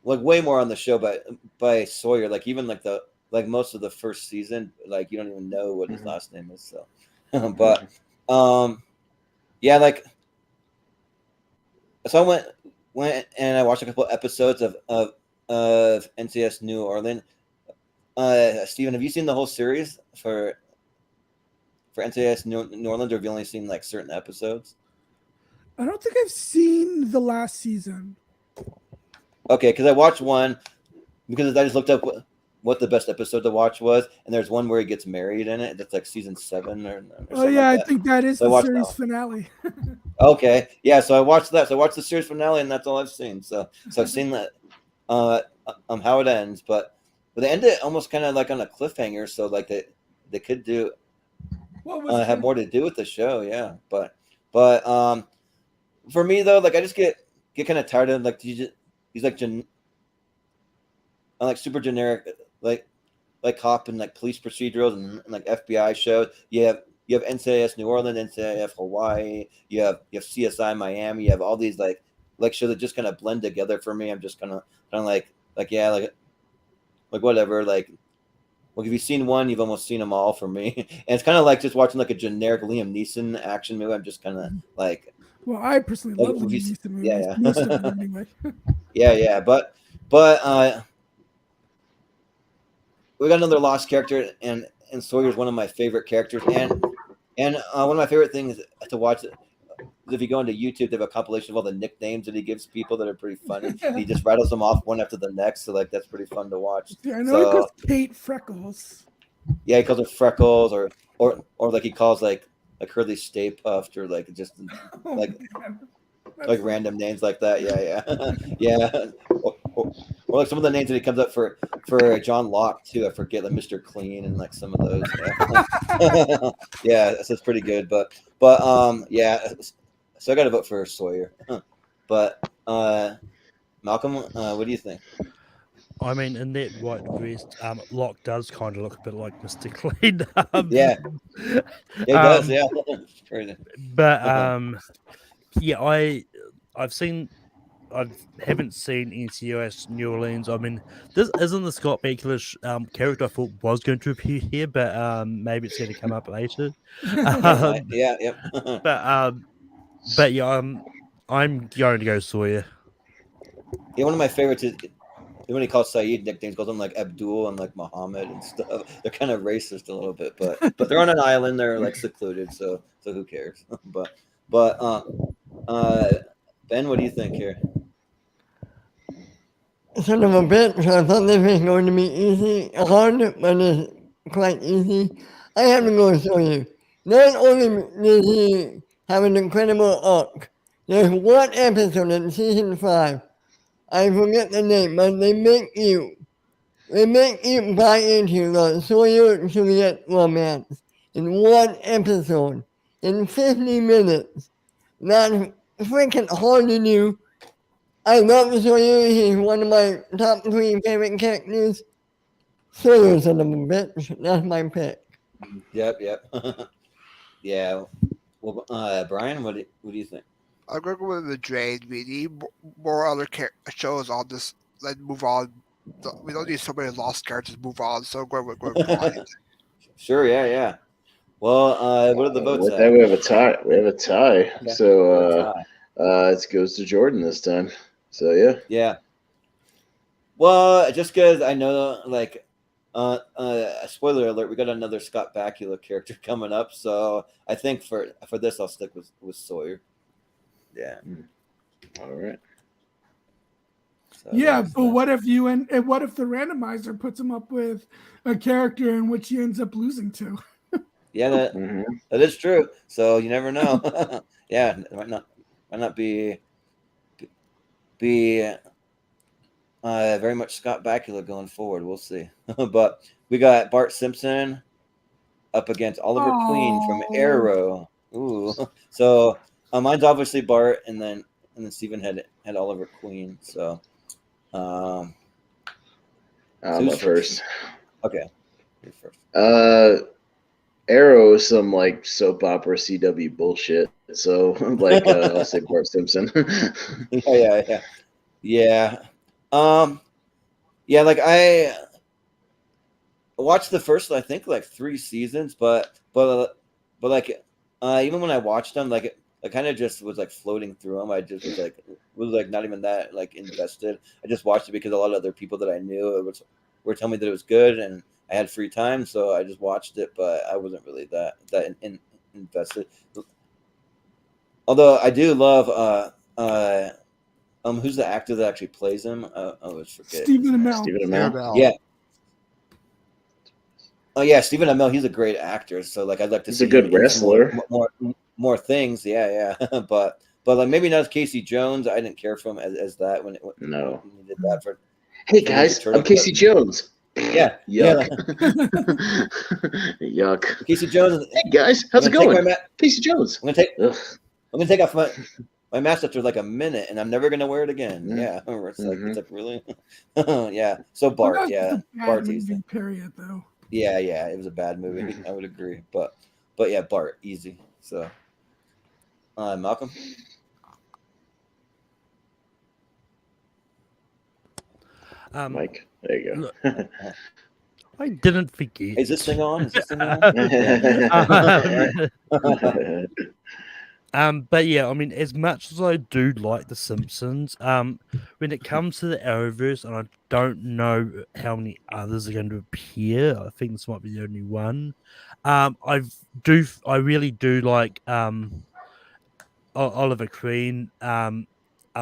like way more on the show, but by Sawyer. Like even like most of the first season, like you don't even know what his last name is. So, but yeah, like so I went and I watched a couple episodes of NCIS New Orleans. Stephen, have you seen the whole series for NCIS New Orleans, or have you only seen like certain episodes? I don't think I've seen the last season. Okay, because I watched one because I just looked up what the best episode to watch was, and there's one where he gets married in it. That's like season 7 or Oh yeah, like I think that is the series finale. Okay, yeah. So I watched that. So I watched the series finale, and that's all I've seen. So I've seen that. How it ends, but they end it almost kind of like on a cliffhanger. So like they could do have more to do with the show, yeah. But for me though, like I just get kind of tired of like he's like super generic, like cop and like police procedurals and like FBI shows. You have NCIS New Orleans, NCIS Hawaii. You have CSI Miami. You have all these like shows that just kind of blend together for me. I'm just kind of like yeah, like whatever. Like if you've seen one, you've almost seen them all for me. And it's kind of like just watching like a generic Liam Neeson action movie. I'm just kind of like. Well, I personally love Liam Neeson movies. Yeah. Most of them anyway. yeah. But we got another lost character, and Sawyer's one of my favorite characters, and one of my favorite things to watch. If you go into YouTube, they have a compilation of all the nicknames that he gives people that are pretty funny. He just rattles them off one after the next, so like that's pretty fun to watch. Yeah, I know he calls Kate Freckles. Yeah, he calls her Freckles, or like he calls like Hurley Stay Puffed, or like just like random names like that. Yeah. Or like some of the names that he comes up for John Locke too. I forget, like Mr. Clean and like some of those. Yeah, so it's pretty good. But yeah. So I got to vote for Sawyer. But Malcolm, what do you think? I mean, in that white vest, Locke does kind of look a bit like Mr. Clean. Yeah, he does. Yeah, but yeah, I haven't seen NCIS New Orleans. I mean, this isn't the Scott Bakula character I thought was going to appear here, but maybe it's going to come up later. Yeah. But yeah, I'm going to go Sawyer. Yeah, one of my favorites is when he calls Saeed nicknames, calls him like Abdul and like Muhammad and stuff. They're kind of racist a little bit, but they're on an island. They're like secluded, so who cares? but Ben, what do you think here? Son of a bitch, I thought this was going to be easy, hard, but it's quite easy. I have to go show you. Not only does he have an incredible arc, there's one episode in season 5, I forget the name, but they make you buy into the Sawyer-Juliet romance in one episode, in 50 minutes. That's freaking hard to do. I love Sawyer. He's one of my top 3 favorite characters. Sawyer, son of a bitch. That's my pick. Yep. Yeah. Well, Brian, what do you think? I'm going to go with the Drain. We need more other shows on this. Let's move on. We don't need so many lost characters to move on. So I'm going with Brian. Sure. Yeah. Well, what are the votes? With that, we have a tie. Okay. So it goes to Jordan this time. So yeah. Well, just because I know, like, spoiler alert, we got another Scott Bakula character coming up. So I think for this, I'll stick with Sawyer. Yeah. All right. So yeah, but what if what if the randomizer puts him up with a character in which he ends up losing to? Yeah, that is true. So you never know. Yeah, it might not be very much Scott Bakula going forward. We'll see. But we got Bart Simpson up against Oliver Queen from Arrow. Ooh. So mine's obviously Bart, and then Stephen had Oliver Queen. So I'm up first. Okay. You're first. Arrow is some like soap opera CW bullshit. So like I'll say Bart Simpson. Yeah. Yeah, like I watched the first, I think, like 3 seasons, but like even when I watched them, like I kind of just was like floating through them. I just was like not even that like invested. I just watched it because a lot of other people that I knew were telling me that it was good, and I had free time, so I just watched it. But I wasn't really that invested. Although I do love who's the actor that actually plays him? I always forget. Stephen Amell. Stephen Amell. Yeah. Oh yeah, Stephen Amell. He's a great actor. So like, I'd like to He's see a good him in wrestler. more things. Yeah. but like maybe not as Casey Jones. I didn't care for him as that when No. when he did that for. Hey for Ninja guys, Turtle, I'm Casey but- Jones. Yeah. Yuck. Yeah. Yuck. Casey Jones. Hey guys, how's it I'm gonna going? Casey Jones. I'm gonna Ugh. take off my mask after like a minute, and I'm never gonna wear it again. Mm. Yeah, it's like really. Yeah. So Bart. Well, Yeah. that's a bad Bart's movie, easy. period, though. Yeah, it was a bad movie. I would agree, but yeah, Bart easy. So, Malcolm. Mike, there you go. I didn't forget. Is this thing on? But yeah, I mean, as much as I do like The Simpsons, when it comes to the Arrowverse, and I don't know how many others are going to appear, I think this might be the only one. I really do like Oliver Queen a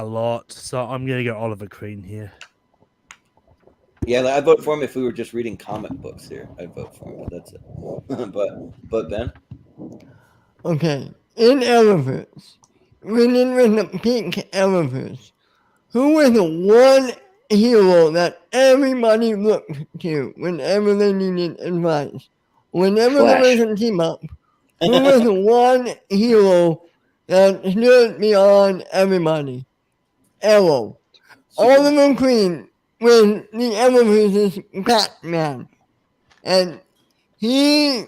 lot, so I'm gonna go Oliver Queen here. Yeah, like, I vote for him if we were just reading comic books here. I'd vote for him, but that's it. but Ben. Okay, in Arrowverse, when it was the peak Arrowverse, who was the one hero that everybody looked to whenever they needed advice? Whenever Flash. there was a team up, who was the one hero that stood beyond everybody? Arrow. Oliver Queen was the Arrowverse's Batman. And he,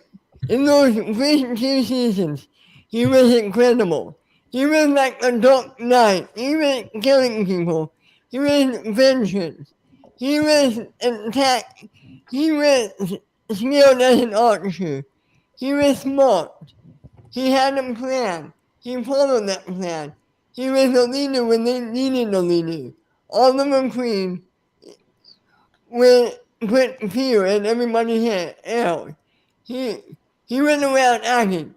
in those first 2 seasons, he was incredible. He was like a Dark Knight. He was killing people. He was vengeance. He was attack. He was skilled as an archer. He was smart. He had a plan. He followed that plan. He was a leader when they needed a leader. Oliver Queen put fear in everybody's head. He went around acting.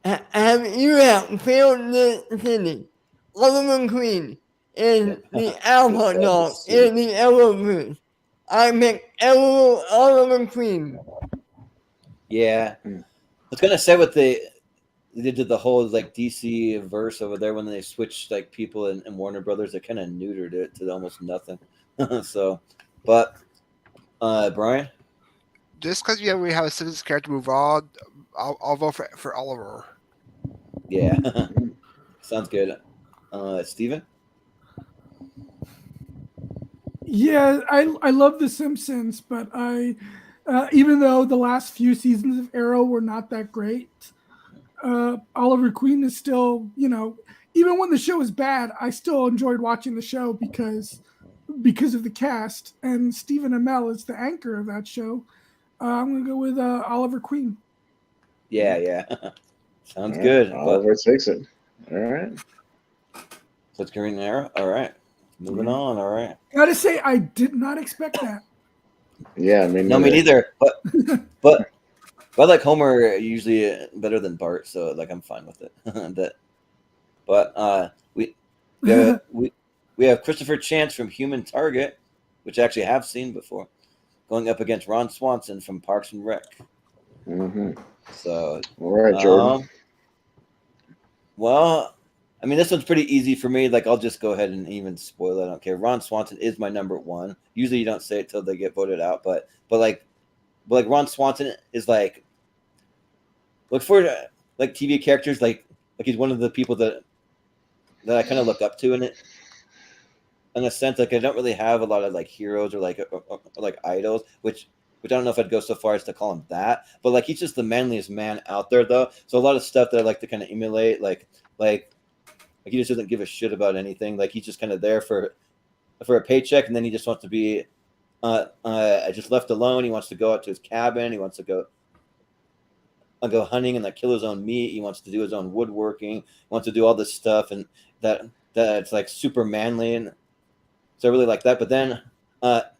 Have you failed the city? Oliver Queen is the alpha dog in the Arrowverse. I pick Oliver Queen. Yeah, I was gonna say what they did to the whole like DC verse over there when they switched like people in Warner Brothers. They kind of neutered it to almost nothing. So, but Brian. Just because we have a Simpsons character move on, I'll vote for Oliver. Yeah, sounds good. Steven? Yeah, I love The Simpsons, but I even though the last few seasons of Arrow were not that great, Oliver Queen is still, even when the show is bad, I still enjoyed watching the show because of the cast, and Stephen Amell is the anchor of that show. I'm gonna go with Oliver Queen. Yeah. Sounds All good. right, Oliver takes it. All right. So it's Green Arrow. All right. Moving on. All right. Gotta say, I did not expect that. Yeah, I mean, No, me neither. But I like Homer usually better than Bart, so like I'm fine with it. But we have Christopher Chance from Human Target, which I actually have seen before, going up against Ron Swanson from Parks and Rec. Mm-hmm. So All right, Jordan. Well, I mean, this one's pretty easy for me. Like, I'll just go ahead and even spoil it. I don't care. Ron Swanson is my number one. Usually, you don't say it till they get voted out, but like Ron Swanson is like, look for like TV characters. Like he's one of the people that I kind of look up to in it. In a sense, like I don't really have a lot of like heroes or like idols, which I don't know if I'd go so far as to call him that, but like he's just the manliest man out there, though. So a lot of stuff that I like to kind of emulate, like he just doesn't give a shit about anything. Like he's just kind of there for a paycheck, and then he just wants to be just left alone. He wants to go out to his cabin. He wants to go hunting and like kill his own meat. He wants to do his own woodworking. He wants to do all this stuff, and that's like super manly, and so I really like that. But then it's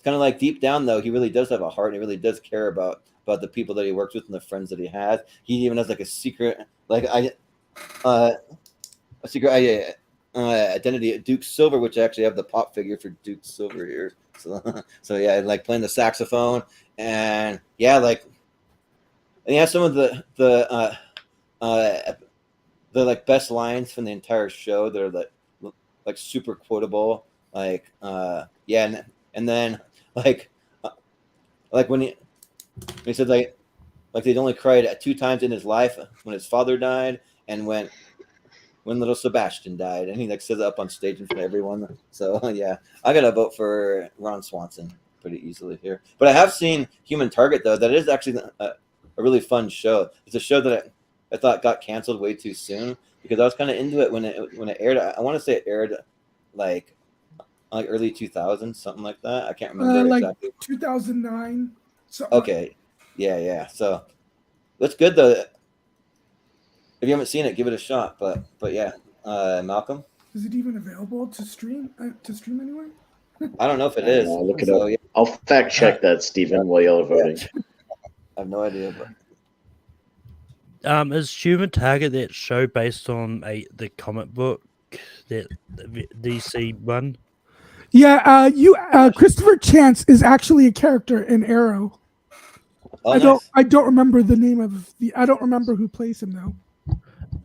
kind of like deep down though, he really does have a heart, and he really does care about the people that he works with and the friends that he has. He even has like a secret identity at Duke Silver, which I actually have the pop figure for Duke Silver here. So yeah, like playing the saxophone, and yeah, like, and he has some of the like best lines from the entire show that are like super quotable. Like yeah, and then like when he said like they'd only cried 2 times in his life, when his father died and when little Sebastian died, and he like says it up on stage in front of everyone. So yeah, I gotta vote for Ron Swanson pretty easily here. But I have seen Human Target though. That is actually a really fun show. It's a show that I thought got canceled way too soon, because I was kind of into it when it aired. I want to say it aired like early 2000s, something like that. I can't remember like exactly. 2009. Okay, yeah. So that's good though. If you haven't seen it, give it a shot. But yeah, Malcolm. Is it even available to stream anywhere? I don't know if it is. I'll look it up. Yeah. I'll fact check that, Stephen, while y'all are voting. I have no idea. But is Human Target that show based on the comic book, that DC one? Yeah, Christopher Chance is actually a character in Arrow. Oh, I don't remember the name of I don't remember who plays him though.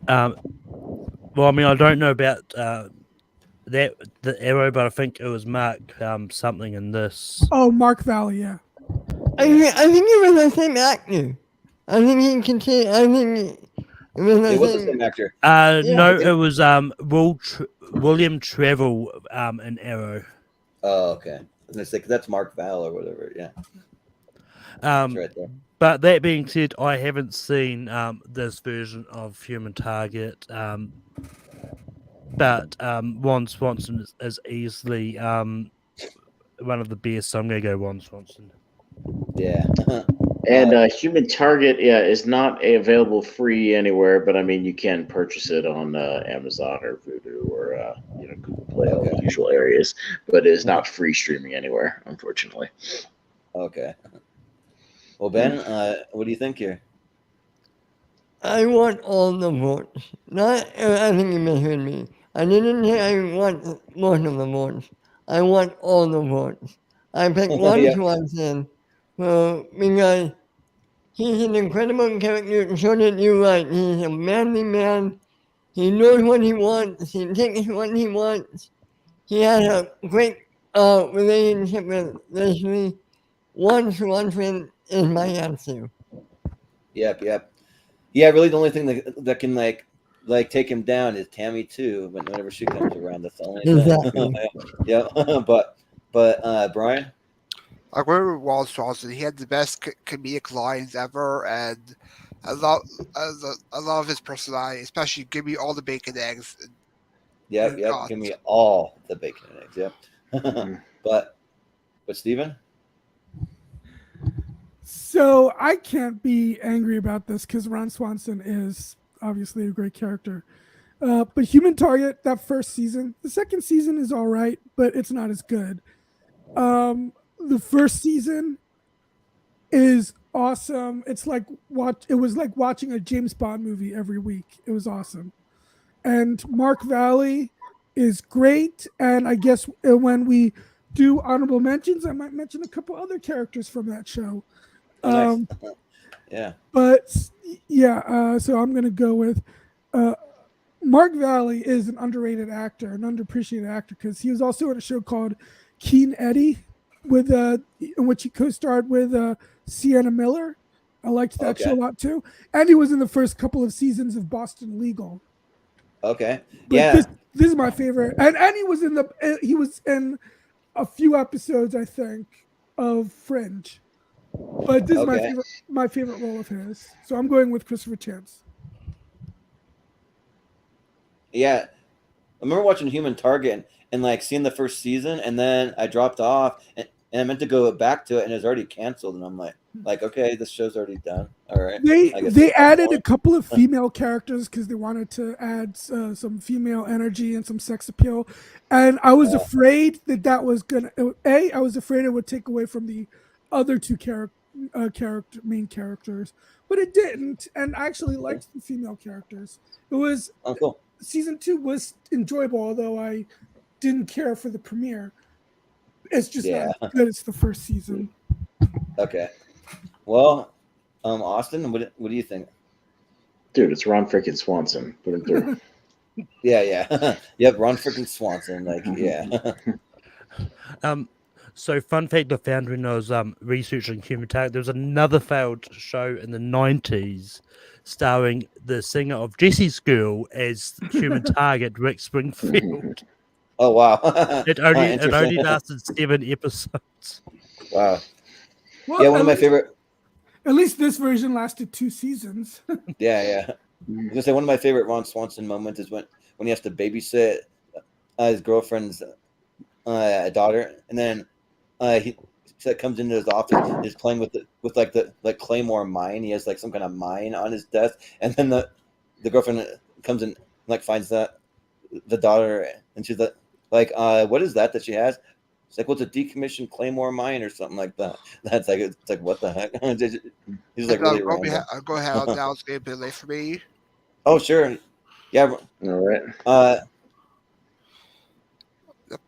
Well, I mean, I don't know about the Arrow, but I think it was Mark something in this. Oh, Mark Valley, yeah. I think it was the same actor. I think he can say. I think it was the same actor. No, it was William Travel in Arrow. Oh, okay. I was gonna say, 'cause that's Mark Val or whatever. Yeah. Right there. But that being said, I haven't seen this version of Human Target. But Ron Swanson is easily one of the best, so I'm going to go Ron Swanson. Yeah. And Human Target, is not available free anywhere, but I mean, you can purchase it on Amazon or Vudu or Google Play, all the usual areas, but it is not free streaming anywhere, unfortunately. Okay. Well, Ben, what do you think here? I want all the votes. I think you misheard me. I didn't say I want most of the votes. I want all the votes. I picked Ron Swanson because he's an incredible character, so that you're right. He's a manly man. He knows what he wants. He takes what he wants. He has a great relationship with Leslie. Ron Swanson is my answer. Yep. Yeah, really the only thing that can like take him down is Tammy too, but whenever she comes around, that's the only thing. Yeah. But Brian? I agree with Ron Swanson. He had the best comedic lines ever, and I love his personality, especially give me all the bacon eggs. Yep. Give me all the bacon and eggs. Yep. But Stephen? So I can't be angry about this because Ron Swanson is obviously a great character. But Human Target, that first season, the second season is all right, but it's not as good. The first season is awesome. It was like watching a James Bond movie every week. It was awesome. And Mark Valley is great. And I guess when we do honorable mentions, I might mention a couple other characters from that show. Nice. Yeah. But yeah, so I'm gonna go with Mark Valley is an underrated actor, an underappreciated actor, because he was also in a show called Keen Eddie, with in which he co-starred with Sienna Miller. I liked that show a lot too, and he was in the first couple of seasons of Boston Legal. Okay. But yeah. This is my favorite, and he was in a few episodes, I think, of Fringe. But this is my favorite role of his. So I'm going with Christopher Chance. Yeah. I remember watching Human Target and like seeing the first season, and then I dropped off, and I meant to go back to it, and it's already canceled. And I'm like, okay, this show's already done. All right. They added a couple of female characters because they wanted to add some female energy and some sex appeal, and I was afraid that was gonna. I was afraid it would take away from the other two main characters, but it didn't, and I actually liked the female characters. It was cool. Season 2 was enjoyable, although I didn't care for the premiere. It's just not as good as the first season. Okay. Well, Austin, what do you think? Dude, it's Ron freaking Swanson. Put him through. Yeah. Yep, Ron freaking Swanson. Like, yeah. So, fun fact I found when I was researching Human Target, there was another failed show in the 90s starring the singer of Jesse's Girl as Human Target, Rick Springfield. Oh, wow. It only lasted 7 episodes. Wow. Well, yeah, one of my favorite. At least this version lasted 2 seasons. Yeah. I was gonna say one of my favorite Ron Swanson moments is when he has to babysit his girlfriend's daughter, and then he comes into his office, is playing with the Claymore mine. He has like some kind of mine on his desk, and then the girlfriend comes in, like finds the daughter, and she's like, what is that she has? It's like, what's a decommissioned Claymore mine or something like that? That's like, it's like, what the heck? He's like, really random. Go ahead. Now it's getting a bit late for me. Oh, sure. Yeah. All right.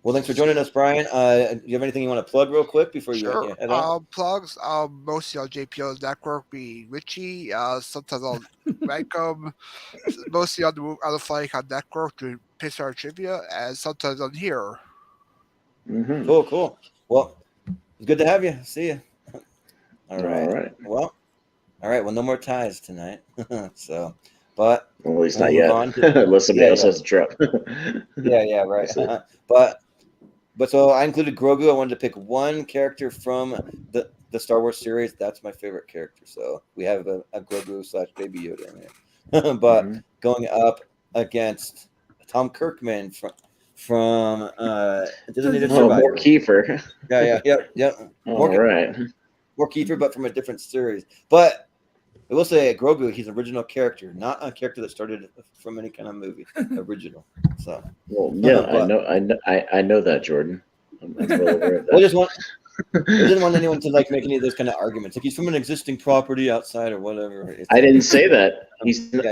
Well, thanks for joining us, Brian. Do you have anything you want to plug real quick before you head out? Plugs. Mostly on JPO's network, be Richie. Sometimes on Rankum. Mostly on the Flying Con network doing Pixar trivia, and sometimes on here. Mm-hmm. Cool. Well, it's good to have you. See you. All right. Well, no more ties tonight. So, but well, at least not yet. Unless somebody else has a trip. yeah, right. But so I included Grogu. I wanted to pick one character from the Star Wars series. That's my favorite character. So we have a Grogu / Baby Yoda in there. But going up against Tom Kirkman from Designated Survivor. More Kiefer. Yeah. More Kiefer, but from a different series. But I will say, Grogu, he's an original character, not a character that started from any kind of movie. Original. So. Well, yeah, I know that, Jordan. I'm well aware of that. I didn't want anyone to like make any of those kind of arguments. Like he's from an existing property outside or whatever. I didn't say that.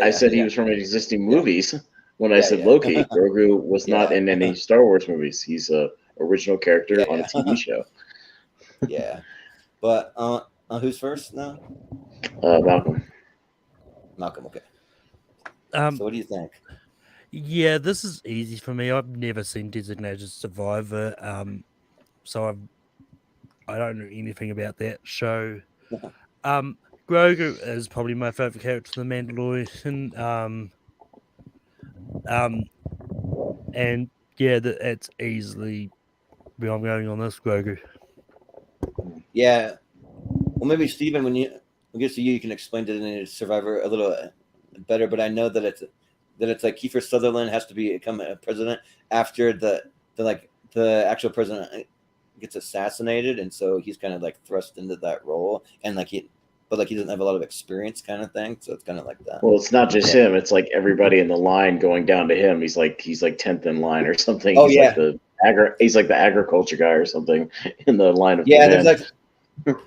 I said he was from existing movies. When I said Loki, Grogu was not in any Star Wars movies. He's a original character on a TV show. Yeah, but who's first now? Malcolm. Okay. So what do you think? Yeah, this is easy for me. I've never seen Designated Survivor, so I don't know anything about that show. Grogu is probably my favorite character in The Mandalorian. And yeah, it's easily where I'm going on this, Grogu. Yeah. Well, maybe Stephen, when we get to you can explain Designated Survivor a little better. But I know that it's like Kiefer Sutherland has to become a president after the actual president gets assassinated, and so he's kind of like thrust into that role, and he doesn't have a lot of experience, kind of thing. So it's kind of like that. Well, it's not just him; it's like everybody in the line going down to him. He's like 10th in line or something. Oh, he's like the agriculture guy or something in the line of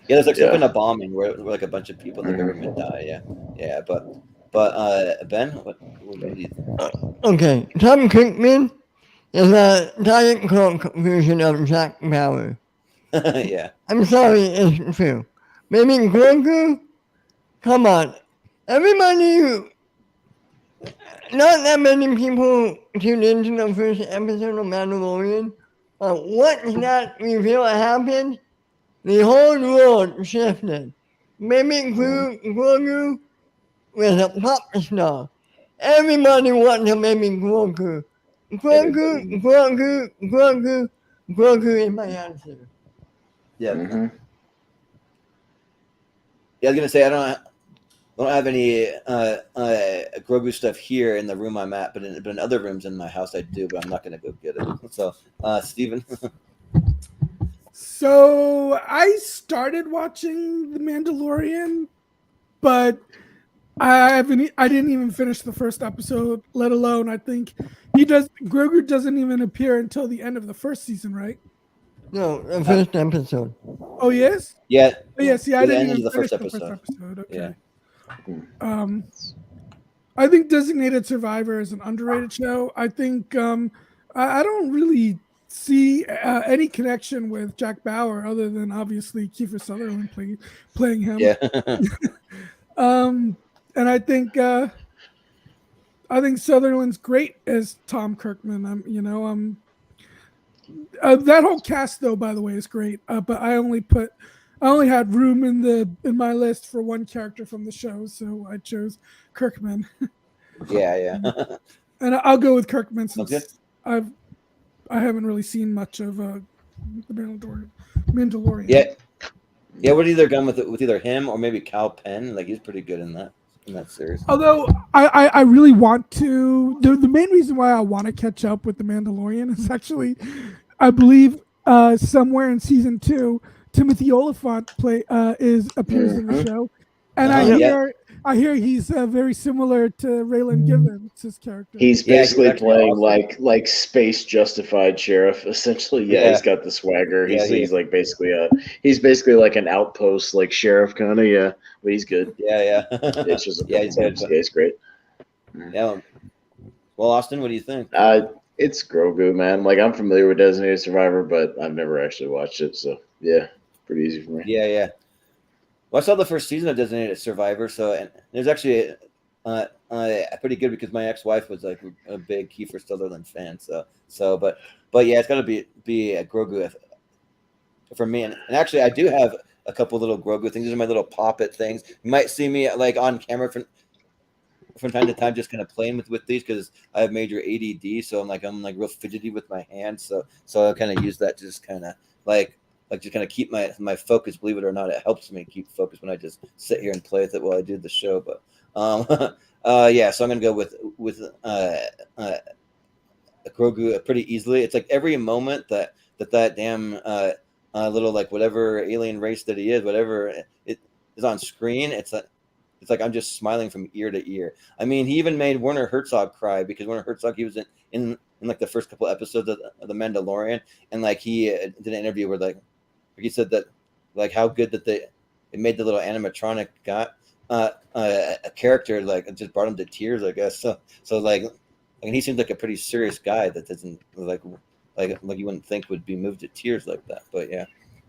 there's some kind of bombing where like a bunch of people in the government die. Yeah. But Ben, what do you think? Okay, Tom Kirkman is a Diet Coke version of Jack Bauer. Yeah. I'm sorry, it's true. Maybe Grogu? Come on. Everybody, not that many people tuned into the first episode of Mandalorian. But once that reveal happened, the whole world shifted. Maybe Grogu was a pop star. Everybody wanted to maybe Grogu. Grogu is my answer. Yeah. Mm-hmm. Yeah, I was gonna say I don't have any Grogu stuff here in the room I'm at, but in other rooms in my house I do, but I'm not gonna go get it. So, Stephen. So I started watching The Mandalorian, but I didn't even finish the first episode, let alone I think Grogu doesn't even appear until the end of the first season, right? No, the first episode. Oh yes? Yeah. Oh, yeah, see, I The didn't end even of the finish first the first episode. episode. Okay. Yeah. I think Designated Survivor is an underrated show. I think I don't really see any connection with Jack Bauer other than obviously Kiefer Sutherland playing him. Yeah. And I think Sutherland's great as Tom Kirkman. That whole cast though, by the way, is great. But I only had room in my list for one character from the show, so I chose Kirkman. Yeah. And I'll go with Kirkman Okay. since I haven't really seen much of the Mandalorian. Yeah. We'd either gone with either him or maybe Cal Penn. Like he's pretty good in that series. Although I really want to. The main reason why I want to catch up with the Mandalorian is actually, I believe, somewhere in season 2, Timothy Oliphant appears in the show, and I hear he's very similar to Raylan Givens, his character. He's basically he's playing awesome. like space justified sheriff. Essentially, he's got the swagger. He's like basically like an outpost like sheriff kind of. But he's good. Yeah. It's just he's good. He's great. Yeah. Well, Austin, what do you think? It's Grogu, man. Like I'm familiar with Designated Survivor, but I've never actually watched it. So yeah, pretty easy for me. Yeah. Well, I saw the first season of Designated Survivor, so and there's actually pretty good because my ex-wife was like a big Kiefer Sutherland fan. But yeah, it's got to be a Grogu for me. And actually, I do have a couple little Grogu things. These are my little pop-it things. You might see me like on camera from time to time, just kind of playing with these because I have major ADD, so I'm like real fidgety with my hands. So I kind of use that to just kind of like just kind of keep my focus. Believe it or not, it helps me keep focus when I just sit here and play with it while I do the show. But yeah, so I'm gonna go with Grogu pretty easily. It's like every moment that damn little like whatever alien race that he is, whatever it is on screen, it's like I'm just smiling from ear to ear. I mean, he even made Werner Herzog cry because Werner Herzog, he was in like the first couple episodes of The Mandalorian, and like he did an interview where like he said that like how good that it made the little animatronic got a character, like it just brought him to tears, I guess. So like he seems like a pretty serious guy that doesn't like you wouldn't think would be moved to tears like that. But yeah,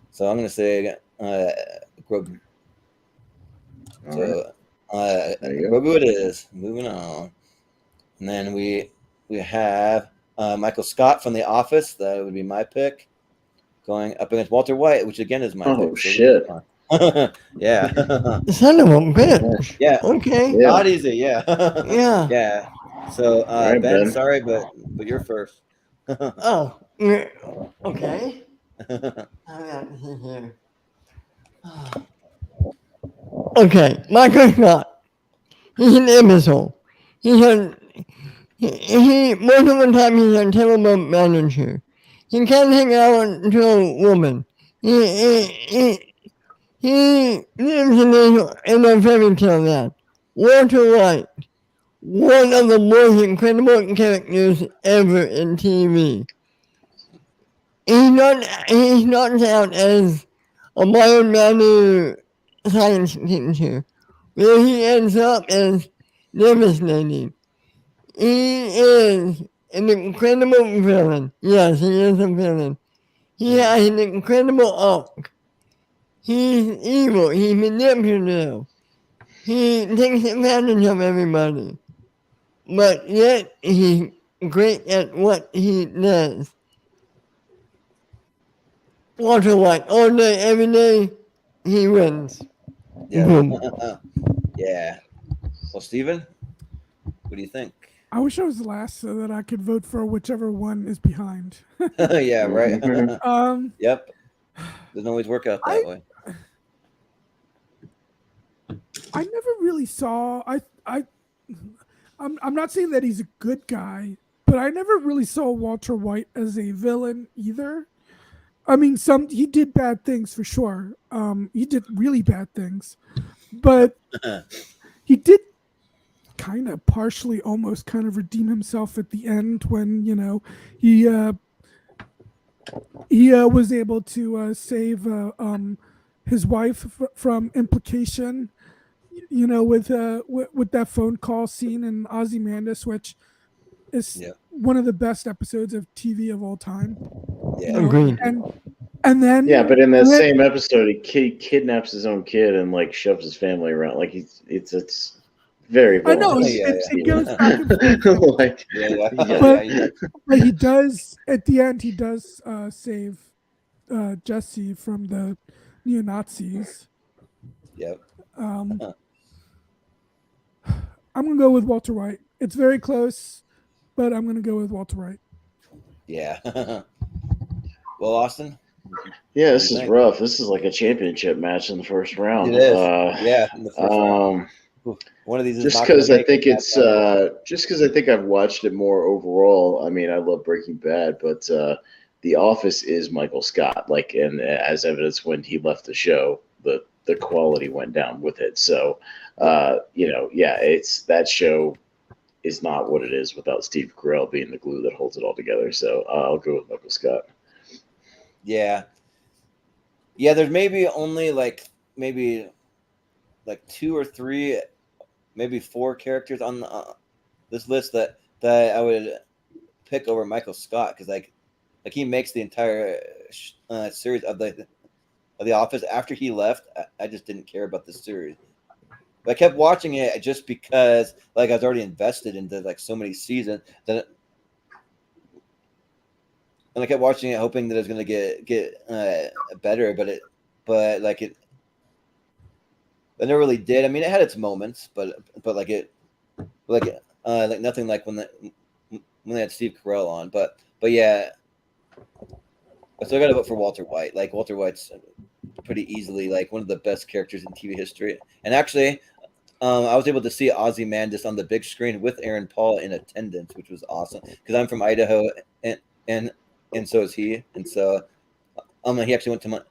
so I'm gonna say Grogu. So Grogu it is. Moving on, and then we have Michael Scott from The Office. That would be my pick. Going up against Walter White, which again is my pick. Oh shit! Yeah. Son of a bitch. Yeah. Okay. Yeah. Not easy. Yeah. Yeah. Yeah. So Right, Ben, Ben. sorry, but you're first. Oh. Yeah. Okay. I got to see here. Okay, Michael Scott. He's an imbecile. He most of the time he's a terrible manager. He can't hang out to a woman. He lives in a fairy tale land. Walter White, one of the most incredible characters ever in TV. He starts out as a mild-mannered science teacher, where he ends up as devastating. He is an incredible villain. Yes, he is a villain. He has an incredible arc. He's evil. He's manipulative. He takes advantage of everybody. But yet, he's great at what he does. Walter White, all day, every day, he wins. Yeah. Boom. Yeah. Well, Steven, what do you think? I wish I was last so that I could vote for whichever one is behind. Yeah, right. Yep. Doesn't always work out that way. I never really saw. I'm not saying that he's a good guy, but I never really saw Walter White as a villain either. I mean, he did bad things for sure. He did really bad things, but he did kind of partially, almost kind of redeem himself at the end when he was able to save his wife from implication. With that phone call scene in Ozymandias, which is one of the best episodes of TV of all time. Yeah, agreed. And then but in that same episode, he kidnaps his own kid and like shoves his family around. Like it's very violent. I know it goes back and forth. Like, but he does at the end. He does save Jesse from the neo-Nazis. Yep. I'm gonna go with Walter White. It's very close, but I'm gonna go with Walter White. Yeah. Well, Austin. Yeah, this is rough. This is like a championship match in the first round. It is. In the first round. One of these is just because I think it's just because I think I've watched it more overall. I mean, I love Breaking Bad, but The Office is Michael Scott. Like, and as evidence, when he left the show, the quality went down with it. So, it's that show is not what it is without Steve Carell being the glue that holds it all together. So I'll go with Michael Scott. Yeah. There's maybe only like 2 or 3, maybe 4 characters on this list that I would pick over Michael Scott, because like he makes the entire series of the Office. After he left, I just didn't care about the series. But I kept watching it just because like I was already invested into like so many seasons and I kept watching it hoping that it was going to get better, but it never really did. I mean, it had its moments, but like nothing like when they had Steve Carell on. But yeah, I still got to vote for Walter White. Like Walter White's pretty easily like one of the best characters in TV history. And actually, I was able to see Ozymandias on the big screen with Aaron Paul in attendance, which was awesome because I'm from Idaho and so is he. And so he actually went to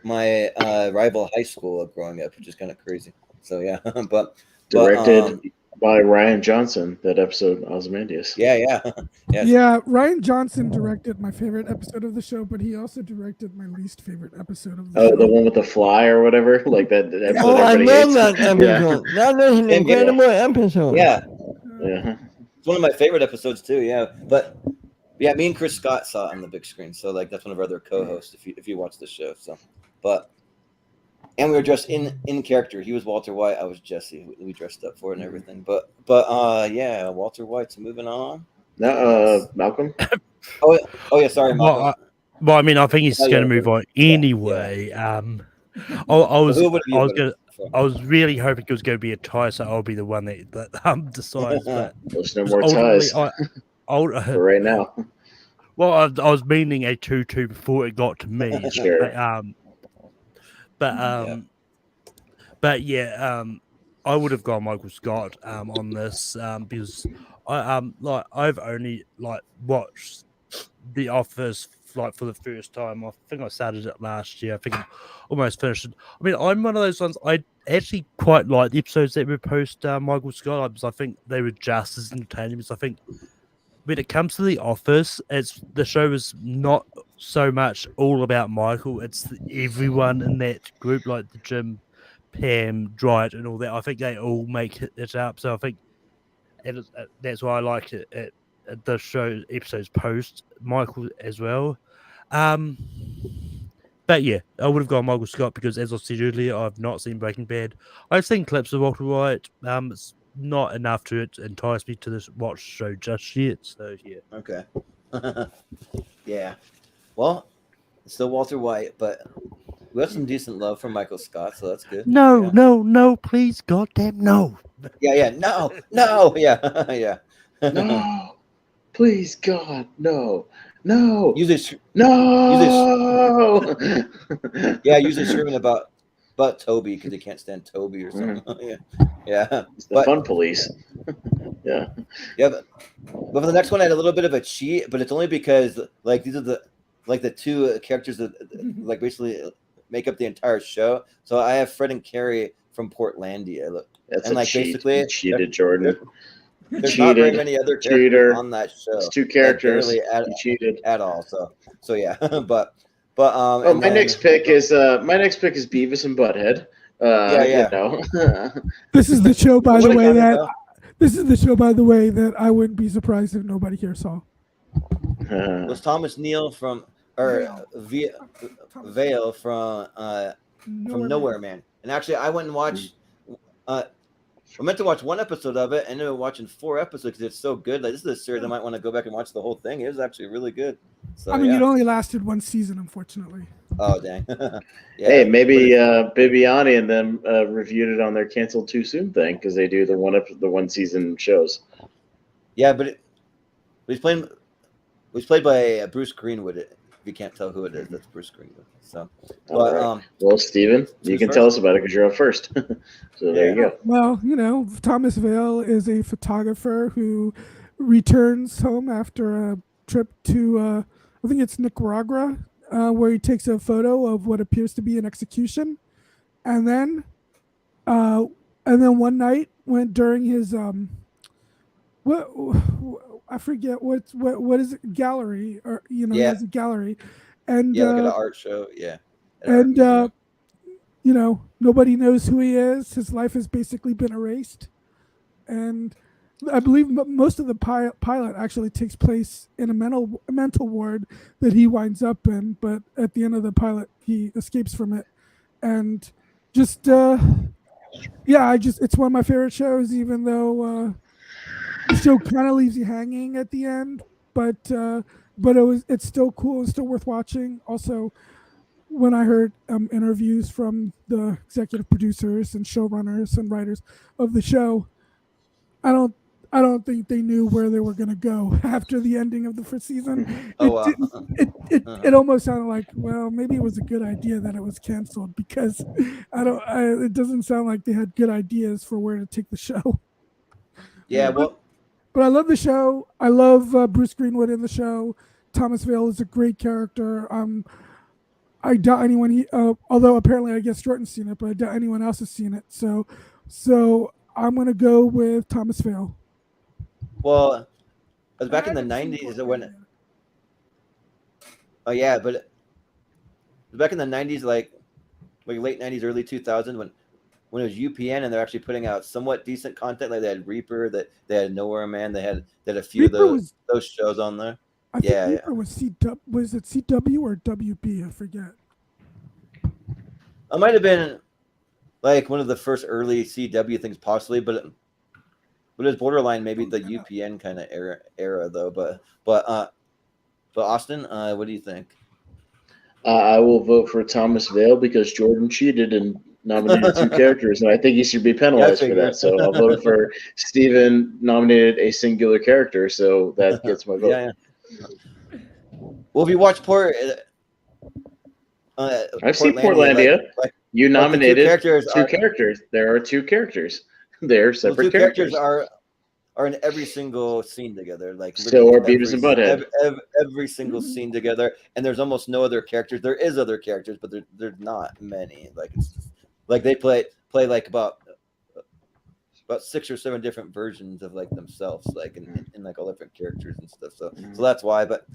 my rival high school growing up, which is kind of crazy. So yeah, but directed by Ryan Johnson, that episode Ozymandias. Yeah, Ryan Johnson directed my favorite episode of the show, but he also directed my least favorite episode of the show. The one with the fly or whatever, like that episode. Oh, I love that episode. That was an incredible episode. Yeah, it's one of my favorite episodes too. Yeah, but yeah, me and Chris Scott saw it on the big screen, so like that's one of our other co-hosts. If you watch the show, so and we were dressed in character. He was Walter White. I was Jesse. We dressed up for it and everything. But yeah, Walter White's moving on. No, Malcolm. Oh yeah, sorry, Malcolm. Well, I mean, I think he's going to move on anyway. I was really hoping it was going to be a tie, so I'll be the one that decides. But there's no more ties for right now. Well, I was meaning a 2-2 before it got to me. Sure. But yeah, I would have gone Michael Scott on this because I've only watched The Office for the first time. I think I started it last year. I think I almost finished it. I mean, I'm one of those ones. I actually quite like the episodes that were post Michael Scott because I think they were just as entertaining. Because I think when it comes to The Office, the show is not so much all about Michael. It's everyone in that group, like the Jim, Pam, Dwight, and all that. I think they all make it up. So I think that's why I like it. The show episodes post Michael as well. But yeah, I would have gone Michael Scott because, as I said earlier, I've not seen Breaking Bad. I've seen clips of Walter White. It's not enough to entice me to watch the show just yet. So yeah. Okay. Yeah. Well, it's still Walter White, but we have some decent love for Michael Scott, so that's good. No, please, goddamn no. Yeah, no, yeah, yeah. No, please, God, no. Usually, no. Usually screaming about Toby because they can't stand Toby or something. Yeah. It's the fun police. Yeah. But for the next one, I had a little bit of a cheat, but it's only because like these are the like the two characters that like basically make up the entire show. So I have Fred and Carrie from Portlandia. That's and a like cheat. basically You cheated, Jordan. There's not very many other characters Cheater. on that show. It's two characters. Like, You cheated at all. So yeah, but my next pick is Beavis and Butthead. Yeah. You know. This is the show, by the way, that though. this is the show, by the way, that I wouldn't be surprised if nobody here saw. Was Thomas Neal from Vale from Nowhere Man? And actually, I went and watched. I meant to watch one episode of it, and ended up watching 4 episodes because it's so good. Like, this is a series I might want to go back and watch the whole thing. It was actually really good. So, I mean, it only lasted 1 season, unfortunately. Oh dang! Hey, maybe Bibiani and them reviewed it on their canceled too soon thing because they do the 1 season shows. Yeah, but it was played by Bruce Greenwood. If you can't tell who it is, that's Bruce Greenwood. So, but, right. Well, Steven, you can tell us about it because you're up first. So there you go. Well, you know, Thomas Vale is a photographer who returns home after a trip to, I think it's Nicaragua, where he takes a photo of what appears to be an execution, and then one night during his I forget what is it, gallery, or he has a gallery, and like an art show, and you know, nobody knows who he is. His life has basically been erased, and I believe most of the pilot actually takes place in a mental ward that he winds up in. But at the end of the pilot, he escapes from it, and just it's one of my favorite shows. Even though the show kind of leaves you hanging at the end, but it's still cool and still worth watching. Also, when I heard interviews from the executive producers and showrunners and writers of the show, I don't think they knew where they were going to go after the ending of the first season. It almost sounded like, well, maybe it was a good idea that it was canceled, because it doesn't sound like they had good ideas for where to take the show. Yeah, but I love the show. I love Bruce Greenwood in the show. Thomas Vale is a great character. I doubt anyone although apparently I guess Jordan's seen it, but I doubt anyone else has seen it. So I'm gonna go with Thomas Vale. Well, it was back in the 90s when. Oh yeah, but it was back in the 90s, like late 90s, early 2000s, when it was UPN and they're actually putting out somewhat decent content. Like they had Reaper, that they had Nowhere Man, they had a few of those shows on there. I think Reaper was was it CW or WB? I forget. It might have been like one of the first early CW things, possibly, but it was borderline maybe the UPN kind of era though. But Austin, what do you think? I will vote for Thomas Vale because Jordan cheated and nominated 2 characters, and I think he should be penalized for that. So I'll vote for Steven nominated a singular character, so that gets my vote. Yeah. Well, if you watch I've seen Portlandia. You nominated 2 characters. There are 2 characters. They're separate characters. Are in every single scene together. Like so are Beavis and Butthead. Every single scene together, and there's almost no other characters. There is other characters, but there's not many. Like it's just, like they play like about 6 or 7 different versions of like themselves, like in like all different characters and stuff. So that's why. But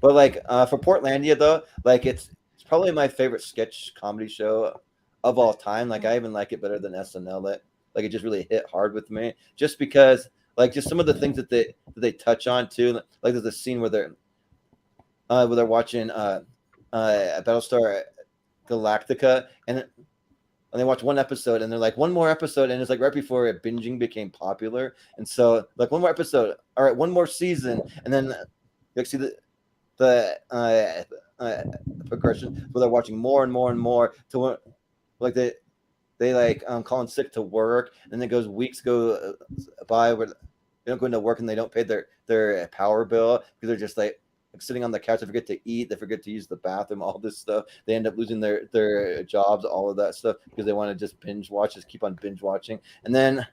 like for Portlandia though, like it's probably my favorite sketch comedy show of all time. Like I even like it better than SNL. Like it just really hit hard with me, just because like just some of the things that they touch on too. Like there's a scene where they're watching Battlestar Galactica, and they watch one episode, and they're like, one more episode, and it's like right before binging became popular, and so like one more episode, all right, one more season, and then you see the progression where they're watching more and more and more to like they like calling sick to work, and then weeks go by where they don't go into work and they don't pay their power bill because they're just like sitting on the couch. They forget to eat, they forget to use the bathroom, all this stuff. They end up losing their jobs, all of that stuff, because they want to just keep on binge watching. And then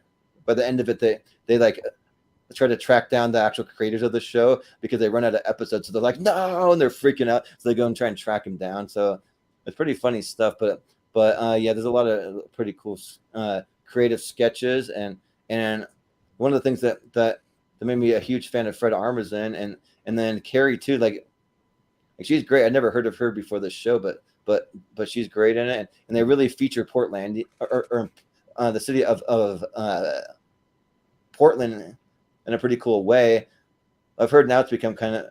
by the end of it, they like try to track down the actual creators of the show because they run out of episodes. So they're like, no, and they're freaking out. So they go and try and track him down. So it's pretty funny stuff. But yeah, there's a lot of pretty cool creative sketches. And one of the things that made me a huge fan of Fred Armisen and then Carrie too. Like she's great. I never heard of her before this show, but she's great in it. And they really feature Portland or the city of Portland in a pretty cool way. I've heard now it's become kind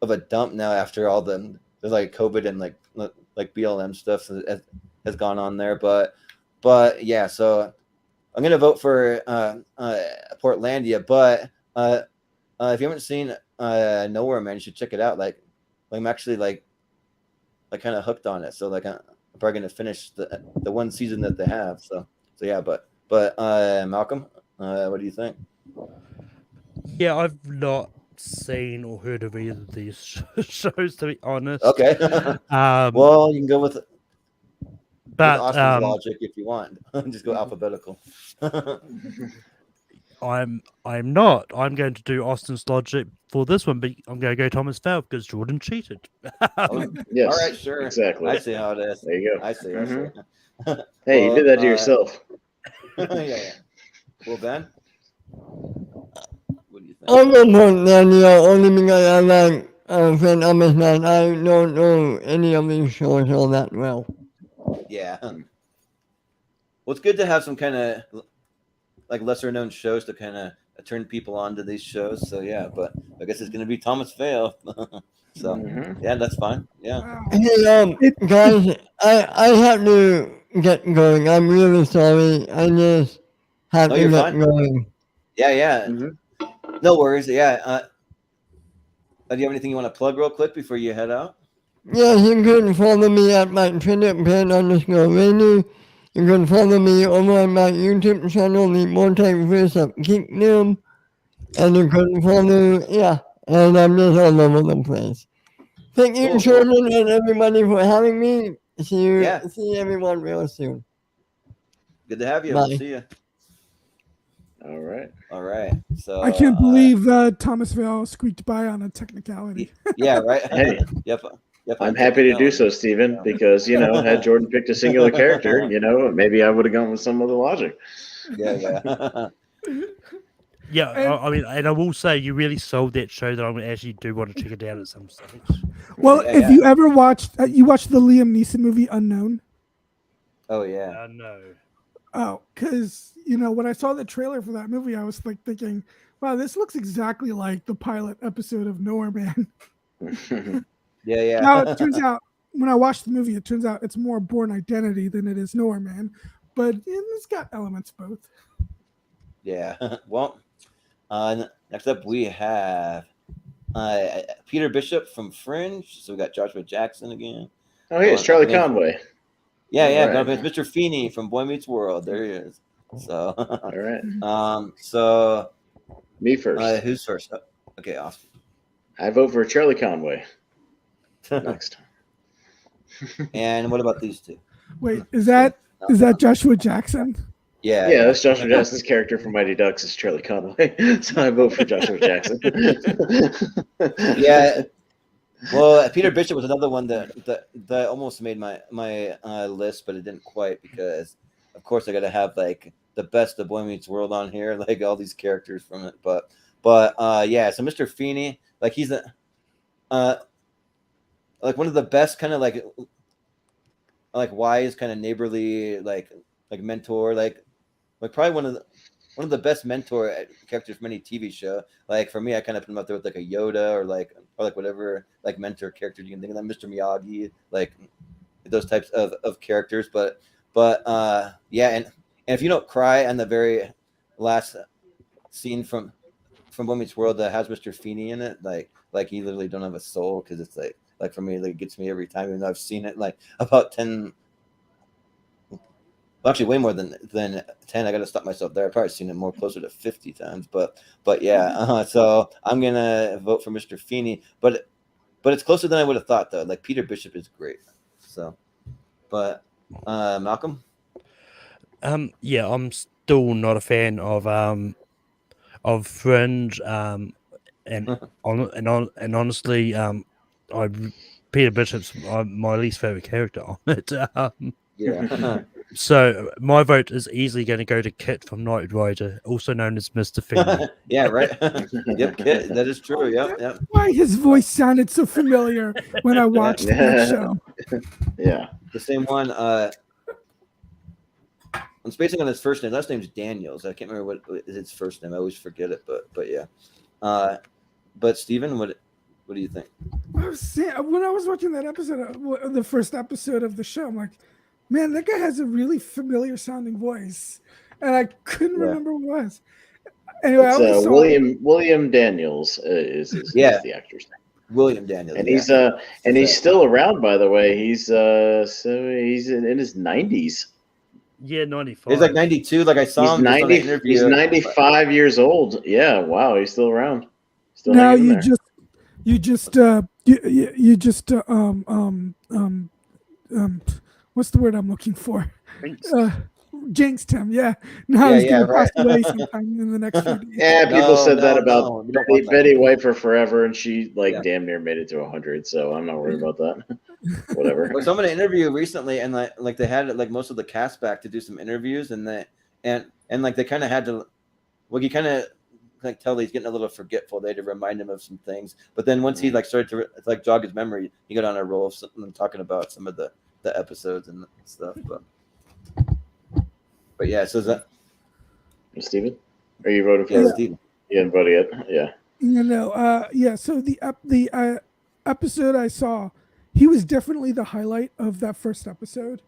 of a dump now after all the like COVID and like BLM stuff has gone on there. But yeah, so I'm gonna vote for Portlandia. But if you haven't seen Nowhere Man, you should check it out. Like I'm actually like kind of hooked on it. So like I'm probably gonna finish the one season that they have. So yeah, but Malcolm, what do you think? Yeah, I've not seen or heard of either of these shows, to be honest. Okay. Well, you can go with Austin's logic if you want. Just go alphabetical. I'm not. I'm going to do Austin's logic for this one, but I'm going to go Thomas Fowl because Jordan cheated. Yes. All right, sure. Exactly. I see how it is. There you go. I see. Mm-hmm. Hey, you did that to yourself. Yeah. Well, Ben, what do you think? I'm a Portlandia only because I like Fred Armisen. I don't know any of these shows all that well. Yeah. Well, it's good to have some kind of like lesser known shows to kind of turn people on to these shows. So yeah, but I guess it's going to be Thomas Fowl. So yeah, that's fine. Yeah. Hey, guys, I have to get going. I'm really sorry. I just have to get going. Yeah. No worries. Yeah. Do you have anything you want to plug real quick before you head out? Yes, you can follow me at my Twitter, Raynor. You can follow me over on my YouTube channel, The Multiverse of Geekdom. And you can follow, and I'm just all over the place. Thank you, Jordan, and everybody for having me. See everyone real soon. Good to have you. Bye. We'll see you. All right. So I can't believe Thomas Fowl squeaked by on a technicality. Yeah, right. Hey. Yep. I'm happy to do so, Stephen, because, had Jordan picked a singular character, maybe I would have gone with some other logic. Yeah. Yeah, I mean, and I will say you really sold that show that I actually do want to check it out at some stage. Well, if you ever watched the Liam Neeson movie Unknown? Oh, yeah. No. Oh, because, when I saw the trailer for that movie, I was like thinking, wow, this looks exactly like the pilot episode of Nowhere Man. Yeah. Now, it turns out, when I watched the movie, it turns out it's more Born Identity than it is Nowhere Man. But it's got elements both. Yeah. Well, next up we have Peter Bishop from Fringe. So we got Joshua Jackson again. Oh, hey, it's Charlie Conway. Yeah. Right. It's Mr. Feeney from Boy Meets World. There he is. So, all right. So, me first. Who's first? Okay, Austin. I vote for Charlie Conway. Next. And what about these two? Wait, is that Joshua Jackson? Yeah, that's Joshua Jackson's character from Mighty Ducks is Charlie Conway. So I vote for Joshua Jackson. Yeah. Well, Peter Bishop was another one that almost made my list, but it didn't quite because, of course, I got to have like the best of Boy Meets World on here, like all these characters from it. But yeah. So Mr. Feeney, like he's like one of the best kind of like wise kind of neighborly like mentor like probably one of the best mentor characters from any TV show. Like for me, I kind of put him up there with like a Yoda or like whatever like mentor character you can think of, like Mr. Miyagi, like those types of characters. But yeah, and if you don't cry on the very last scene from Boy Meets World that has Mr. Feeney in it, like you literally don't have a soul because it's like for me, like it gets me every time, even though I've seen it like about 10. Well, actually, way more than 10. I got to stop myself there. I've probably seen it more closer to 50 times. But yeah. So I'm gonna vote for Mr. Feeney. But it's closer than I would have thought, though. Like Peter Bishop is great. So, but Malcolm. Yeah, I'm still not a fan of of Fringe, and honestly, Peter Bishop's my least favorite character on it. Yeah. So my vote is easily going to go to Kit from Knight Rider, also known as Mr. Feeney. Yeah, right. Yep, Kit. That is true. Yep, yep. Why his voice sounded so familiar when I watched that show. Yeah. The same one. I'm spacing on his first name. Last name's Daniels. I can't remember what is his first name. I always forget it, but yeah. But Stephen, what do you think? I was saying, when I was watching that episode, the first episode of the show, I'm like, man, that guy has a really familiar sounding voice, and I couldn't remember who it was. Anyway, I only saw William Daniels is the actor's name. William Daniels, and he's still around, by the way. He's he's in his 90s. Yeah, 95. He's like 92. Like I saw him. He's 95 years old. Yeah, wow, he's still around. Still now hanging you there. What's the word I'm looking for? Jinxed him. Yeah. Now he's gonna pass away sometime in the next few days. Yeah, people said that about Betty White for forever, and she damn near made it to 100. So I'm not worried about that. Whatever. Well, someone interviewed recently, and like they had like most of the cast back to do some interviews, and they kind of had to, well, you kind of like tell he's getting a little forgetful. They had to remind him of some things, but then once he started to jog his memory, he got on a roll of something talking about some of the episodes and stuff. But yeah, so is that Steven? Are you voting for Steven? You haven't voted yet? Yeah. Yeah. So the episode I saw, he was definitely the highlight of that first episode.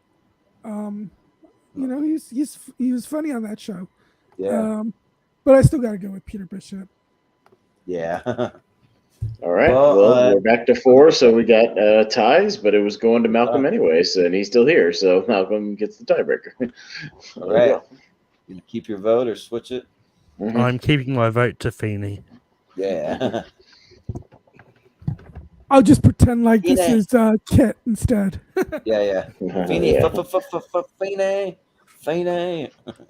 He was funny on that show. Yeah. But I still got to go with Peter Bishop. Yeah. All right. Well, we're back to 4, so we got ties, but it was going to Malcolm anyways, and he's still here, so Malcolm gets the tiebreaker. All right. You keep your vote or switch it? Mm-hmm. I'm keeping my vote to Feeney. Yeah. I'll just pretend like this is Kit instead. Yeah. Feeney, Feeney.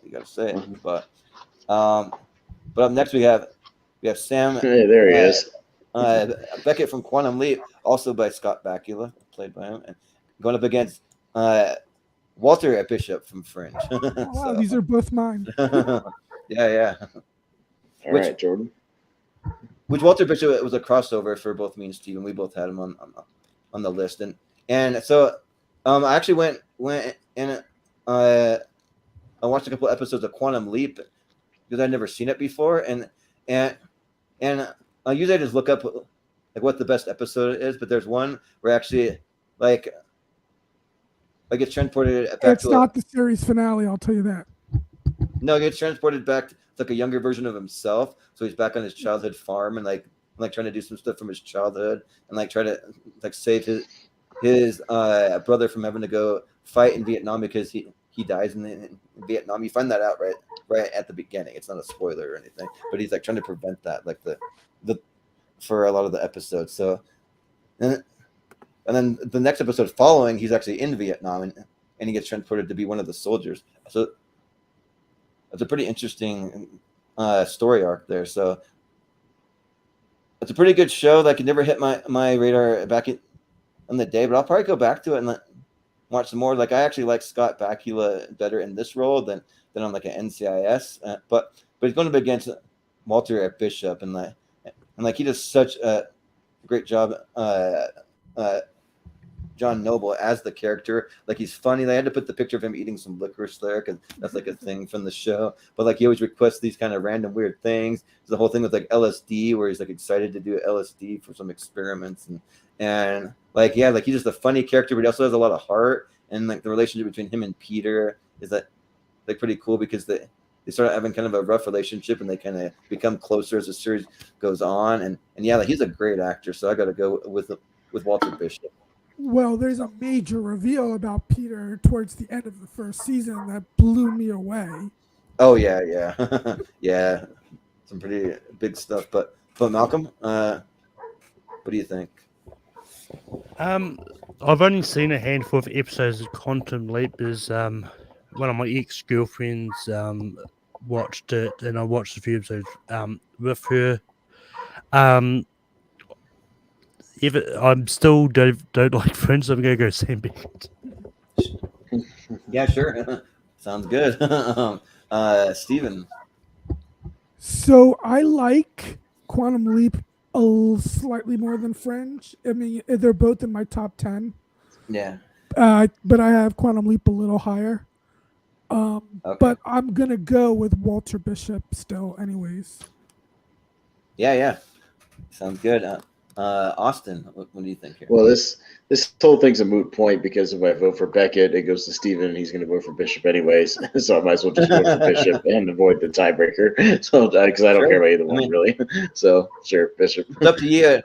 You gotta say it. But up next we have Sam. Hey, there he is. Beckett from Quantum Leap, also by Scott Bakula, played by him, and going up against Walter Bishop from Fringe. Wow, these are both mine. Yeah. All right, Jordan. Which Walter Bishop was a crossover for both me and Steven. We both had him on the list, and so I actually went and I watched a couple episodes of Quantum Leap because I'd never seen it before, and usually I just look up like what the best episode is, but there's one where actually like it's transported back it's not the series finale, I'll tell you that. No, it gets transported back to like a younger version of himself. So he's back on his childhood farm and like trying to do some stuff from his childhood and like try to like save his brother from having to go fight in Vietnam because he dies in Vietnam. You find that out right at the beginning. It's not a spoiler or anything, but he's like trying to prevent that, like the for a lot of the episodes. So and then the next episode following, he's actually in Vietnam and he gets transported to be one of the soldiers. So it's a pretty interesting story arc there. So it's a pretty good show that could never hit my radar back in the day, but I'll probably go back to it and watch some more. Like I actually like Scott Bakula better in this role than on like an NCIS, but he's going to be against Walter Bishop and he does such a great job. John Noble as the character, like he's funny. They had to put the picture of him eating some licorice there because that's like a thing from the show. But like he always requests these kind of random weird things. There's the whole thing with like LSD where he's like excited to do LSD for some experiments and like he's just a funny character, but he also has a lot of heart. And like the relationship between him and Peter is that like pretty cool because they start having kind of a rough relationship and they kind of become closer as the series goes on. And like he's a great actor, so I got to go with Walter Bishop. Well, there's a major reveal about Peter towards the end of the first season that blew me away. Oh yeah, yeah, some pretty big stuff. But Malcolm, what do you think? I've only seen a handful of episodes of Quantum Leap. Is one of my ex-girlfriends watched it, and I watched a few episodes with her. I'm still don't like Friends, so I'm gonna go Sam Beckett. Yeah, sure. Sounds good. Stephen. So I like Quantum Leap slightly more than Fringe. I mean, they're both in my top 10. Yeah. But I have Quantum Leap a little higher. Okay. But I'm gonna go with Walter Bishop still, anyways. Yeah. Sounds good. Austin, what do you think here? Well, this whole thing's a moot point because if I vote for Beckett, it goes to Stephen, and he's going to vote for Bishop anyways. So I might as well just vote for Bishop and avoid the tiebreaker. So because I don't care about either one really. So sure, Bishop. It's up to you.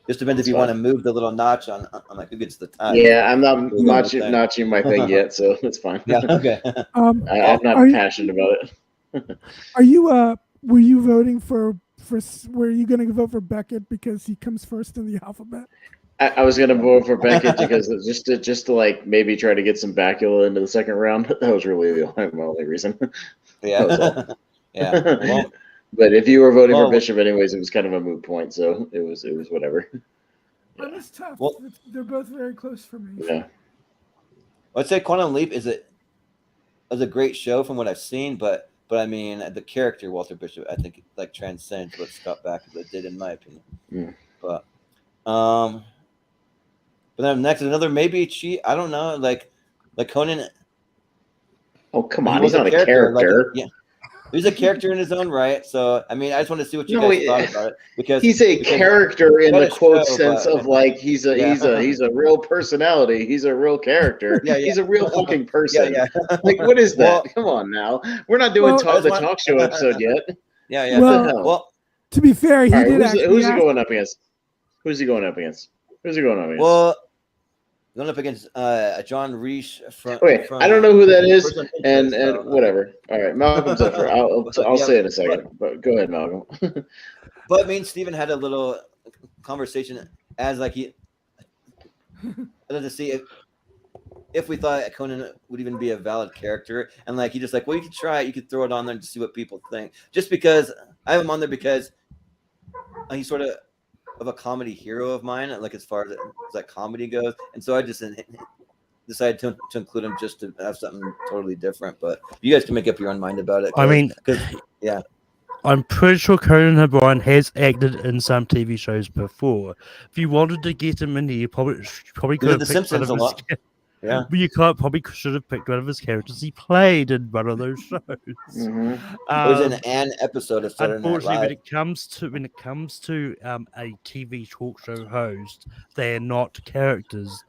Just depends if you want to move the little notch on like who gets the tie. Yeah, I'm not notching my thing yet, so it's fine. Yeah, okay. I'm not passionate about it. Are you were you voting for were you going to vote for Beckett because he comes first in the alphabet? I was going to vote for Beckett because just to like maybe try to get some Bacula into the second round. That was really my only reason. Yeah. Yeah. Well, but if you were voting for Bishop anyways, it was kind of a moot point, so it was whatever. But it's tough. Well, they're both very close for me. Yeah. I'd say Quantum Leap is a great show from what I've seen, but I mean the character Walter Bishop I think like transcends what Scott Bakula did in my opinion. Mm. But then next another maybe cheat. I don't know, like Conan. Oh come on, he's not a character. Like, yeah, he's a character in his own right. So I mean, I just want to see what you guys thought about it because he's a character in the quote sense of like he's a real personality. He's a real character. Yeah. He's a real fucking person. Yeah. Like what is that? Come on now, we're not doing the talk show episode yet. Yeah. Well, to be fair, he did actually. Who's he going up against? Who's he going up against? Well, going up against John Reese from. Wait, I don't know who that is, and whatever. All right, Malcolm's up for. I'll say in a second, but go ahead, Malcolm. But me and Stephen had a little conversation as like he to see if we thought Conan would even be a valid character, and like he just like, well, you could try it, you could throw it on there and see what people think. Just because I have him on there because he's sort of a comedy hero of mine, like as far as like comedy goes, and so I just decided to include him just to have something totally different. But you guys can make up your own mind about it. I mean, yeah, I'm pretty sure Conan O'Brien has acted in some TV shows before. If you wanted to get him in here, you probably could have The picked Simpsons one a of lot. his. Yeah, but you should have picked one of his characters he played in one of those shows. Mm-hmm. It was an episode of Saturday Night Unfortunately, Live. when it comes to a TV talk show host, they're not characters.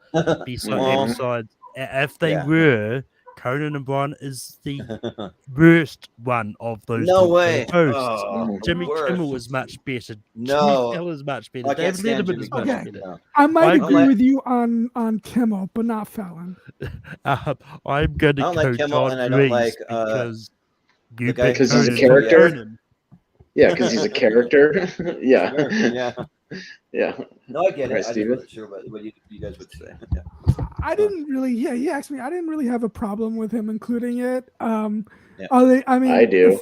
Besides, if they were, Conan O'Brien is the worst one of those. No way. Hosts. Oh, Jimmy Kimmel is much better. No, Jimmy Kimmel is much better. I can't David stand Letterman is Jimmy much Kimmel. better. I might agree with you on Kimmel, but not Fallon. I'm going to I don't go like Kimmel, John and I don't Reese like because because he's a character. Yeah, because he's a character. Yeah. Sure, yeah. No, I get it. I wasn't sure what you guys would say. Yeah. I didn't really. Yeah, he asked me. I didn't really have a problem with him including it. I mean, I do.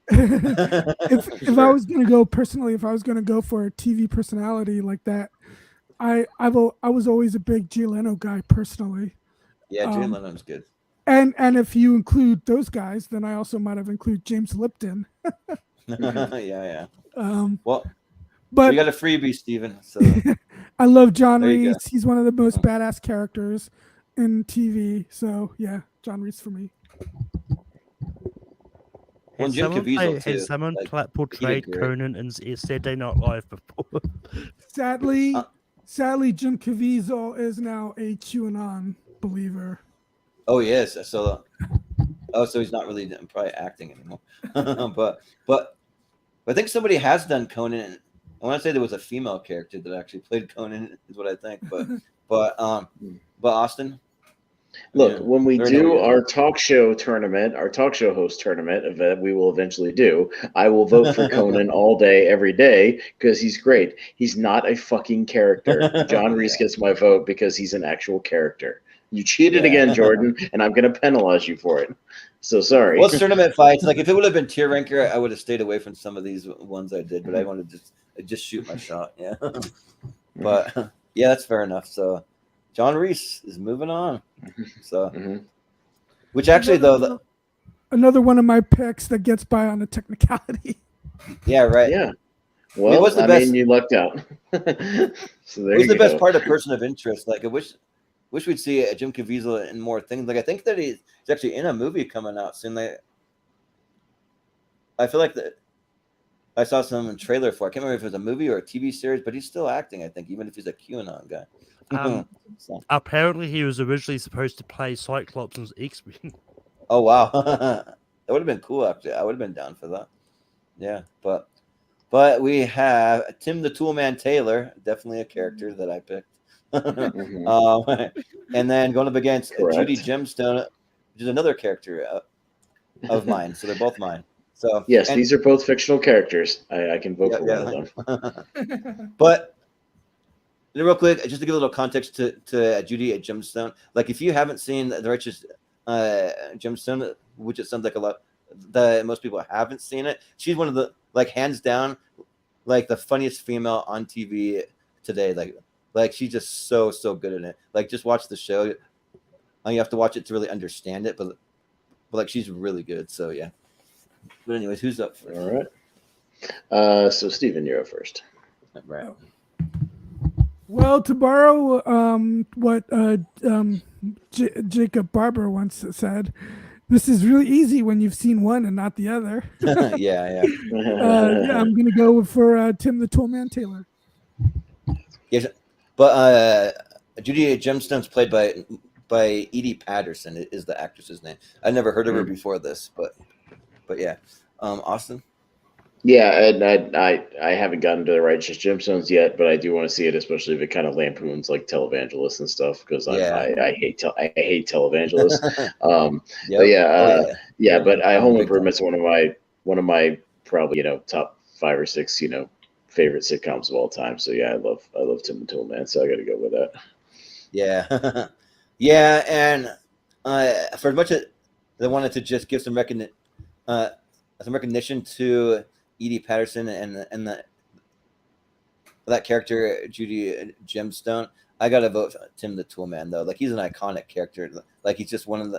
If I was gonna go personally, if I was gonna go for a TV personality like that, I was always a big Jay Leno guy personally. Yeah, Jay Leno's good. And if you include those guys, then I also might have included James Lipton. Yeah. Well, but we got a freebie, Stephen. So I love John Reese. He's one of the most badass characters in TV. So yeah, John Reese for me. Well, Jim Caviezel too. Has someone portrayed Conan in Saturday Night Live before? Sadly, Jim Caviezel is now a QAnon believer. Oh yes, so he's not really probably acting anymore. but I think somebody has done Conan. I want to say there was a female character that actually played Conan, is what I think. But Austin. Look, when we do our talk show tournament, our talk show host tournament event, we will eventually do. I will vote for Conan all day, every day, because he's great. He's not a fucking character. John Reese gets my vote because he's an actual character. You cheated again, Jordan, and I'm going to penalize you for it. So sorry. Well, tournament fights. Like if it would have been tier ranker, I would have stayed away from some of these ones I did, but I wanted to just shoot my shot. Yeah. But yeah, that's fair enough. So John Reese is moving on. So, which actually though, another one of my picks that gets by on a technicality. Yeah. Right. Yeah. Well, what's the best? You lucked out. So there What's the you best go. part of Person of Interest? Like I wish we'd see Jim Caviezel in more things. Like I think that he's actually in a movie coming out soon. Like I feel like that I saw some trailer for. I can't remember if it was a movie or a TV series, but he's still acting. I think even if he's a QAnon guy. So. Apparently, he was originally supposed to play Cyclops in X-Men. Oh wow, that would have been cool. Actually, I would have been down for that. Yeah, but we have Tim the Toolman Taylor, definitely a character that I picked. And then going up against Judy Gemstone, which is another character of mine. So they're both mine. So yes, these are both fictional characters. I can vote for one of them. But real quick, just to give a little context to Judy Gemstone, like if you haven't seen The Righteous Gemstone, which it sounds like a lot that most people haven't seen it, she's one of the hands down the funniest female on TV today. Like she's just so good in it. Like just watch the show. You have to watch it to really understand it, but she's really good. So yeah. But anyways, who's up first? All right. So Stephen, you're up first. Right. Well, to borrow what Jacob Barber once said, this is really easy when you've seen one and not the other. Yeah. I'm going to go for Tim the Toolman Taylor. Yes, but Judy Gemstone's played by Edie Patterson is the actress's name. I never heard of her before this, but yeah. Austin? Yeah, and I haven't gotten to The Righteous Gemstones yet, but I do want to see it, especially if it kind of lampoons like televangelists and stuff, because I hate televangelists. But Home Improvement's one of my probably top 5 or 6 favorite sitcoms of all time. So yeah, I love Tim the Toolman, so I got to go with that. Yeah, yeah, and for as much as I wanted to just give some recognition to Edie Patterson and that character Judy Gemstone, I gotta vote for Tim the Toolman though. Like he's an iconic character. Like he's just one of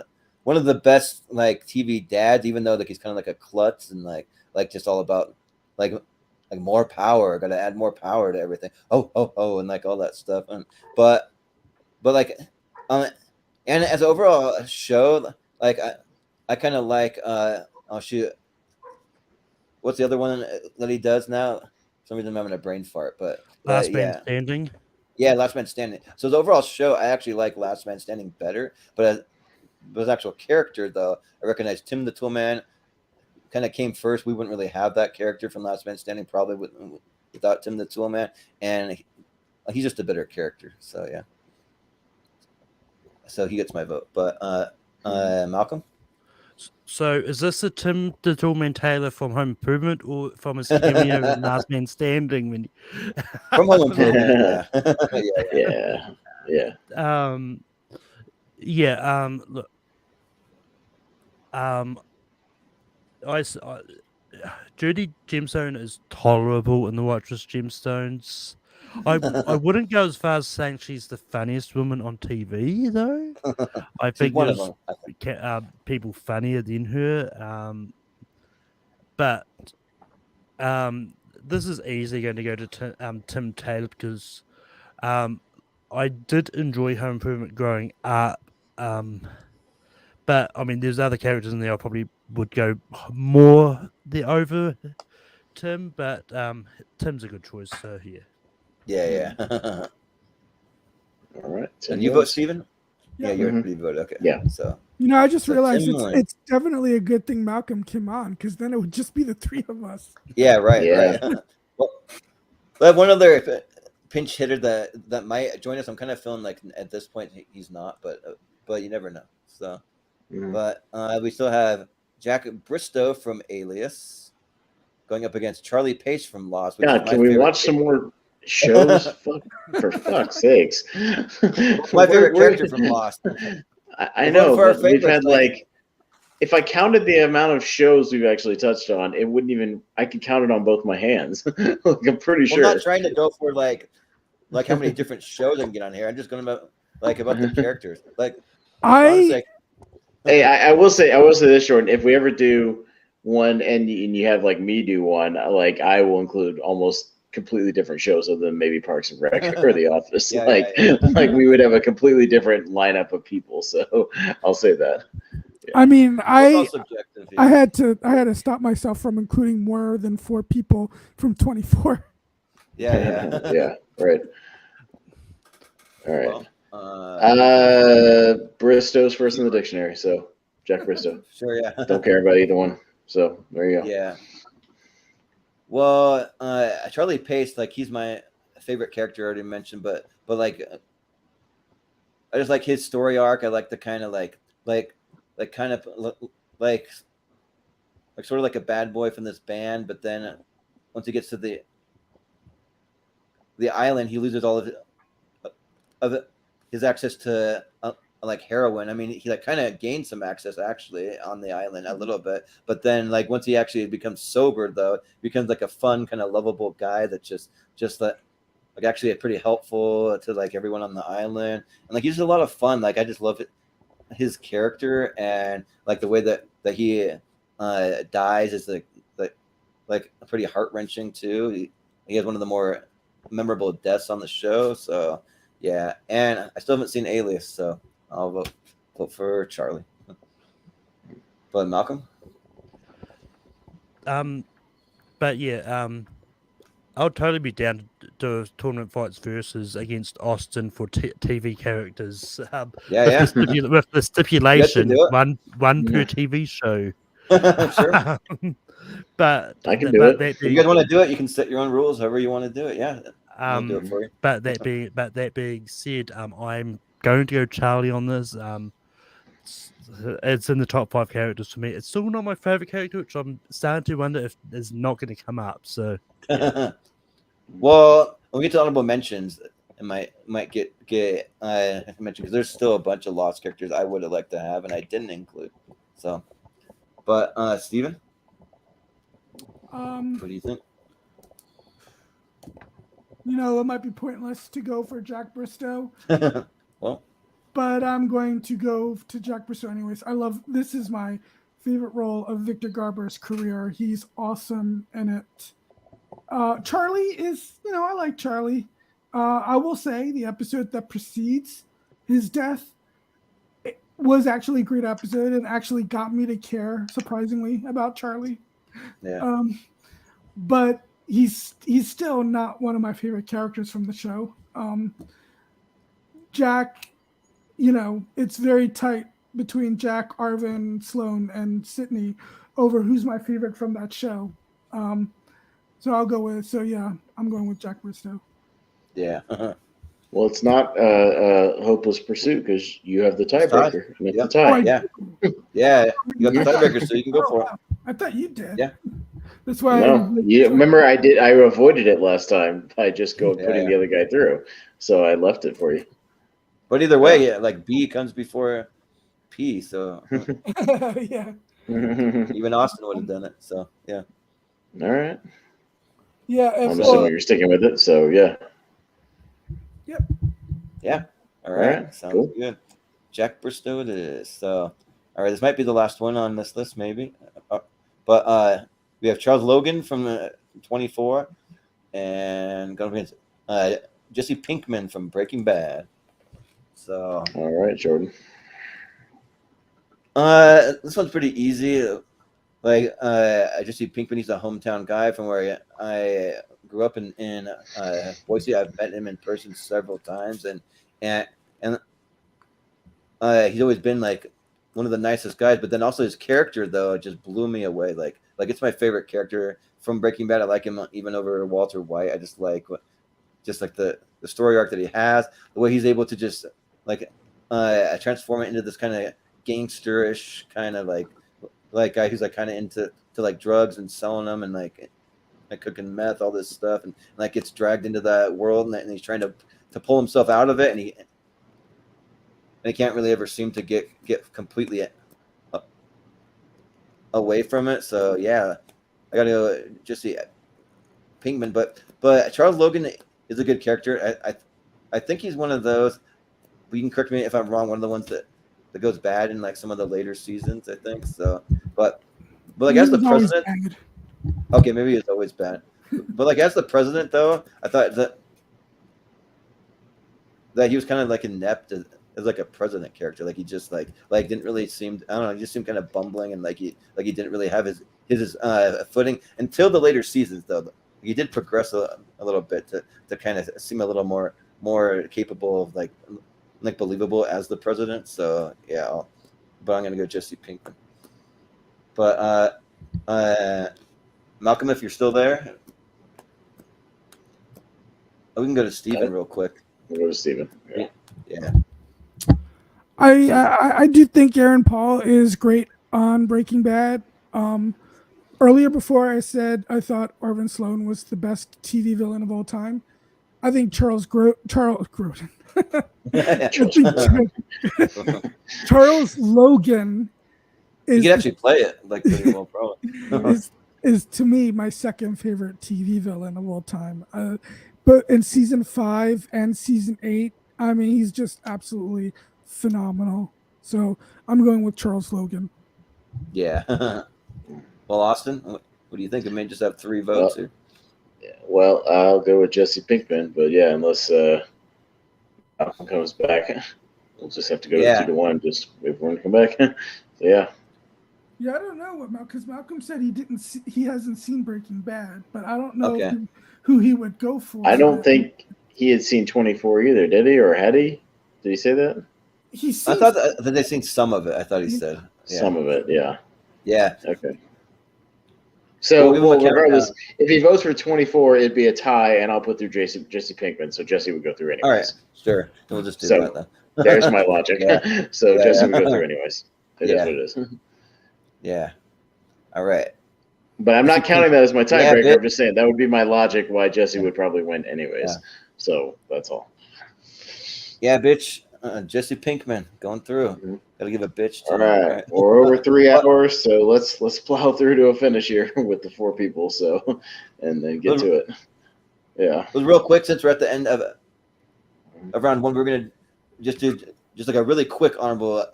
the best TV dads, even though he's kind of like a klutz and like just all about like more power. Gotta add more power to everything. Oh, and all that stuff. But and as an overall show, I kind of like oh shoot. What's the other one that he does now? For some reason I'm having a brain fart, but Last Man Standing. Yeah, Last Man Standing. So the overall show, I actually like Last Man Standing better, but as actual character though, I recognize Tim the Toolman kind of came first. We wouldn't really have that character from Last Man Standing probably without Tim the Toolman, and he's just a better character. So yeah. So he gets my vote, but Malcolm. So is this a Tim the Toolman Taylor from Home Improvement or from his cameo in Last Man Standing? From Home Improvement, yeah. Look, Judy Gemstone is tolerable in The Righteous Gemstones. I wouldn't go as far as saying she's the funniest woman on TV, though. I think there's people funnier than her. But this is easily going to go to Tim Taylor because I did enjoy Home Improvement growing up. But, I mean, there's other characters in there I probably would go more over Tim, but Tim's a good choice, so yeah. Yeah. All right. And you vote Stephen? Yeah, you vote. Okay. Yeah. So I just realized it's definitely a good thing Malcolm came on because then it would just be the 3 of us. Yeah, right. Well, I have one other pinch hitter that might join us. I'm kind of feeling like at this point he's not, but you never know. So, but we still have Jack Bristow from Alias going up against Charlie Pace from Lost. Yeah, can we watch some more Shows, for fuck's sakes. My favorite character from Lost. I know, but we've had like, if I counted the amount of shows we've actually touched on, it wouldn't even. I could count it on both my hands. Like, I'm pretty sure. I'm not trying to go for like how many different shows I can get on here. I'm just going about the characters. Like, honestly, hey, I will say this, Jordan. If we ever do one and you have like me do one, like I will include almost completely different shows other than maybe Parks and Rec or The Office. Like we would have a completely different lineup of people. So I'll say that. Yeah. I mean, I had to stop myself from including more than 4 people from 24. Yeah, right. All right. Well, Bristow's first in the dictionary, so Jack Bristow. Sure, yeah. Don't care about either one. So there you go. Yeah. Well, Charlie Pace, like he's my favorite character, already mentioned, but like I just like his story arc. I like the kind of like sort of like a bad boy from this band, but then once he gets to the island, he loses all of his access to like heroin. I mean, he like kind of gained some access actually on the island a little bit, but then like once he actually becomes sober, though, it becomes like a fun kind of lovable guy that just like actually pretty helpful to like everyone on the island, and like he's just a lot of fun. Like I just love it. His character and like the way that he dies is like pretty heart-wrenching too. He has one of the more memorable deaths on the show. So yeah, and I still haven't seen Alias, so I'll vote for Charlie. But Malcolm? But yeah, I'll totally be down to do tournament fights versus against Austin for TV characters. With the stipulation, one per TV show. Sure. But I can do it. If you guys want to do it, you can set your own rules, however you want to do it. Yeah. I'll do it for you. But that being said, I'm going to go Charlie on this. It's in the top 5 characters for me. It's still not my favorite character, which I'm starting to wonder if it's not going to come up. So. Well, when we get to honorable mentions, it might get mentioned because there's still a bunch of Lost characters I would have liked to have and I didn't include. So, but Stephen, what do you think? You know, it might be pointless to go for Jack Bristow. Well, but I'm going to go to Jack Bristow anyways. This is my favorite role of Victor Garber's career. He's awesome in it. Charlie is, I like Charlie. I will say the episode that precedes his death was actually a great episode and actually got me to care, surprisingly, about Charlie. Yeah. But he's still not one of my favorite characters from the show. Jack, it's very tight between Jack, Arvin, Sloan, and Sydney over who's my favorite from that show. So I'm going with Jack Bristow. Yeah. Well, it's not a hopeless pursuit because you have the tiebreaker. Yeah. The tie. Yeah. You got the tiebreaker, so you can go for it. I thought you did. Yeah. That's why. Remember, I did. I avoided it last time by just putting the other guy through. So I left it for you. But either way, like B comes before P. So yeah. Even Austin would have done it. So yeah. All right. Yeah. I'm assuming you're sticking with it. So yeah. Yep. Yeah. All right. Sounds good. Jack Bristow it is. So, all right. This might be the last one on this list, maybe. But we have Charles Logan from 24 and going against Jesse Pinkman from Breaking Bad. So. All right, Jordan. This one's pretty easy. Like Jesse Pinkman, he's a hometown guy from where I grew up in Boise. I've met him in person several times, and he's always been like one of the nicest guys. But then also his character, though, just blew me away. Like it's my favorite character from Breaking Bad. I like him even over Walter White. I just like the story arc that he has, the way he's able to just transform it into this kind of gangsterish kind of like guy who's like kind of into like drugs and selling them and like like cooking meth, all this stuff, and like gets dragged into that world, and he's trying to pull himself out of it, and he can't really ever seem to get completely away from it. So yeah, I gotta go Jesse Pinkman, but Charles Logan is a good character. I think he's one of those. You can correct me if I'm wrong. One of the ones that goes bad in like some of the later seasons, I think. So, but like as the president, okay, maybe it's always bad. But like as the president, though, I thought that he was kind of like inept as like a president character. Like he just like didn't really seem, I don't know, he just seemed kind of bumbling, and like he didn't really have his footing until the later seasons. Though he did progress a little bit to kind of seem a little more capable of like believable as the president. So yeah, but I'm gonna go Jesse Pinkman. But Malcolm, if you're still there, we can go to Stephen real quick. We'll go to Stephen. Yeah. I do think Aaron Paul is great on Breaking Bad. Earlier, before I said I thought Arvin Sloane was the best TV villain of all time, I think Charles Grodin. Charles Logan you can actually play it like pretty well, probably. is to me my second favorite TV villain of all time. But in season 5 and season 8, I mean, he's just absolutely phenomenal. So I'm going with Charles Logan. Yeah. Well, Austin, what do you think? I may just have 3 votes here. Yeah, well, I'll go with Jesse Pinkman, but yeah, unless Malcolm comes back, we'll just have to go 2-1. Just wait for him to come back. So, yeah. Yeah, I don't know what because Malcolm said he hasn't seen Breaking Bad, but I don't know who he would go for. I don't think he had seen 24 either, did he? Or had he? Did he say that? I thought that they'd seen some of it. I thought he said some of it. Yeah. Yeah. Okay. So, regardless, if he votes for 24, it'd be a tie, and I'll put through Jesse Pinkman, so Jesse would go through anyways. All right, sure. We'll just do that then. There's my logic. So Jesse would go through anyways. It is what it is. Yeah. All right. But I'm not counting that as my tiebreaker. I'm just saying that would be my logic why Jesse would probably win anyways. Yeah. So that's all. Yeah, bitch. Jesse Pinkman going through. Mm-hmm. Gotta give a bitch to all right. We're over 3 hours, so let's plow through to a finish here with the 4 people. So, and then get to it. Yeah. Well, real quick, since we're at the end of round 1, we're gonna just do like a really quick honorable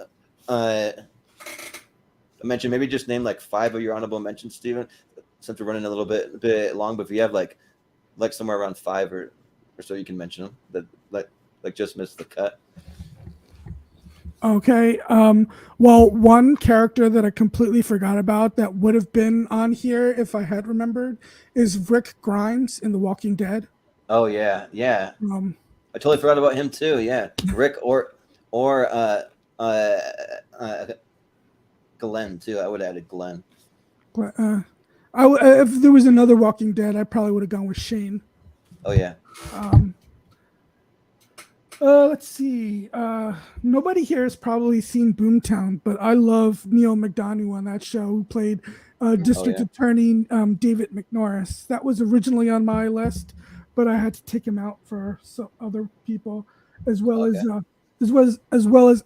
mention. Maybe just name like 5 of your honorable mentions, Stephen. Since we're running a little bit long, but if you have like somewhere around 5 or so, you can mention them that like just missed the cut. Okay. Well, one character that I completely forgot about that would have been on here if I had remembered is Rick Grimes in The Walking Dead. Oh yeah. I totally forgot about him too. Yeah, Rick or Glenn too. I would have added Glenn. If there was another Walking Dead, I probably would have gone with Shane. Oh yeah. Let's see. Nobody here has probably seen Boomtown, but I love Neil McDonough on that show, who played District Attorney David McNorris. That was originally on my list, but I had to take him out for some other people, as well as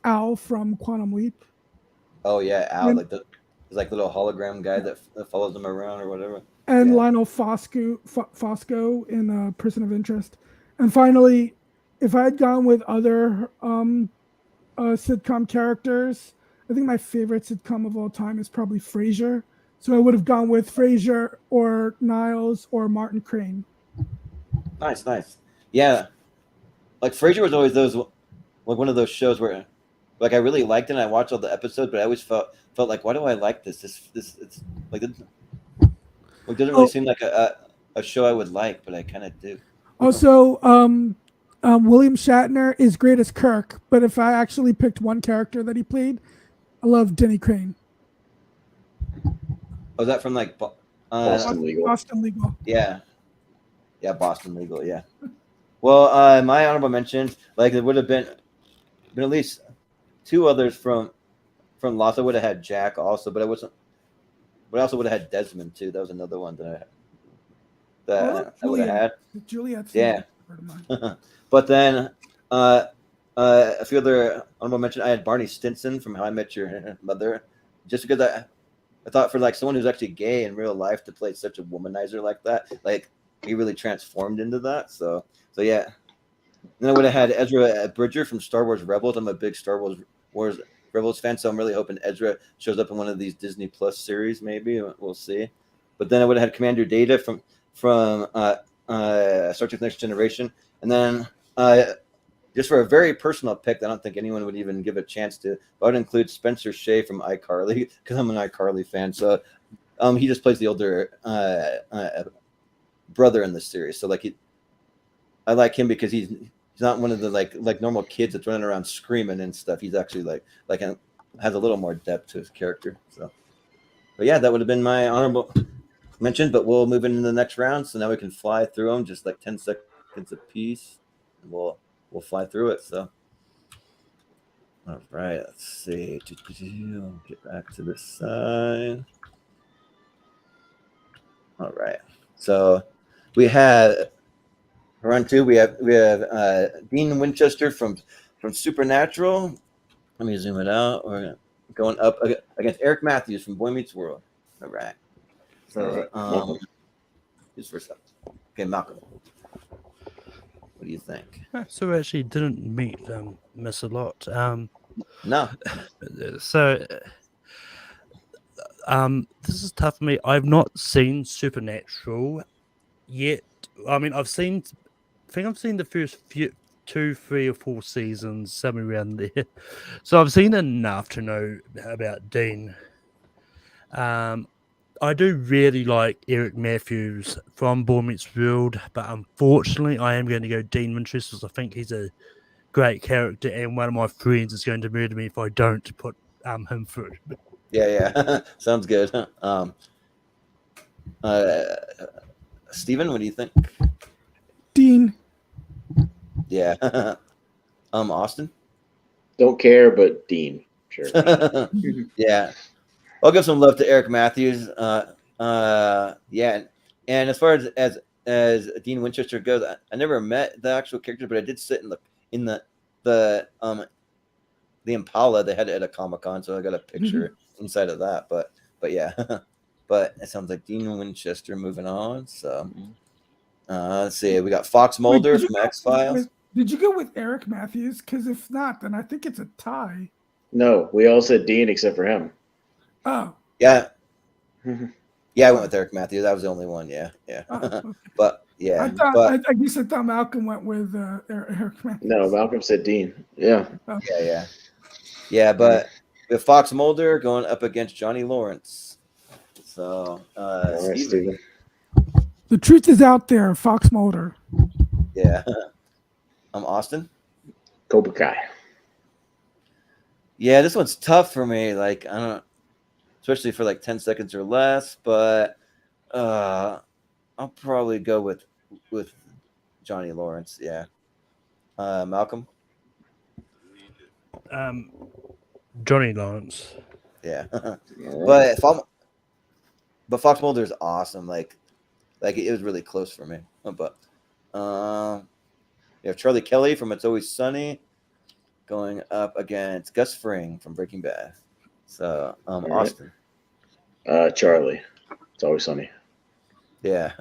Al from Quantum Leap. Oh yeah, Al, like the little hologram guy that follows them around or whatever. And Lionel Fosco in Person of Interest. And finally, if I had gone with other sitcom characters, I think my favorite sitcom of all time is probably Frasier. So I would have gone with Frasier or Niles or Martin Crane. Nice. Yeah. Like Frasier was always one of those shows where like I really liked it and I watched all the episodes, but I always felt like, why do I like this? This it's like it doesn't really seem like a show I would like, but I kind of do. Also, William Shatner is great as Kirk, but if I actually picked one character that he played, I love Denny Crane. Oh, is that from like Boston Legal? Boston Legal. Yeah, Boston Legal. Yeah. Well, my honorable mentions, like it would have been at least 2 others from Lost. I would have had Jack also, but I also would have had Desmond too. That was another one that that I would have had. Juliet's Yeah. But then a few other honorable mention. I had Barney Stinson from How I Met Your Mother, just because I thought for like someone who's actually gay in real life to play such a womanizer like that, like he really transformed into that. So yeah. Then I would have had Ezra Bridger from Star Wars Rebels. I'm a big Star Wars Rebels fan, so I'm really hoping Ezra shows up in one of these Disney Plus series. Maybe we'll see. But then I would have had Commander Data from Star Trek Next Generation, and then just for a very personal pick, I don't think anyone would even give a chance to. But I would include Spencer Shea from iCarly because I'm an iCarly fan. So he just plays the older brother in the series. So like I like him because he's not one of the like normal kids that's running around screaming and stuff. He's actually like has a little more depth to his character. So, but yeah, that would have been my honorable mention. But we'll move into the next round, so now we can fly through them just like 10 seconds apiece, and we'll fly through it. So, all right, let's see. I'll get back to this side. All right, so we had. Round 2, we have Dean Winchester from Supernatural. Let me zoom it out. We're going up against Eric Matthews from Boy Meets World. All right. So who's first up? Okay, Malcolm. What do you think? So we actually didn't miss a lot. No. So this is tough for me. I've not seen Supernatural yet. I mean, I think I've seen the first 2, 3, or 4 seasons, somewhere around there. So I've seen enough to know about Dean. I do really like Eric Matthews from Boy Meets World, but unfortunately, I am going to go Dean Winchester because I think he's a great character, and one of my friends is going to murder me if I don't put him through. Yeah. Sounds good. Stephen, what do you think? Dean. Yeah. Austin? Don't care, but Dean. Sure. Yeah. I'll give some love to Eric Matthews. Yeah. And as far as Dean Winchester goes, I never met the actual character, but I did sit in the Impala they had at a Comic-Con, so I got a picture inside of that. But yeah. But it sounds like Dean Winchester moving on. So let's see. We got Fox Mulder from X-Files. Did you go with Eric Matthews? Because if not, then I think it's a tie. No, we all said Dean except for him. Oh. Yeah. Yeah, I went with Eric Matthews. That was the only one. Yeah. Oh, okay. But yeah. I guess I thought Malcolm went with Eric Matthews. No, Malcolm said Dean. Yeah. Okay. Yeah, but with Fox Mulder going up against Johnny Lawrence. So, all right, Steven. The truth is out there, Fox Mulder. Yeah. Austin? Cobra Kai. Yeah, this one's tough for me. Like, I don't, especially for like 10 seconds or less, but I'll probably go with Johnny Lawrence. Yeah. Malcolm? Johnny Lawrence. Yeah. But Fox Mulder is awesome. Like it was really close for me. But you have Charlie Kelly from It's Always Sunny going up against Gus Fring from Breaking Bad. So Austin. Charlie. It's Always Sunny. Yeah.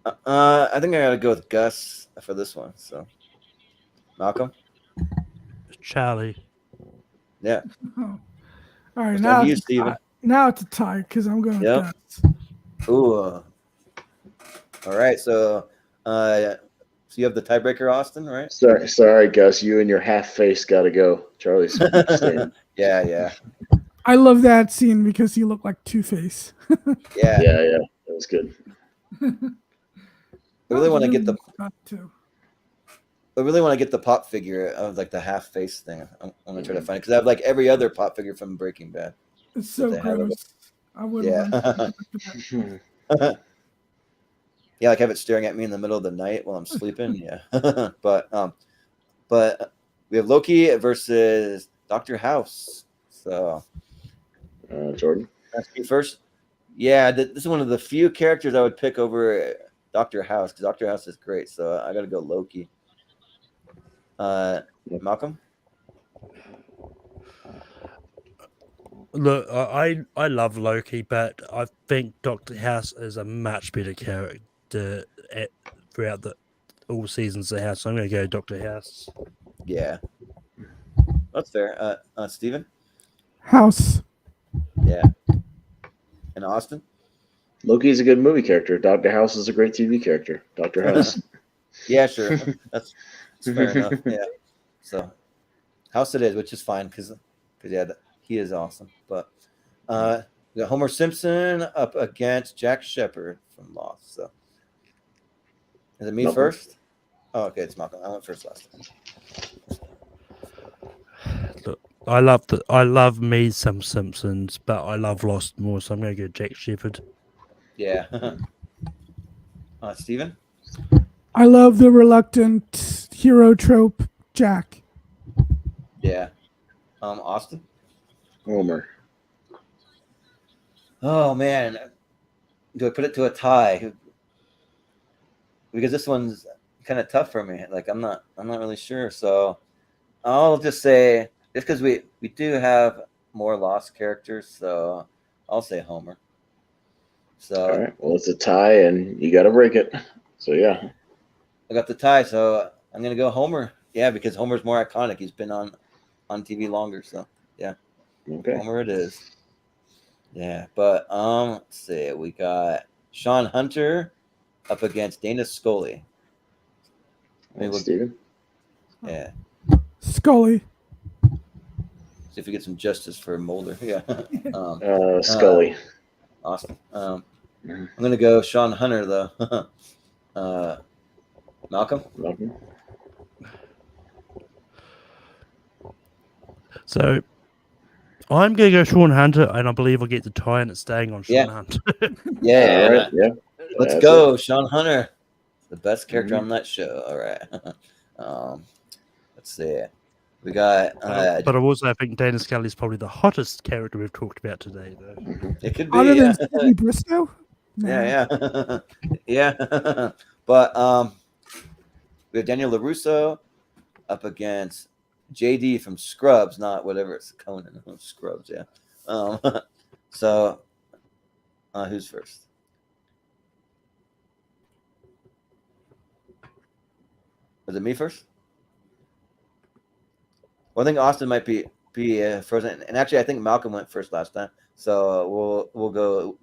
I think I gotta go with Gus for this one. So Malcolm. Charlie. Yeah. Oh. All right, now it's a tie because I'm going with Gus. Ooh. All right, so you have the tiebreaker, Austin, right? Sorry, Gus. You and your half face got to go. Charlie's. Yeah. I love that scene because he looked like Two-Face. Yeah. That was good. I really want to get the pop figure of like the half face thing. I'm gonna try to find it because I have like every other pop figure from Breaking Bad. It's so gross. I wouldn't. Yeah. Yeah, like have it staring at me in the middle of the night while I'm sleeping. Yeah. But we have Loki versus Dr. House. So Jordan. That's me first. Yeah, this is one of the few characters I would pick over Dr. House, because Dr. House is great. So I got to go Loki. Malcolm? Look, I love Loki, but I think Doctor House is a much better character throughout all seasons of House. So I'm going to go Doctor House. Yeah. That's fair. Stephen? House. Yeah. And Austin? Loki is a good movie character. Dr. House is a great TV character. Dr. House. Yeah, sure. That's fair enough. Yeah. So, House it is, which is fine because he is awesome. But we got Homer Simpson up against Jack Shepard from Lost. So, is it me first? Oh, okay, it's Malcolm. I went first last time. Look, I love me some Simpsons, but I love Lost more, so I'm going to go Jack Shepard. Yeah. Stephen? I love the reluctant hero trope, Jack. Yeah. Austin? Homer. Oh man, do I put it to a tie? Because this one's kind of tough for me. Like I'm not really sure. So I'll just say just because we do have more Lost characters, so I'll say Homer. So all right, well it's a tie, and you got to break it. So yeah, I got the tie. So I'm gonna go Homer. Yeah, because Homer's more iconic. He's been on TV longer. So yeah, okay. Homer it is. Yeah, but let's see. We got Sean Hunter up against Dana Scully. Steven? Yeah. Scully. See if we get some justice for Mulder. Yeah. Scully. Awesome. I'm gonna go Sean Hunter though. Malcolm. So I'm going to go Sean Hunter, and I believe I'll get the tie, and it's staying on Sean Hunter. Yeah. All right. Yeah. Let's go, Sean Hunter. The best character on that show. All right. Let's see. We got. But I also think Dana Scully is probably the hottest character we've talked about today, though. It could be. Other than Sidney Bristow? No. Yeah. Yeah. But we have Daniel LaRusso up against JD from Scrubs, not whatever it's Conan. Scrubs, yeah. So, who's first? Was it me first? Well, I think Austin might be frozen, and actually, I think Malcolm went first last time. So we'll go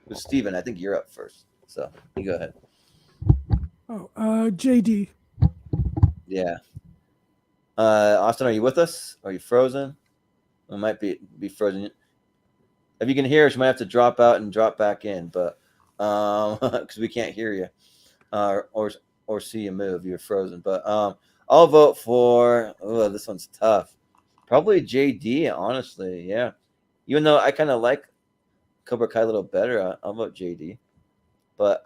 with Steven. I think you're up first. So you go ahead. Oh, JD. Yeah. Austin, are you with us? Are you frozen? We might be frozen. If you can hear us, you might have to drop out and drop back in, but because we can't hear you or see you move, you're frozen. But I'll vote for. Oh, this one's tough. Probably JD, honestly. Yeah, even though I kind of like Cobra Kai a little better, I'll vote JD. But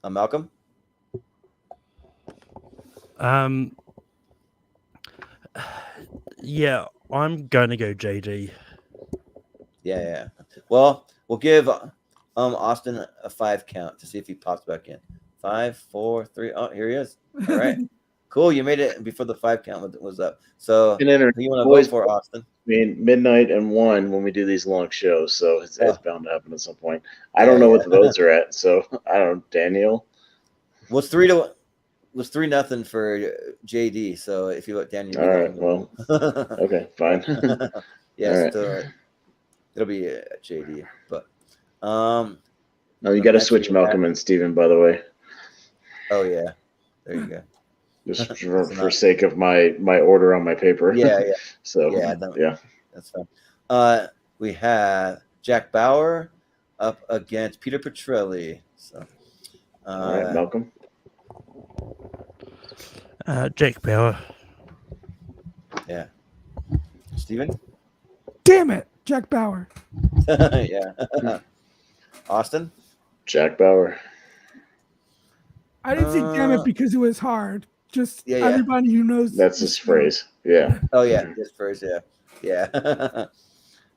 Malcolm. Yeah, I'm going to go JD. Yeah. Well, we'll give Austin a 5 count to see if he pops back in. 5, 4, 3. Oh, here he is. All right. Cool. You made it before the 5 count was up. So who you want to vote for, Austin? I mean, midnight and 1 when we do these long shows, so it's bound to happen at some point. I don't know what the votes are at, so I don't know. Daniel? Well, it's 3-0 for JD. So if you let Daniel, all right. Well, okay, fine. Yes, right. So it'll be JD. But no, you got to switch Malcolm and Steven, by the way. Oh yeah, there you go. Just for sake of my order on my paper. Yeah. So yeah, that's fine. We have Jack Bauer up against Peter Petrelli. So, all right, Malcolm. Jack Bauer. Yeah. Steven? Damn it, Jack Bauer. Yeah. Austin? Jack Bauer. I didn't say damn it because it was hard. Just everybody who knows. That's his phrase. Yeah. Oh, yeah. His phrase, yeah. Yeah.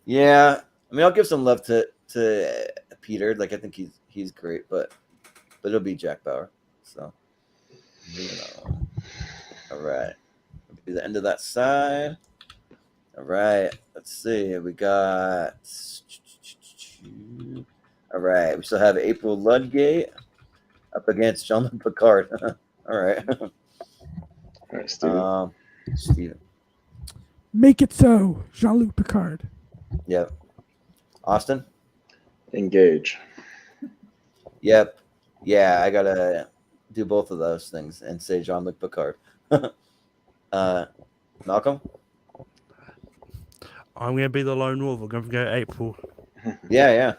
Yeah. I mean, I'll give some love to Peter. Like, I think he's great, but it'll be Jack Bauer. So, all right, that'll be the end of that side. All right, let's see. We got. All right, we still have April Ludgate up against Jean-Luc Picard. All right. All right, Steven. Steven. Make it so, Jean-Luc Picard. Yep. Austin. Engage. Yep. Yeah, I gotta do both of those things and say Jean-Luc Picard. Malcolm. I'm gonna be the lone wolf. I'm gonna go April. Yeah.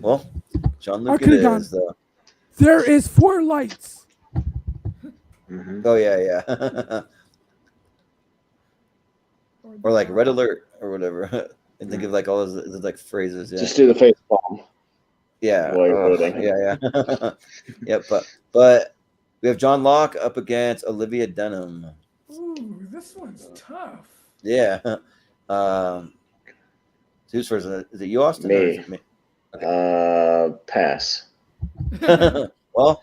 Well, Jean-Luc I could've it gone. is though. There is 4 lights. Mm-hmm. Oh yeah. Or like red alert or whatever. And think of like all those like phrases. Yeah. Just do the face palm. Yeah. While you're voting. Yeah. Yeah. But we have John Locke up against Olivia Dunham. Ooh, this one's tough. Yeah. Who's first? Is it you, Austin? Me. Or is it me? Okay. Pass. Well,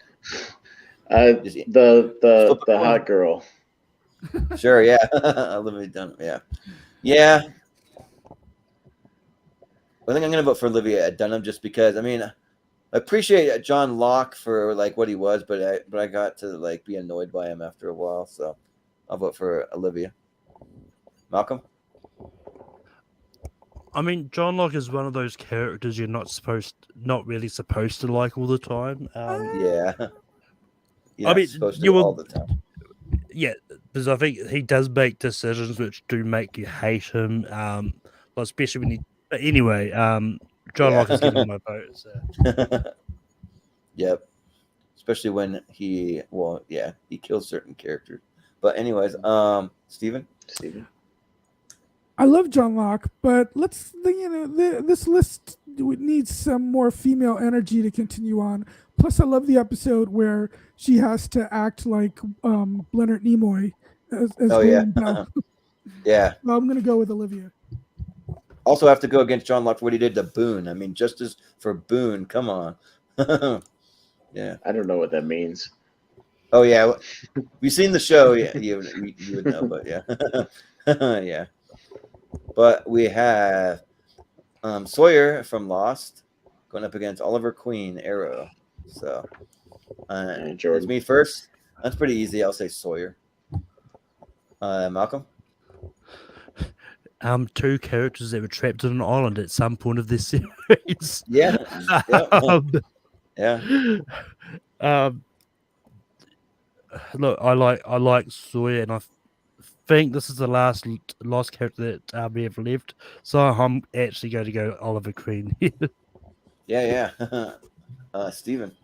The hot girl. sure. Yeah. Olivia Dunham. Yeah. I think I'm gonna vote for Olivia Dunham just because I appreciate John Locke for like what he was, but I got to like be annoyed by him after a while, so I'll vote for Olivia. Malcolm. John Locke is one of those characters you're not really supposed to like all the time. Yeah. You're not supposed to all the time. Yeah, because I think he does make decisions which do make you hate him. Especially when he. But anyway, John Locke is getting my vote. So. Yep. Especially when he kills certain characters. But anyways, Steven. I love John Locke, but this list needs some more female energy to continue on. Plus, I love the episode where she has to act like Leonard Nimoy as William Bell. Yeah. Well, I'm gonna go with Olivia. Also have to go against John Locke for what he did to Boone. Justice for Boone. Come on. Yeah. I don't know what that means. Oh yeah. We've seen the show. Yeah, you would know, but yeah. Yeah. But we have Sawyer from Lost going up against Oliver Queen, Arrow. So it's me first. That's pretty easy. I'll say Sawyer. Malcolm. 2 characters that were trapped on an island at some point of this series. Yeah. Look, I like Sawyer, and I think this is the last character that we have left. So I'm actually going to go Oliver Queen. Yeah. Steven.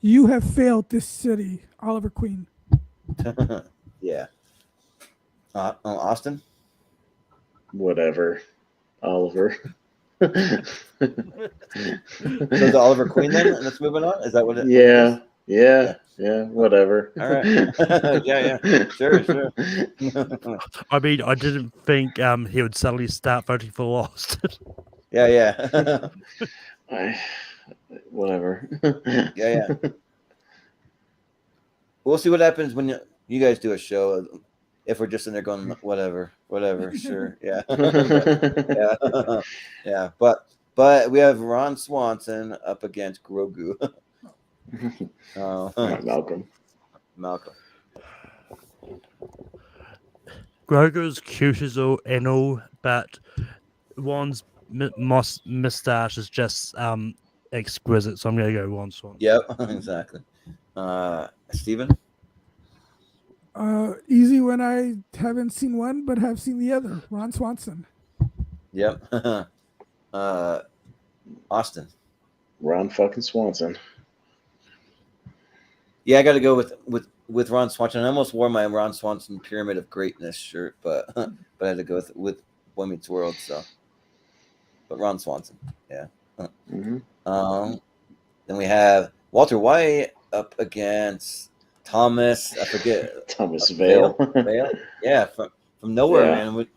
You have failed this city, Oliver Queen. Yeah. Austin. Whatever, Oliver. So is Oliver Queen then? Let's move on. Is that what it is? Yeah, whatever. All right. Yeah. Sure. I didn't think he would suddenly start voting for Lost. Yeah. Whatever. Yeah. We'll see what happens when you guys do a show. If we're just in there going, whatever, sure, yeah. Yeah. But we have Ron Swanson up against Grogu. Malcolm. Grogu's cute as all, but Juan's mustache is just exquisite. So I'm going to go Ron Swanson. Yep, exactly. Steven? Easy when I haven't seen one but have seen the other. Ron Swanson. Yep. Austin. Ron fucking Swanson. Yeah, I got to go with Ron Swanson. I almost wore my Ron Swanson Pyramid of Greatness shirt, but I had to go with Boy Meets World. So, but Ron Swanson. Yeah. Mm-hmm. Then we have Walter White up against Thomas, I forget. Thomas Vale. Yeah, from nowhere, Yeah. man. Which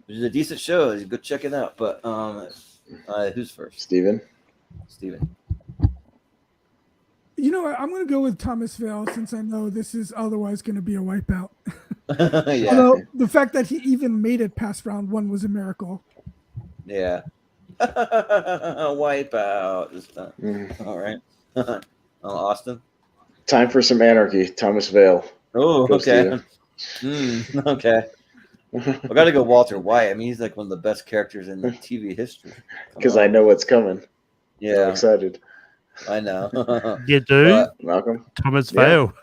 is a decent show. You go check it out. But who's first? Steven. Steven. You know what? I'm going to go with Thomas Vale since I know this is otherwise going to be a wipeout. Yeah. Although the fact that he even made it past round 1 was a miracle. Yeah. Wipeout this time. All right. Austin. Time for some anarchy. Thomas Vale. Oh, Go, okay. Okay. I got to go Walter White. I mean, he's like one of the best characters in TV history. Because I know what's coming. Yeah. I'm excited. I know. You do? Malcolm? Thomas Vale.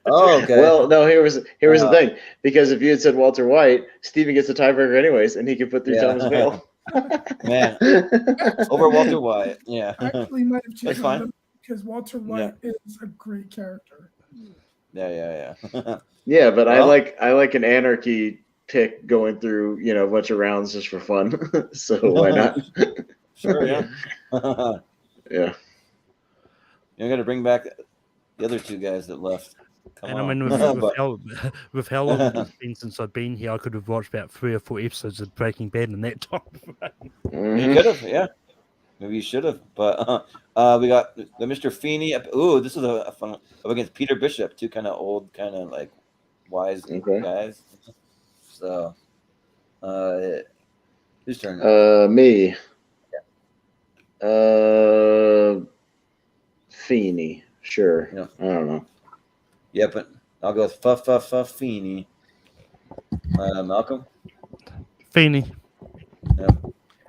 Oh, okay. Well, no, here was the thing. Because if you had said Walter White, Steven gets the tiebreaker anyways, and he could put through Thomas Vale. Man. Over Walter White. Yeah. I actually might have That's chosen fine. him because Walter White is a great character. Yeah. Yeah, but I like an anarchy pick going through, a bunch of rounds just for fun. So why not? Sure, yeah. Yeah. You're going to bring back the other two guys that left. Come And on. I mean, with how long it's been since I've been here, I could have watched about 3 or 4 episodes of Breaking Bad in that time. You could have, yeah. Maybe you should have. But we got the Mr. Feeney. Ooh, this is a fun one. Up against Peter Bishop, two kind of old, kind of like wise guys. So, whose turn? Me. Yeah. Feeney. Sure. Yeah. I don't know. Yeah, but I'll go with Feeney. Malcolm? Feeney. Yep.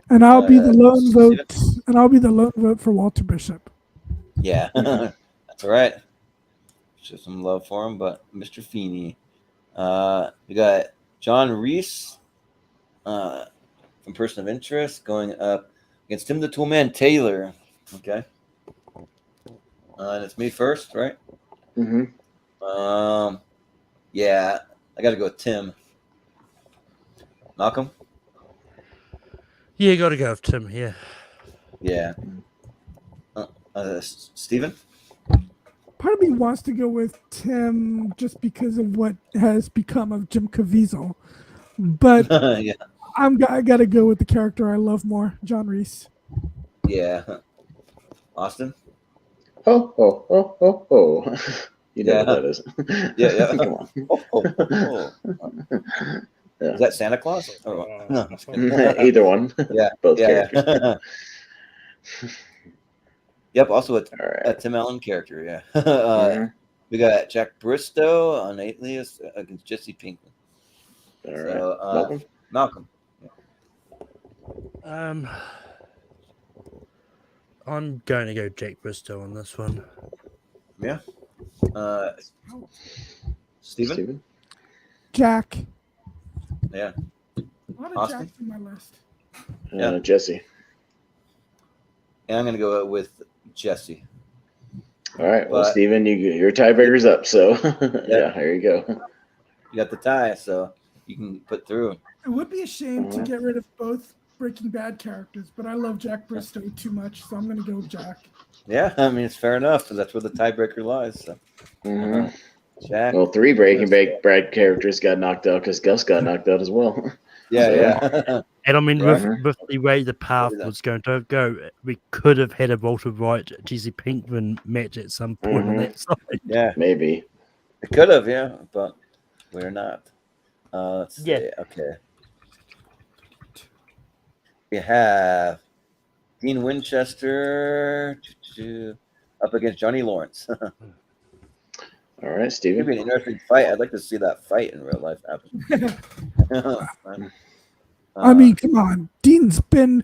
And I'll be the lone vote. And I'll be the lone vote for Walter Bishop. Yeah, that's all right. Show some love for him, but Mr. Feeney. We got John Reese from Person of Interest going up against Tim the Toolman Taylor. Okay. And it's me first, right? Mm-hmm. Yeah, I got to go with Tim. Malcolm? Yeah, got to go with Tim here. Yeah. Stephen? Part of me wants to go with Tim just because of what has become of Jim Caviezel. But Yeah. I got to go with the character I love more, John Reese. Yeah. Austin? Oh. You know what that is. Yeah. Come on. Yeah. Is that Santa Claus? Oh, no. Either one. Yeah. Both characters. characters. Yep. Also a Right. Tim Allen character. Yeah. We got Jack Bristow on Alias against Jesse Pinkman. All So, right. Malcolm. I'm going to go Jack Bristow on this one. Yeah. Stephen? Jack. Yeah. A lot of Austin? Jacks on my list. Yeah. Jesse. And I'm going to go with Jesse. All right. Well, Stephen, your tiebreaker's up. So, yeah, there you go. You got the tie, so you can put through. It would be a shame to get rid of both Breaking Bad characters, but I love Jack Bristow too much, so I'm going to go with Jack. Yeah, I mean, it's fair enough. That's where the tiebreaker lies. So. Jack. Well, 3 Breaking Bad characters got knocked out because Gus got knocked out as well. Yeah. And I mean, with the way the path was going to go, we could have had a Walter White, Jesse Pinkman match at some point on that side. Yeah. Maybe. It could have, yeah, but we're not. Let's see. Okay. We have Dean Winchester up against Johnny Lawrence. All right, Steven. It'd be an interesting fight. I'd like to see that fight in real life happen. I mean, come on. Dean's been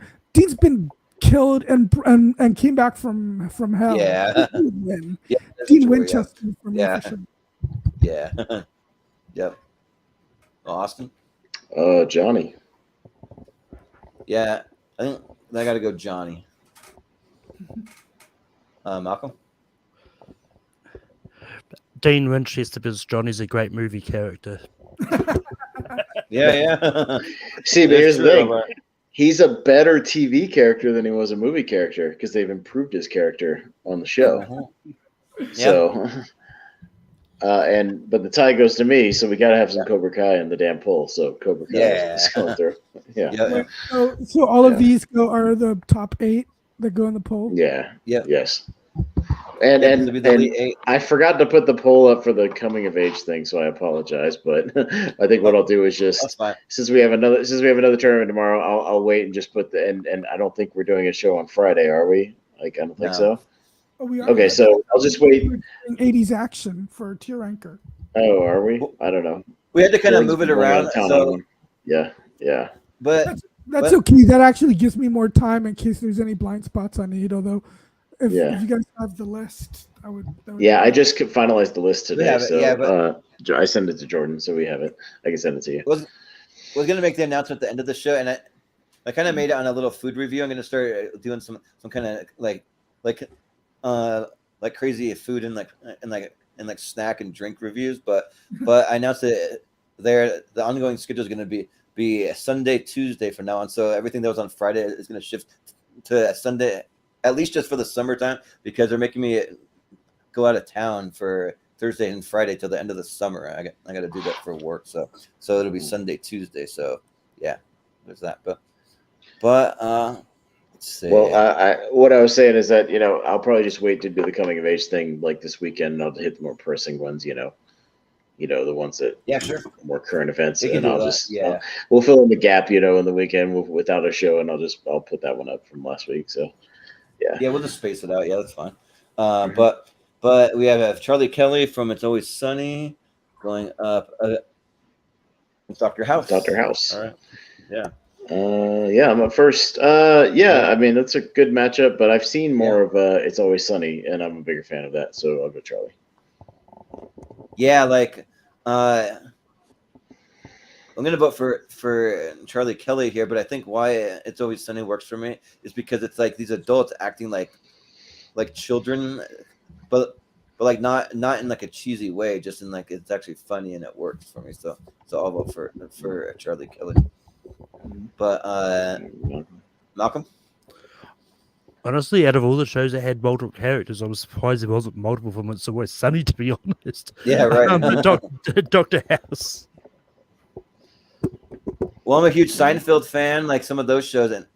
killed and came back from hell. Yeah. Dean Winchester for me. Yeah. For sure. Yeah. Yep. Austin? Johnny. Yeah. I think I got to go Johnny. Malcolm? Dean Winchester, because Johnny's a great movie character. Yeah. See, but here's the thing. He's a better TV character than he was a movie character because they've improved his character on the show. So, but the tie goes to me, so we got to have some Cobra Kai in the damn poll. So Cobra Kai is going through. Yeah. So all of these are the top 8 that go in the poll? Yeah. Yeah. Yes. And I forgot to put the poll up for the coming of age thing, so I apologize. But I think what I'll do is just since we have another tournament tomorrow, I'll wait and just put the and I don't think we're doing a show on Friday, are we? Like I don't think so. Oh, we are. Okay, so I'll just wait. 80s action for tier ranker. Oh, are we? I don't know. We had to kind of move it around. So yeah. But that's okay. That actually gives me more time in case there's any blind spots I need. Although, if you guys have the list, I would. I just finalized the list today, but I send it to Jordan, so we have it. I can send it to you. Was going to make the announcement at the end of the show, and I kind of made it on a little food review. I'm going to start doing some kind of like crazy food and like snack and drink reviews. But I announced that the ongoing schedule is going to be Sunday, Tuesday from now on. So everything that was on Friday is going to shift to Sunday, at least just for the summertime, because they're making me go out of town for Thursday and Friday till the end of the summer. I got to do that for work. So it'll be Sunday, Tuesday. So yeah, there's that. But let's see. Well, what I was saying is that I'll probably just wait to do the coming of age thing like this weekend, and I'll hit the more pressing ones. The ones that sure, more current events, and I'll just we'll fill in the gap, in the weekend without a show, and I'll put that one up from last week. So we'll just space it out. Yeah, that's fine. But we have Charlie Kelly from It's Always Sunny going up. Dr. House. Dr. House. All right. Yeah. I'm up first. I mean that's a good matchup, but I've seen more of It's Always Sunny, and I'm a bigger fan of that, so I'll go Charlie. Yeah, I'm gonna vote for Charlie Kelly here, but I think why It's Always Sunny works for me is because it's like these adults acting like children, but like not in like a cheesy way, just in like it's actually funny and it works for me. So I'll vote for Charlie Kelly. But Malcolm? Honestly, out of all the shows that had multiple characters, I was surprised there wasn't multiple from It's Always Sunny, to be honest. Yeah, right. Dr. House. Well, I'm a huge Seinfeld fan. Like some of those shows, and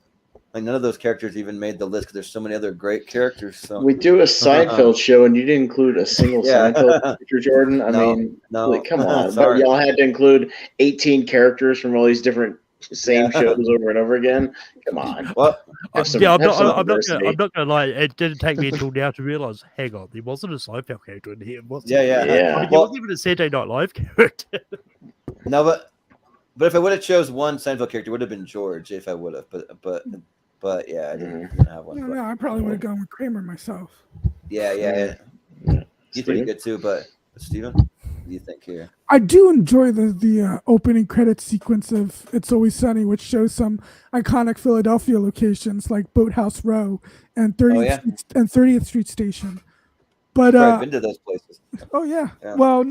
like none of those characters even made the list because there's so many other great characters. So we do a Seinfeld show, and you didn't include a single Seinfeld character, Jordan. I mean, come on. But y'all had to include 18 characters from all these different same shows over and over again. Come on. Well, I'm not gonna lie. It didn't take me until now to realize. Hang on, there wasn't a Seinfeld character in here. Yeah. I mean, there wasn't even a Saturday Night Live character. No, but if I would have chose one Seinfeld character, it would have been George. If I would have, but yeah, I didn't have one. No, I probably would have gone with Kramer myself. Yeah. He's pretty good too. But Stephen, what do you think here? I do enjoy the opening credits sequence of It's Always Sunny, which shows some iconic Philadelphia locations like Boathouse Row and 30th Street Station. But I've been to those places. Oh yeah. Well,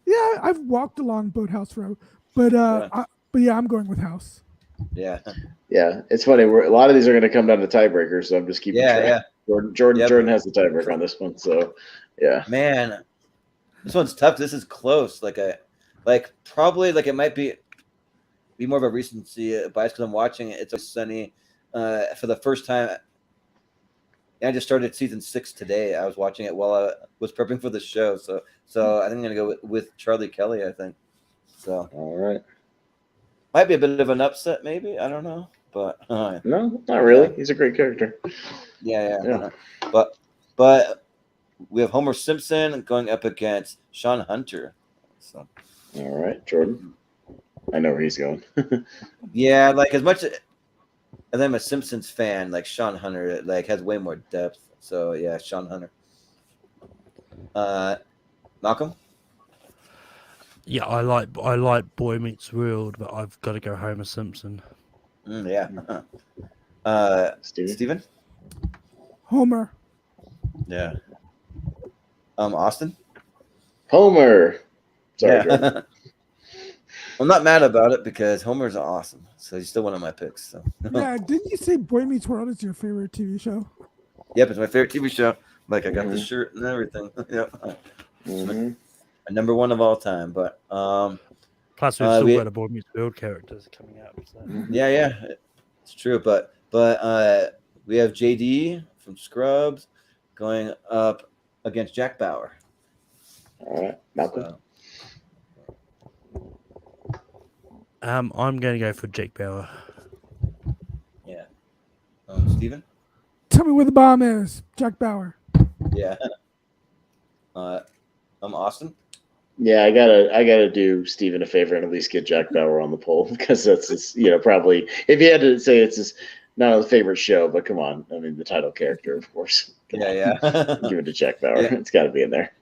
yeah, I've walked along Boathouse Row, but I'm going with House. Yeah. It's funny. A lot of these are going to come down to tiebreakers, so I'm just keeping track. Yeah. Jordan has the tiebreaker on this one, so yeah. Man, this one's tough. This is close. Probably it might be more of a recency bias because I'm watching it. It's Always Sunny for the first time. I just started season 6 today. I was watching it while I was prepping for the show. So I think I'm gonna go with Charlie Kelly. I think. So all right. Might be a bit of an upset, maybe. I don't know, but no, not really. He's a great character. Yeah. But we have Homer Simpson going up against Sean Hunter. So all right, Jordan. I know where he's going. Yeah, as much as I'm a Simpsons fan, Sean Hunter has way more depth. So yeah, Sean Hunter. Malcolm? Yeah, I like Boy Meets World, but I've got to go Homer Simpson. Yeah. Steven? Homer. Yeah. Austin? Homer. Sorry, Jordan. I'm not mad about it because Homer's awesome. So he's still one of my picks. So. Yeah, didn't you say Boy Meets World is your favorite TV show? Yep, it's my favorite TV show. I got the shirt and everything. Yep. My number one of all time. But plus we've still got a Boy Meets World characters coming out. So. Yeah, it's true. But we have JD from Scrubs going up against Jack Bauer. All right, Malcolm. So, I'm going to go for Jack Bauer. yeah. Stephen? Tell me where the bomb is. Jack Bauer. Yeah. Austin? Yeah, I gotta do Steven a favor and at least get Jack Bauer on the poll because that's his, probably if you had to say it's his not his favorite show, but come on, I mean the title character, of course. Yeah. Give it to Jack Bauer. Yeah. It's got to be in there.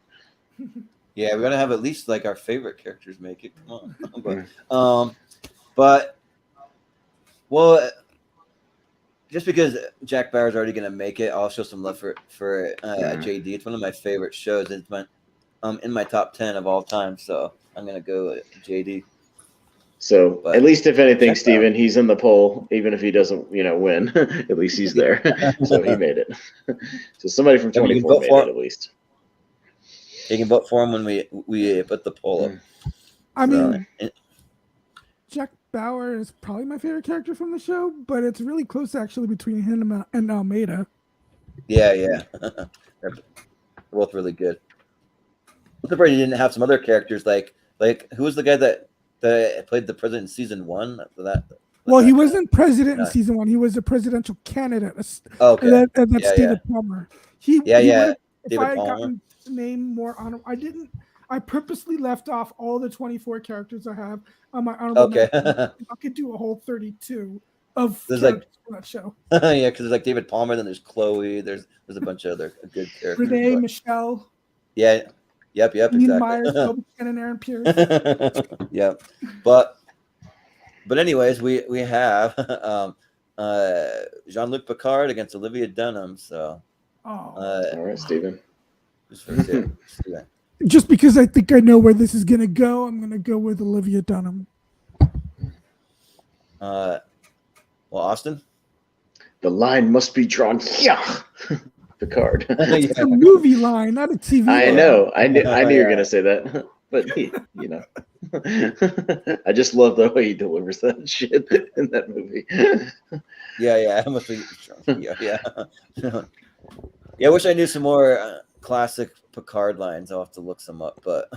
Yeah, we gotta have at least like our favorite characters make it. Come on. But just because Jack Bauer's already gonna make it, I'll show some love for JD. It's one of my favorite shows. It's in my top 10 of all time, so I'm gonna go with JD. So at least if anything, Jack Steven, Bauer. he's in the poll, even if he doesn't, win. At least he's there. So he made it. So somebody from 24 made it at least. You can vote for him when we put the poll up. I mean, Jack Bauer is probably my favorite character from the show, but it's really close actually between him and Almeida. Yeah. They're both really good. I'm surprised you didn't have some other characters like who was the guy that played the president in season 1? Well, he wasn't president in season 1. He was a presidential candidate. Okay. That's David Palmer. If David I had Palmer. gotten the name more honorable, I purposely left off all the 24 characters I have on my honorable mention. I could do a whole 32 of characters for that show. Yeah, because there's like David Palmer, then there's Chloe, there's a bunch of other good characters. Renee, Michelle. Yeah. Yep, exactly. Myers, Toby and Aaron Pierce. Yep. But anyways, we have Jean-Luc Picard against Olivia Dunham. So all right, Steven. Just because I think I know where this is gonna go, I'm gonna go with Olivia Dunham. Austin? The line must be drawn here. Picard. It's a movie line, not a TV line. I know. I knew you were gonna say that. But I just love the way he delivers that shit in that movie. Yeah, it must be. Yeah. I wish I knew some more classic Picard lines. I'll have to look some up. But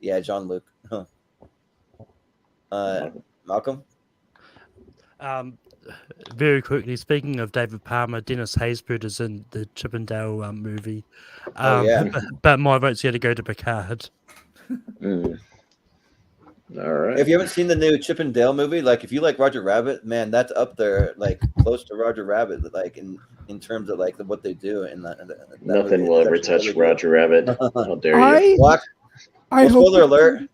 Jean-Luc. Malcolm. Very quickly, speaking of David Palmer, Dennis Haysbert is in the Chippendale movie. But my vote's going to go to Picard. All right. If you haven't seen the new Chippendale movie, like if you like Roger Rabbit, man, that's up there, like close to Roger Rabbit, like in terms of like what they do in that Nothing movie. will ever touch really Roger Rabbit. How dare you? Spoiler alert.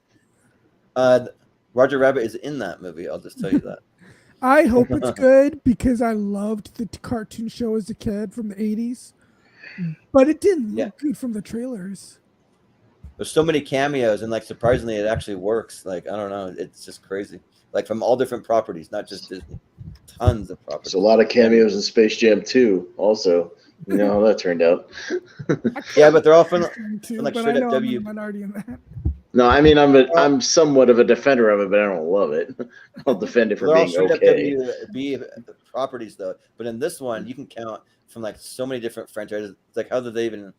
Roger Rabbit is in that movie. I'll just tell you that. I hope it's good because I loved the cartoon show as a kid from the 80s. But it didn't look good from the trailers. There's so many cameos, and like surprisingly, it actually works. Like I don't know, it's just crazy. Like from all different properties, not just Disney. Tons of properties. There's a lot of cameos in Space Jam 2 also. You know how that turned out. Yeah, but they're all from like but straight I know up I'm W. a minority in that. No, I mean I'm somewhat of a defender of it, but I don't love it. I'll defend it for being okay. WB properties though, but in this one you can count from like so many different franchises. It's like how did they even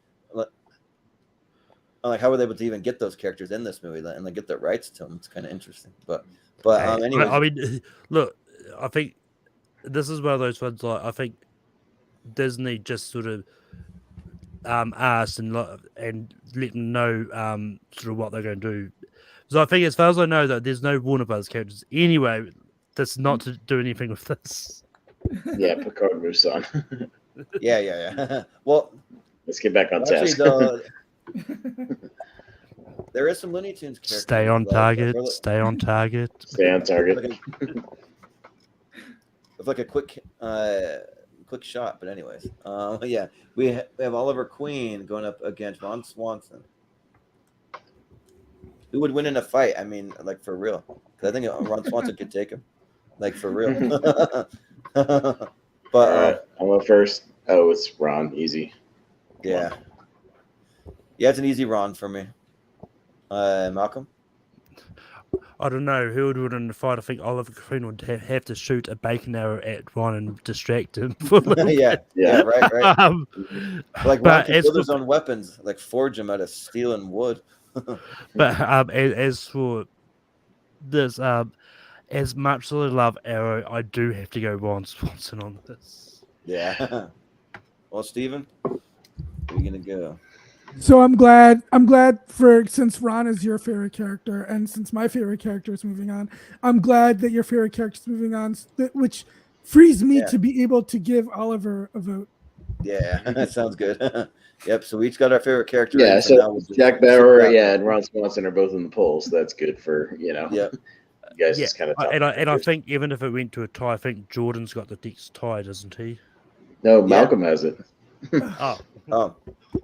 how were they able to even get those characters in this movie and like get the rights to them? It's kind of interesting, but anyway. I mean, look, I think this is one of those ones. Like I think Disney just sort of asked and let them know sort of what they're going to do. So I think, as far as I know, that there's no Warner Bros. Characters anyway. That's not to do anything with this. Yeah, Picard moves on. Yeah. Well, let's get back on task. There is some Looney Tunes characters. Stay on target. Stay on target. Stay on target. With like a quick shot, but anyways, we have Oliver Queen going up against Ron Swanson. Who would win in a fight? I mean, like for real. Because I think Ron Swanson could take him, like for real. But I'll go first. Oh, it's Ron. Easy. Yeah, it's an easy Ron for me. Malcolm. I don't know who would win in the fight. I think Oliver Queen would have to shoot a bacon arrow at Ron and distract him for a little yeah, right. Like Ron but can build his own weapons, like forge them out of steel and wood. But as for this, as much as I love Arrow, I do have to go Ron Swanson on this. Yeah. Well, Stephen, where are you gonna go? So I'm glad since Ron is your favorite character and since my favorite character is moving on, I'm glad that your favorite character is moving on, which frees me to be able to give Oliver a vote. Yeah, that sounds good. Yep. So we each got our favorite character. Yeah. So Jack Bauer, and Ron Swanson are both in the polls. So that's good for Yep. You guys just kind of. And I think even if it went to a tie, I think Jordan's got the next tie, doesn't he? No, Malcolm has it. Oh.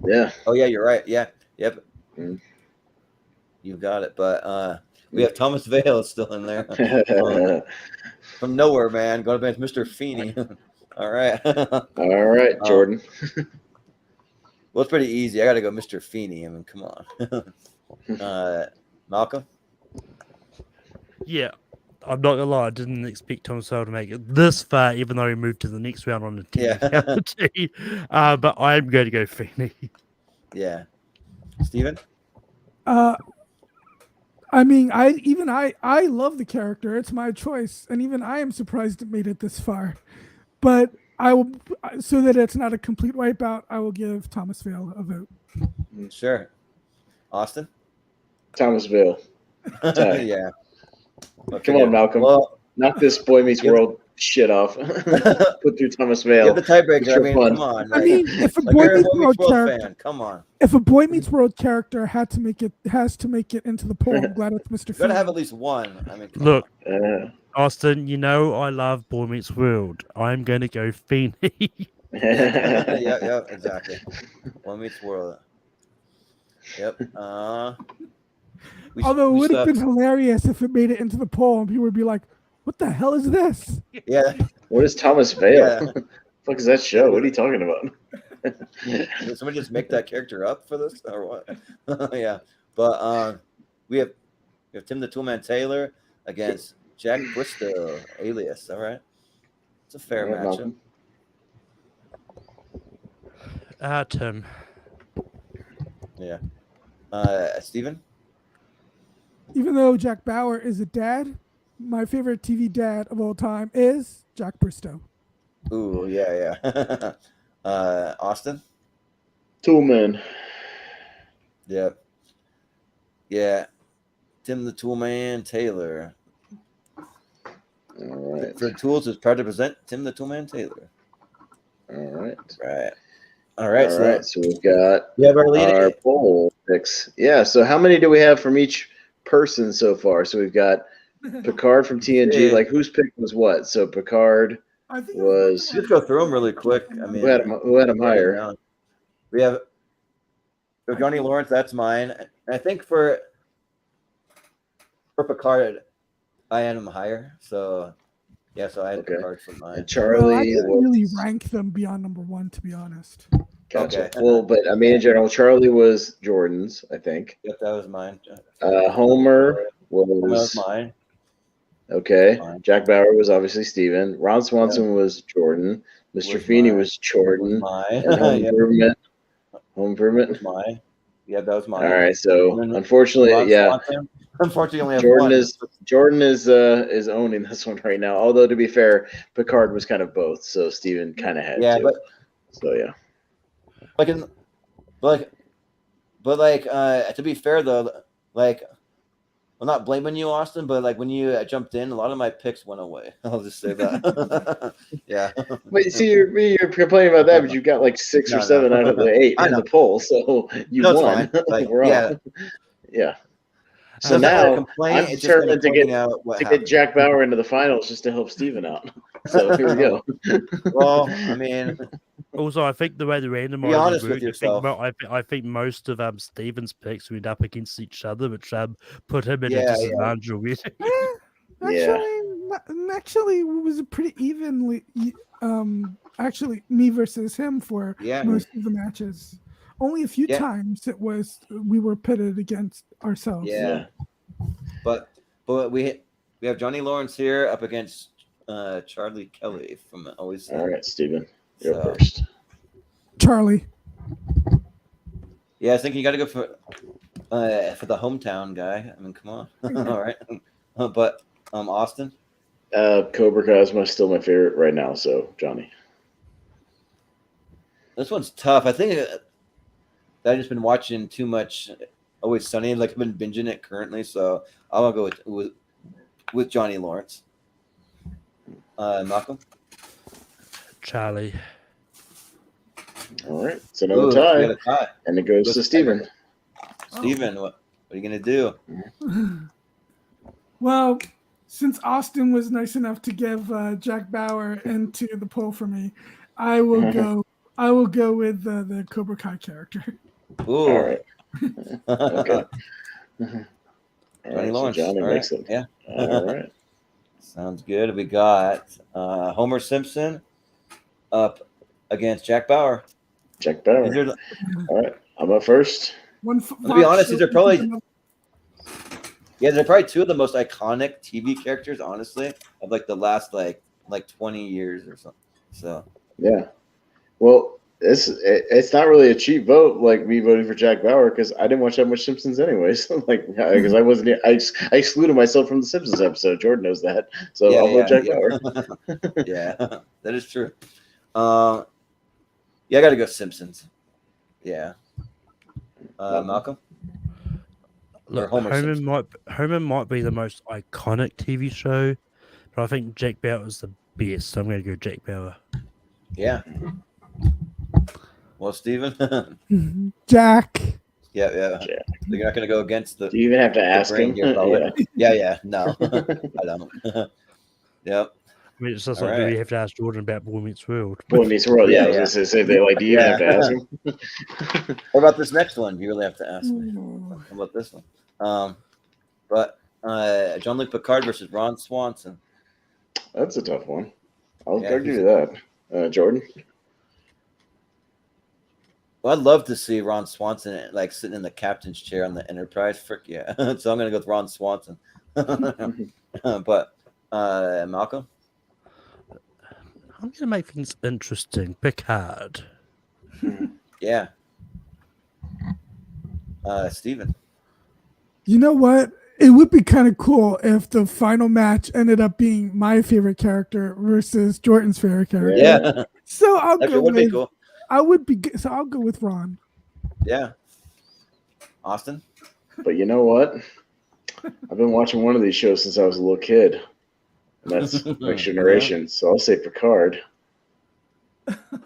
Yeah. Oh yeah, you're right. Yeah. Yep. Mm. You got it. But we have Thomas Vale still in there. From nowhere, man. Going up against Mr. Feeney. All right. All right, Jordan. Well, it's pretty easy. I got to go Mr. Feeney. I mean, come on. Malcolm? Yeah. I'm not gonna lie, I didn't expect Thomas Vale to make it this far, even though he moved to the next round on the technicality. But I'm going to go Feeney. Yeah. Stephen? I mean, I love the character. It's my choice, and even I am surprised it made it this far. But I will, so that it's not a complete wipeout, I will give Thomas Vale a vote. Sure. Austin? Thomas Vale. Yeah. Okay, Come on, Malcolm. Well, knock this Boy Meets World shit off. Put through Thomas Vale. Give the tiebreaker. I mean, come on. I mean, if a Boy Meets World character, fan, come on. If a Boy Meets World character has to make it into the poll, I'm glad it's Mr. You gotta have at least one. I mean, look, Austin, you know I love Boy Meets World. I'm going to go Feeney. yeah, exactly. Boy Meets World. Yep. Although it would have been hilarious if it made it into the poll and people would be like, "What the hell is this?" Yeah. What is Thomas Vale? What the fuck is that show? What are you talking about? Did somebody just make that character up for this or what? Yeah. But we have Tim the Toolman Taylor against Jack Bristow, Alias. All right. It's a fair matchup. Tim. Yeah. Stephen? Even though Jack Bauer is a dad, my favorite TV dad of all time is Jack Bristow. Ooh, yeah. Austin? Toolman. Yep. Yeah. Tim the Toolman Taylor. All right. For Tools is proud to present Tim the Toolman Taylor. All right. So we've got our poll picks. Yeah. So how many do we have from each person so far? So we've got Picard from TNG. Like whose pick was what? So Picard was. Let's go through them really quick. I mean, who had him higher? We have Johnny Lawrence. That's mine. And I think for Picard, I had him higher. So yeah, so I had Picard for mine. And Charlie. I didn't really rank them beyond number one, to be honest. Gotcha. Okay. Well, but I mean, in general, Charlie was Jordan's, I think. Yep, that was mine. Homer was mine. Okay. Jack Bauer was obviously Stephen. Ron Swanson was Jordan. Mr. Feeney was Jordan. Home Improvement. Was mine. Yeah, that was mine. All right. So unfortunately, Swanson, unfortunately, only have Jordan is owning this one right now. Although to be fair, Picard was kind of both, so Stephen kind of had to. To be fair though, I'm not blaming you, Austin, but when you jumped in, a lot of my picks went away. I'll just say that. Yeah. Wait, see, you're complaining about that, but you got 6 or 7 out of the 8 in the poll, so you won. Yeah. So now I'm determined to get Jack Bauer into the finals just to help Stephen out. So here we go. Well, I mean. Also, I think the way the randomizer be honest with yourself. I think most of Stephen's picks went up against each other, which put him in a disadvantage already. Actually, it was a pretty evenly. Actually, me versus him for most of the matches. Only a few times we were pitted against ourselves. Yeah. But But we have Johnny Lawrence here up against Charlie Kelly from Always Sunny. All right, Stephen, you're first. Charlie. Yeah, I think you got to go for the hometown guy. I mean, come on. All right. But Austin? Cobra Kai is still my favorite right now, so Johnny. This one's tough. I think I've just been watching too much Always Sunny. Like, I've been binging it currently, so I'll go with Johnny Lawrence. Malcolm? Charlie. All right, it's another tie. We got a tie. And it goes to Stephen. Stephen, what are you going to do? Well, since Austin was nice enough to give Jack Bauer into the poll for me, I will go. I will go with the Cobra Kai character. Ooh. All right. Okay. Johnny Lawrence. So Johnny makes it. Yeah. All right. Sounds good. We got Homer Simpson up against Jack Bauer. Jack Bauer. All right. I'm up first. To be honest, these are probably they're probably two of the most iconic TV characters, honestly, of like the last like 20 years or something. So yeah. Well, it's not really a cheap vote, like me voting for Jack Bauer, because I didn't watch that much Simpsons anyways. Like, because I wasn't, I excluded myself from the Simpsons episode. Jordan knows that, so I'll vote Jack Bauer. Yeah, that is true. Yeah, I got to go Simpsons. Yeah. Malcolm. Look, Homer might be the most iconic TV show, but I think Jack Bauer is the best. So I'm going to go Jack Bauer. Yeah. Well, Stephen? Jack. Yeah. Jack. You're not going to go against the. Do you even have to ask him? Yeah. No, I don't. Yep. I mean, it's just like, do we have to ask Jordan about Boy Meets World? Boy Meets World, yeah. I was going to say, do you have to ask him? What about this next one? You really have to ask me. How about this one? But Jean-Luc Picard versus Ron Swanson. That's a tough one. I'll give you that. Jordan? Well, I'd love to see Ron Swanson like sitting in the captain's chair on the Enterprise. Frick yeah. So I'm going to go with Ron Swanson. But Malcolm? I'm going to make things interesting. Picard. Yeah. Stephen? You know what? It would be kind of cool if the final match ended up being my favorite character versus Jordan's favorite character. Yeah. So I'll go with. Be cool. So I'll go with Ron. Yeah. Austin? But you know what? I've been watching one of these shows since I was a little kid. And that's Next Generation. So I'll say Picard.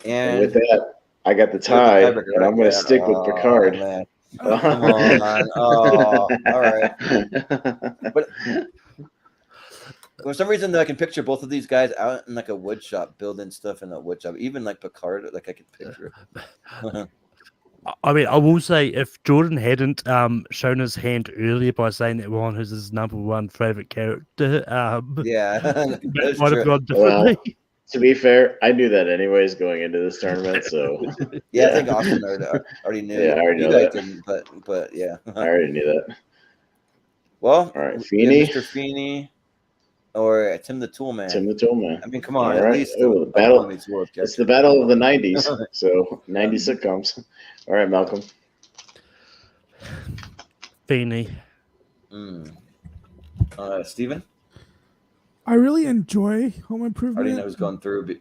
And with that, I got the tie, and I'm going to stick with Picard. Man. Come on. Oh, all right. But for some reason, I can picture both of these guys out in like a wood shop, building stuff in a wood shop. Even like Picard, like I could picture it. I mean, I will say if Jordan hadn't shown his hand earlier by saying that Ron is his number one favorite character, yeah, that might have gone differently. Well, to be fair, I knew that anyways going into this tournament. So yeah, I think Austin already knew. Yeah, I already knew that. Didn't, but yeah, I already knew that. Well, all right, Feeney, Mr. Feeney, or Tim the Toolman. Tim the Toolman. I mean, come on, all at right. least the battle. It's the battle of the '90s. So '90s sitcoms. All right, Malcolm. Feeney. Stephen. I really enjoy Home Improvement. I already know who's going through, but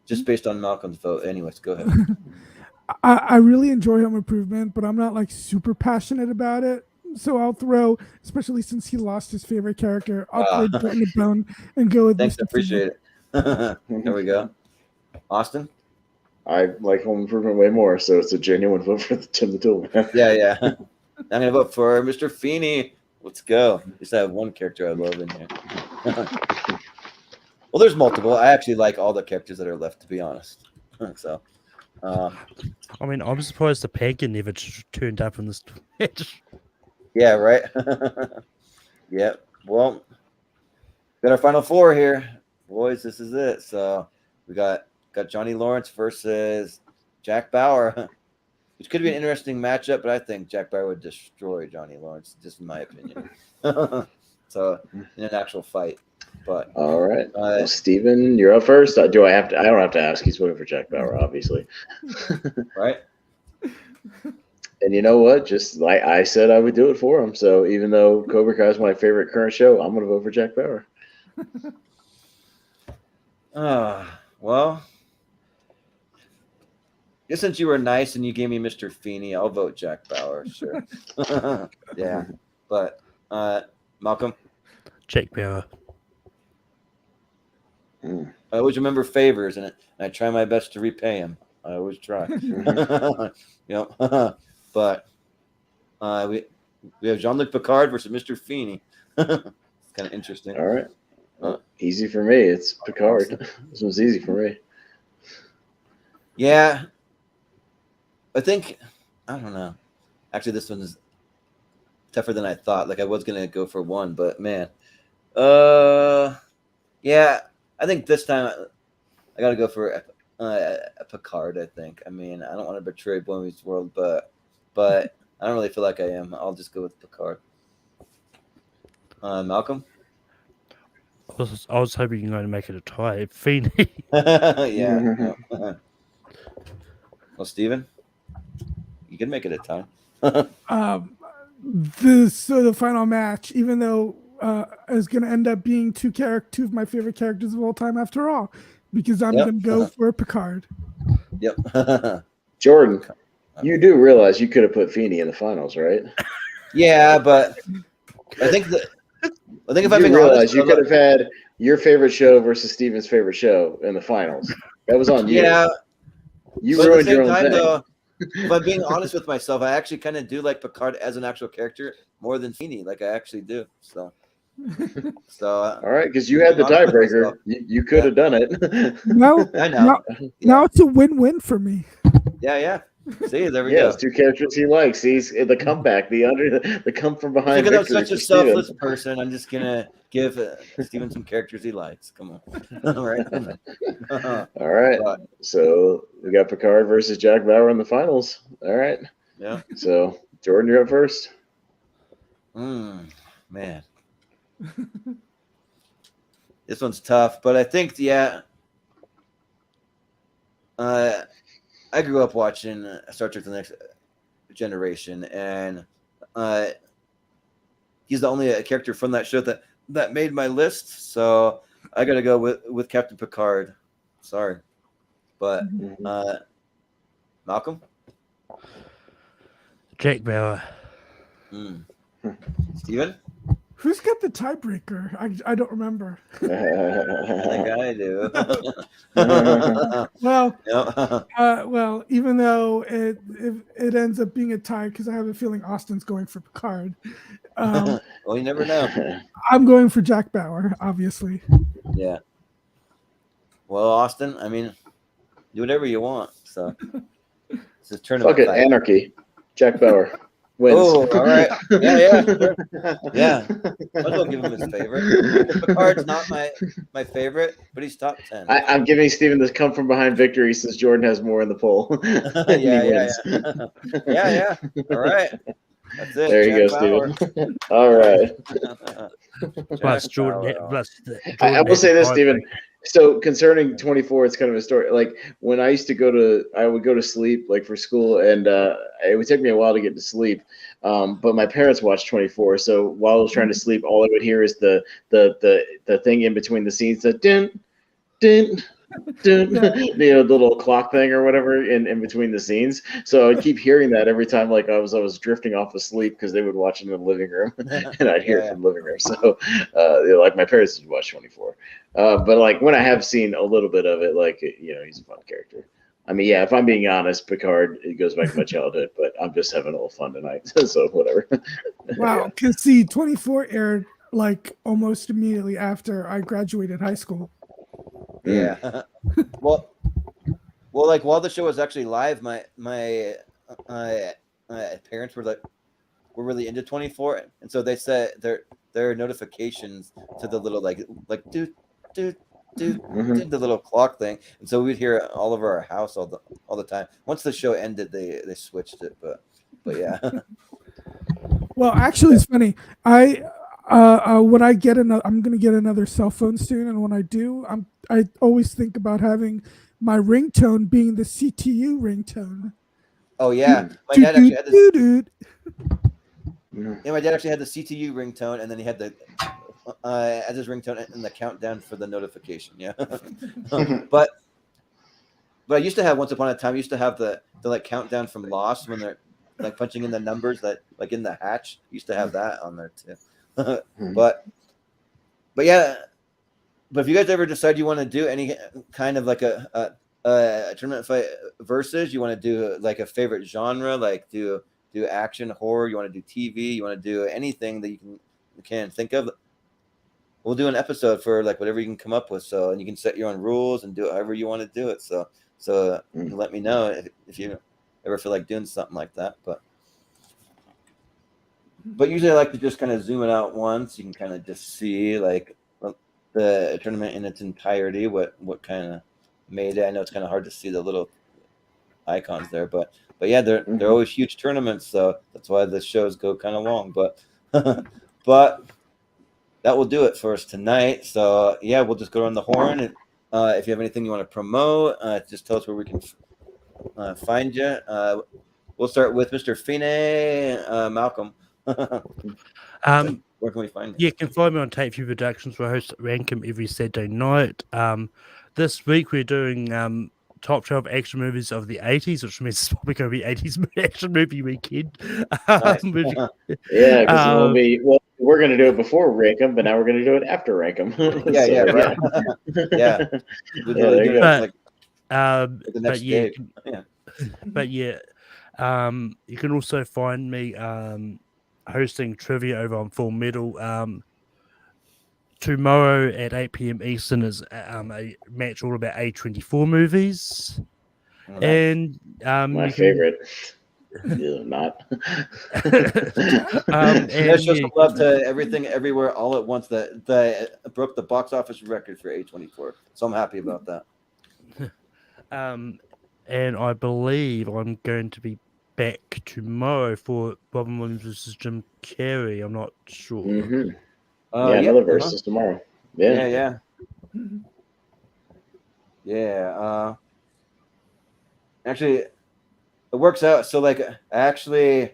just based on Malcolm's vote. Anyways, go ahead. I really enjoy Home Improvement, but I'm not like super passionate about it. So I'll throw, especially since he lost his favorite character, I'll throw Dirt in the Bone and go with. Thanks, I appreciate it. There we go. Austin. I like Home Improvement way more, so it's a genuine vote for Tim the Toolman. Yeah. I'm gonna vote for Mr. Feeney. Let's go. Just have one character I love in here. Well, there's multiple. I actually like all the characters that are left, to be honest. So, I mean, I'm surprised the Pagan never turned up in this match. Yeah, right. Yeah. Well, got our final four here, boys. This is it. So we got Johnny Lawrence versus Jack Bauer, which could be an interesting matchup, but I think Jack Bauer would destroy Johnny Lawrence, just in my opinion. So in an actual fight. But all right, well, Stephen, you're up first. Do I have to? I don't have to ask. He's voting for Jack Bauer, obviously. Right. And you know what? Just like I said, I would do it for him. So even though Cobra Kai is my favorite current show, I'm going to vote for Jack Bauer. Well, just since you were nice and you gave me Mr. Feeney, I'll vote Jack Bauer. Sure. Yeah. But Malcolm? Jack Bauer. I always remember favors, and I try my best to repay him. I always try. Yep. But we have Jean-Luc Picard versus Mr. Feeney. It's kind of interesting. All right. Easy for me. It's Picard. This one's easy for me. Yeah. I think, I don't know. Actually, this one is tougher than I thought. Like, I was going to go for one, but man. Yeah, I think this time I got to go for a Picard, I think. I mean, I don't want to betray Boy Meets World, but I don't really feel like I am. I'll just go with Picard. Malcolm? I was hoping you were going to make it a tie. Feeney. Yeah. Well, Stephen, you can make it a tie. The final match, even though is going to end up being two of my favorite characters of all time after all, because I'm going to go for Picard. Yep. Jordan, you do realize you could have put Feeney in the finals, right? Yeah, but I think if I'm being honest, you could have had your favorite show versus Steven's favorite show in the finals. That was on you. Yeah. You ruined your own thing. Though, if I'm being honest with myself, I actually kind of do like Picard as an actual character more than Feeney. Like I actually do. So all right, because you had the tiebreaker. You could have done it. No, I know. Now it's a win-win for me. Yeah. See, there we go. It's two characters he likes. He's the comeback, the come from behind. Because I'm such a selfless person, I'm just gonna give Steven some characters he likes. Come on. All right. All right. So we got Picard versus Jack Bauer in the finals. All right. Yeah. So Jordan, you're up first. Man. This one's tough, but I think I grew up watching Star Trek: The Next Generation, and he's the only character from that show that made my list. So I got to go with Captain Picard. Sorry, but Malcolm, Jack Bauer. Steven? Who's got the tiebreaker? I don't remember. I think I do. Well, even though it ends up being a tie, because I have a feeling Austin's going for Picard. Well, you never know. I'm going for Jack Bauer, obviously. Yeah. Well, Austin, I mean, do whatever you want. So it's a tournament. Fuck it, anarchy. Jack Bauer wins. Oh, all right. Yeah. Sure. Yeah. I'll go give him his favorite. Picard's not my favorite, but he's top 10. I'm giving Steven this come from behind victory since Jordan has more in the poll. Yeah. All right. That's it. There you go, Steven. All right. Plus Jordan. I will say this, Steven. So concerning 24, it's kind of a story. Like when I would go to sleep like for school, and it would take me a while to get to sleep. But my parents watched 24, so while I was trying to sleep, all I would hear is the thing in between the scenes, the din, the little clock thing or whatever in between the scenes. So I'd keep hearing that every time, like I was drifting off asleep because they would watch it in the living room, and I'd hear it from the living room. So like my parents would watch 24, but like when I have seen a little bit of it, like he's a fun character. I mean, yeah, if I'm being honest, Picard, it goes back to my childhood, but I'm just having a little fun tonight, so whatever. Wow, because see, 24 aired like almost immediately after I graduated high school. Yeah. Well, like while the show was actually live, my parents were really into 24, and so they set their notifications to the little like do the little clock thing, and so we'd hear it all over our house all the time. Once the show ended, they switched it, but yeah. Well, actually, it's funny. When I get another, I'm gonna get another cell phone soon, and when I do, I always think about having my ringtone being the CTU ringtone. Oh yeah, my dad actually had this. Yeah, my dad actually had the CTU ringtone, and then he had the as his ringtone and the countdown for the notification. Yeah, but I used to have once upon a time. I used to have the like countdown from Lost when they're like punching in the numbers that like in the hatch. I used to have that on there too. but yeah, but if you guys ever decide you want to do any kind of like a tournament fight versus, you want to do like a favorite genre, like do action, horror, you want to do TV, you want to do anything that you can think of, we'll do an episode for like whatever you can come up with. So, and you can set your own rules and do it however you want to do it. So let me know if you ever feel like doing something like that. But usually I like to just kind of zoom it out once. You can kind of just see like the tournament in its entirety, what kind of made it. I know it's kind of hard to see the little icons there, but yeah, they're always huge tournaments, so that's why the shows go kind of long. But but that will do it for us tonight. So yeah, we'll just go around the horn, and if you have anything you want to promote, just tell us where we can find you. We'll start with Mr. Fine, Malcolm. Where can we find you? You can find me on Tape View Productions, where I host Rankum every Saturday night. This week we're doing top 12 action movies of the 80s, which means it's probably going to be 80s action movie weekend. Nice. Yeah, because we're going to do it before Rankum, but now we're going to do it after Rankum. Yeah. There you go. But you can also find me hosting trivia over on Full Metal. Tomorrow at 8 p.m. Eastern is a match all about A24 movies. Oh, and my favorite. Not. And shows some love to Everything Everywhere All at Once that broke the box office record for A24. So I'm happy about that. And I believe I'm going to be back tomorrow for Robin Williams versus Jim Carrey. I'm not sure. Mm-hmm. Another versus tomorrow. Yeah. Actually, it works out. So like, I actually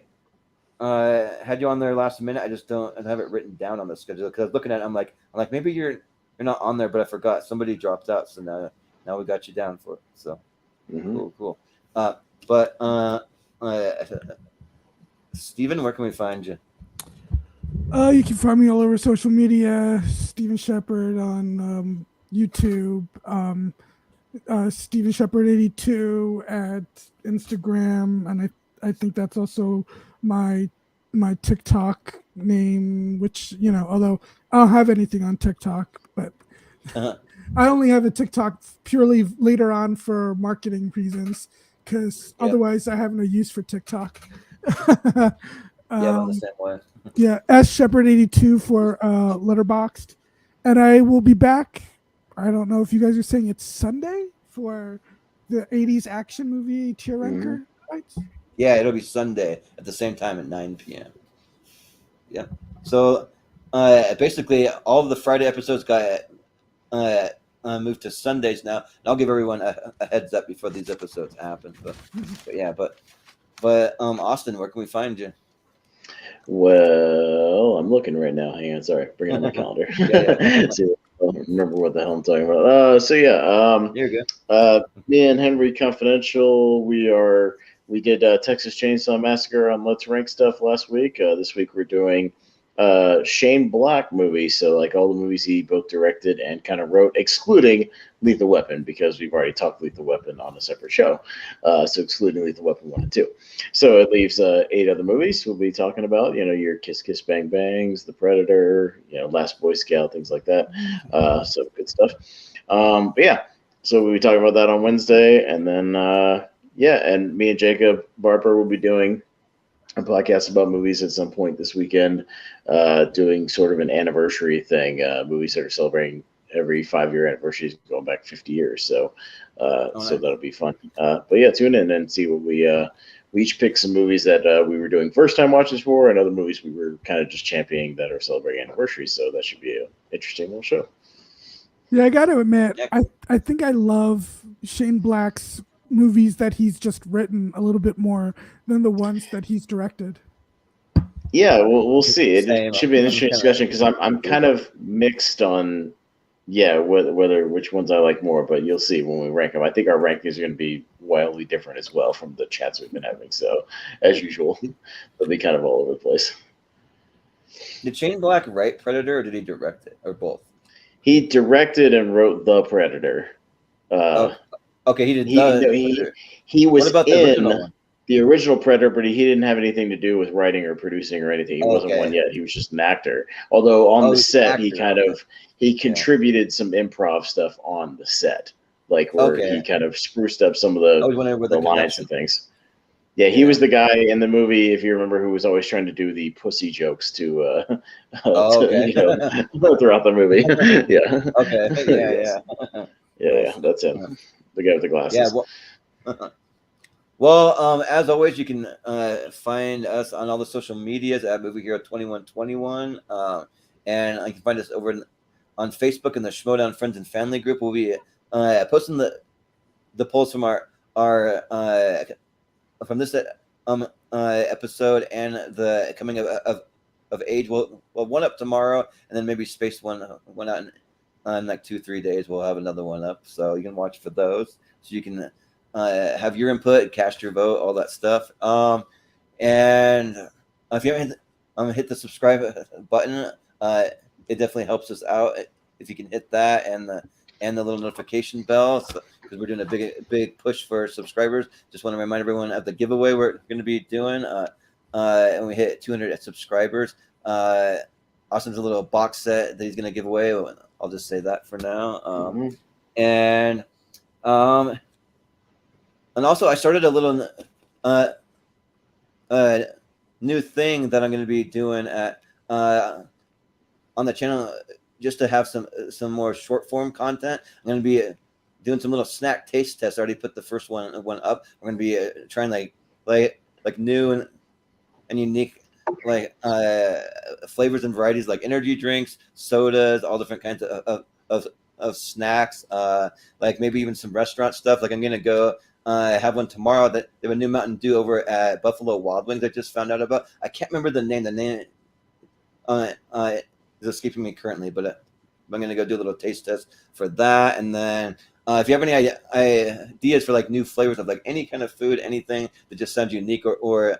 had you on there last minute. I just don't have it written down on the schedule because I was looking at it. I'm like maybe you're not on there, but I forgot somebody dropped out. So now we got you down for it. So cool. But Stephen, where can we find you? You can find me all over social media. Stephen Shepard on YouTube. Stephen Shepard 82 at Instagram, and I think that's also my TikTok name. Which although I don't have anything on TikTok, but I only have a TikTok purely later on for marketing reasons, because otherwise I have no use for TikTok. I'm the same way. S Shepard 82 for Letterboxd, and I will be back. I don't know if you guys are saying it's Sunday for the 80s action movie tier ranker fights. Yeah, it'll be Sunday at the same time at 9 p.m. Yeah. So basically, all of the Friday episodes got moved to Sundays now. And I'll give everyone a heads up before these episodes happen. But Austin, where can we find you? Well, I'm looking right now. Hang on, sorry, bring up my calendar. See, I don't remember what the hell I'm talking about. You're good. Me and Henry Confidential, we did Texas Chainsaw Massacre on Let's Rank stuff last week. This week we're doing Shane Black movies, so like all the movies he both directed and kind of wrote, excluding Lethal Weapon, because we've already talked Lethal Weapon on a separate show. So excluding Lethal Weapon 1 and 2. So it leaves 8 other movies we'll be talking about, your Kiss Kiss Bang Bangs, The Predator, Last Boy Scout, things like that. So good stuff. But yeah, so we'll be talking about that on Wednesday, and then and me and Jacob Barber will be doing a podcast about movies at some point this weekend, doing sort of an anniversary thing, movies that are celebrating every 5-year anniversaries going back 50 years. So so that'll be fun. But yeah, tune in and see what we each picked some movies that we were doing first time watches for, and other movies we were kind of just championing that are celebrating anniversaries. So that should be an interesting little show. Yeah, I got to admit, I think I love Shane Black's movies that he's just written a little bit more than the ones that he's directed. Yeah, we'll see. It should be an interesting discussion because I'm kind of mixed on, whether which ones I like more. But you'll see when we rank them. I think our rankings are going to be wildly different as well from the chats we've been having. So as usual, they'll be kind of all over the place. Did Shane Black write Predator, or did he direct it, or both? He directed and wrote The Predator. Okay, he did. He was what about the original one? The original Predator, but he didn't have anything to do with writing or producing or anything. He wasn't one yet. He was just an actor. Although on the set, he contributed some improv stuff on the set, like where he kind of spruced up some of the lines and things. Yeah, he was the guy in the movie, if you remember, who was always trying to do the pussy jokes throughout the movie. Yeah. Okay. Yeah. That's him. The guy with the glasses. Yeah. Well, as always, you can find us on all the social medias at Movie Hero 2121, and you can find us over on Facebook in the Schmodown Friends and Family group. We'll be posting the polls from our from this episode and the coming of age. We'll one up tomorrow, and then maybe space one out in like 2-3 days. We'll have another one up, so you can watch for those. So you can have your input, cast your vote, all that stuff. And if you haven't hit the subscribe button, it definitely helps us out if you can hit that and the little notification bell, because we're doing a big push for subscribers. Just want to remind everyone of the giveaway we're going to be doing, and we hit 200 subscribers. Austin's a little box set that he's going to give away. I'll just say that for now. And also, I started a little new thing that I'm going to be doing on the channel, just to have some more short form content. I'm going to be doing some little snack taste tests. I already put the first one up. We're going to be trying like new and unique flavors and varieties, like energy drinks, sodas, all different kinds of snacks, like maybe even some restaurant stuff. Like I'm going to go have one tomorrow. That they have a new Mountain Dew over at Buffalo Wild Wings I just found out about. I can't remember the name. The name is escaping me currently, but I'm going to go do a little taste test for that. And then if you have any ideas for like new flavors of like any kind of food, anything that just sounds unique or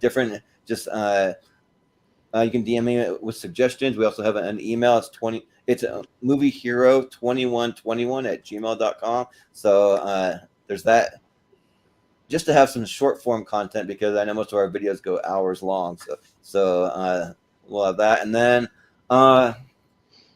different, just you can DM me with suggestions. We also have an email. It's moviehero2121@gmail.com. So there's that. Just to have some short form content, because I know most of our videos go hours long. So we'll have that, and then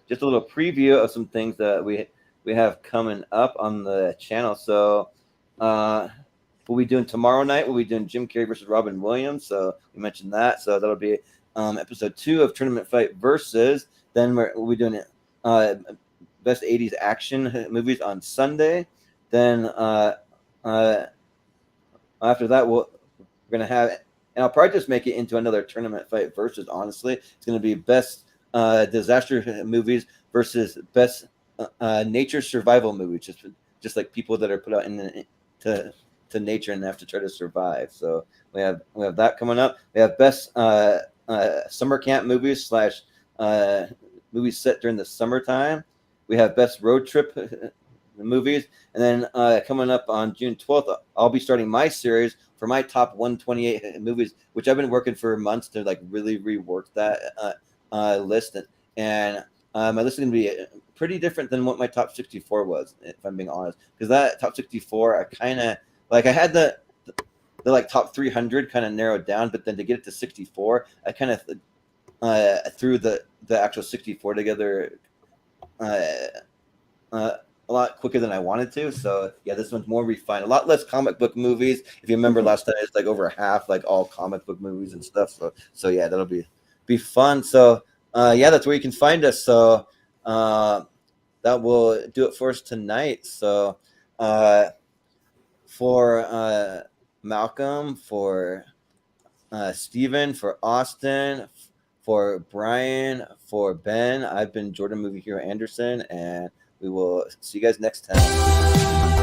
just a little preview of some things that we have coming up on the channel. So we'll be doing tomorrow night. We'll be doing Jim Carrey versus Robin Williams. So we mentioned that. So that'll be episode 2 of Tournament Fight Versus. Then we'll be doing best 80s action movies on Sunday. Then after that, we're going to have, and I'll probably just make it into another Tournament Fight Versus, honestly. It's going to be best disaster movies versus best nature survival movies, just like people that are put out to nature and have to try to survive. So we have that coming up. We have best summer camp movies / movies set during the summertime. We have best road trip movies, and then coming up on June 12th, I'll be starting my series for my top 128 movies, which I've been working for months to like really rework that list, and my list is going to be pretty different than what my top 64 was, if I'm being honest, because that top 64 I kind of like. I had the like top 300 kind of narrowed down, but then to get it to 64, I kind of threw the actual 64 together a lot quicker than I wanted to. So yeah, this one's more refined, a lot less comic book movies. If you remember last time, it's like over half like all comic book movies and stuff. So yeah, that'll be fun. So yeah, that's where you can find us. So that will do it for us tonight. So for Malcolm, for Stephen, for Austin, for Brian, for Ben. I've been Jordan Movie Hero Anderson, and we will see you guys next time.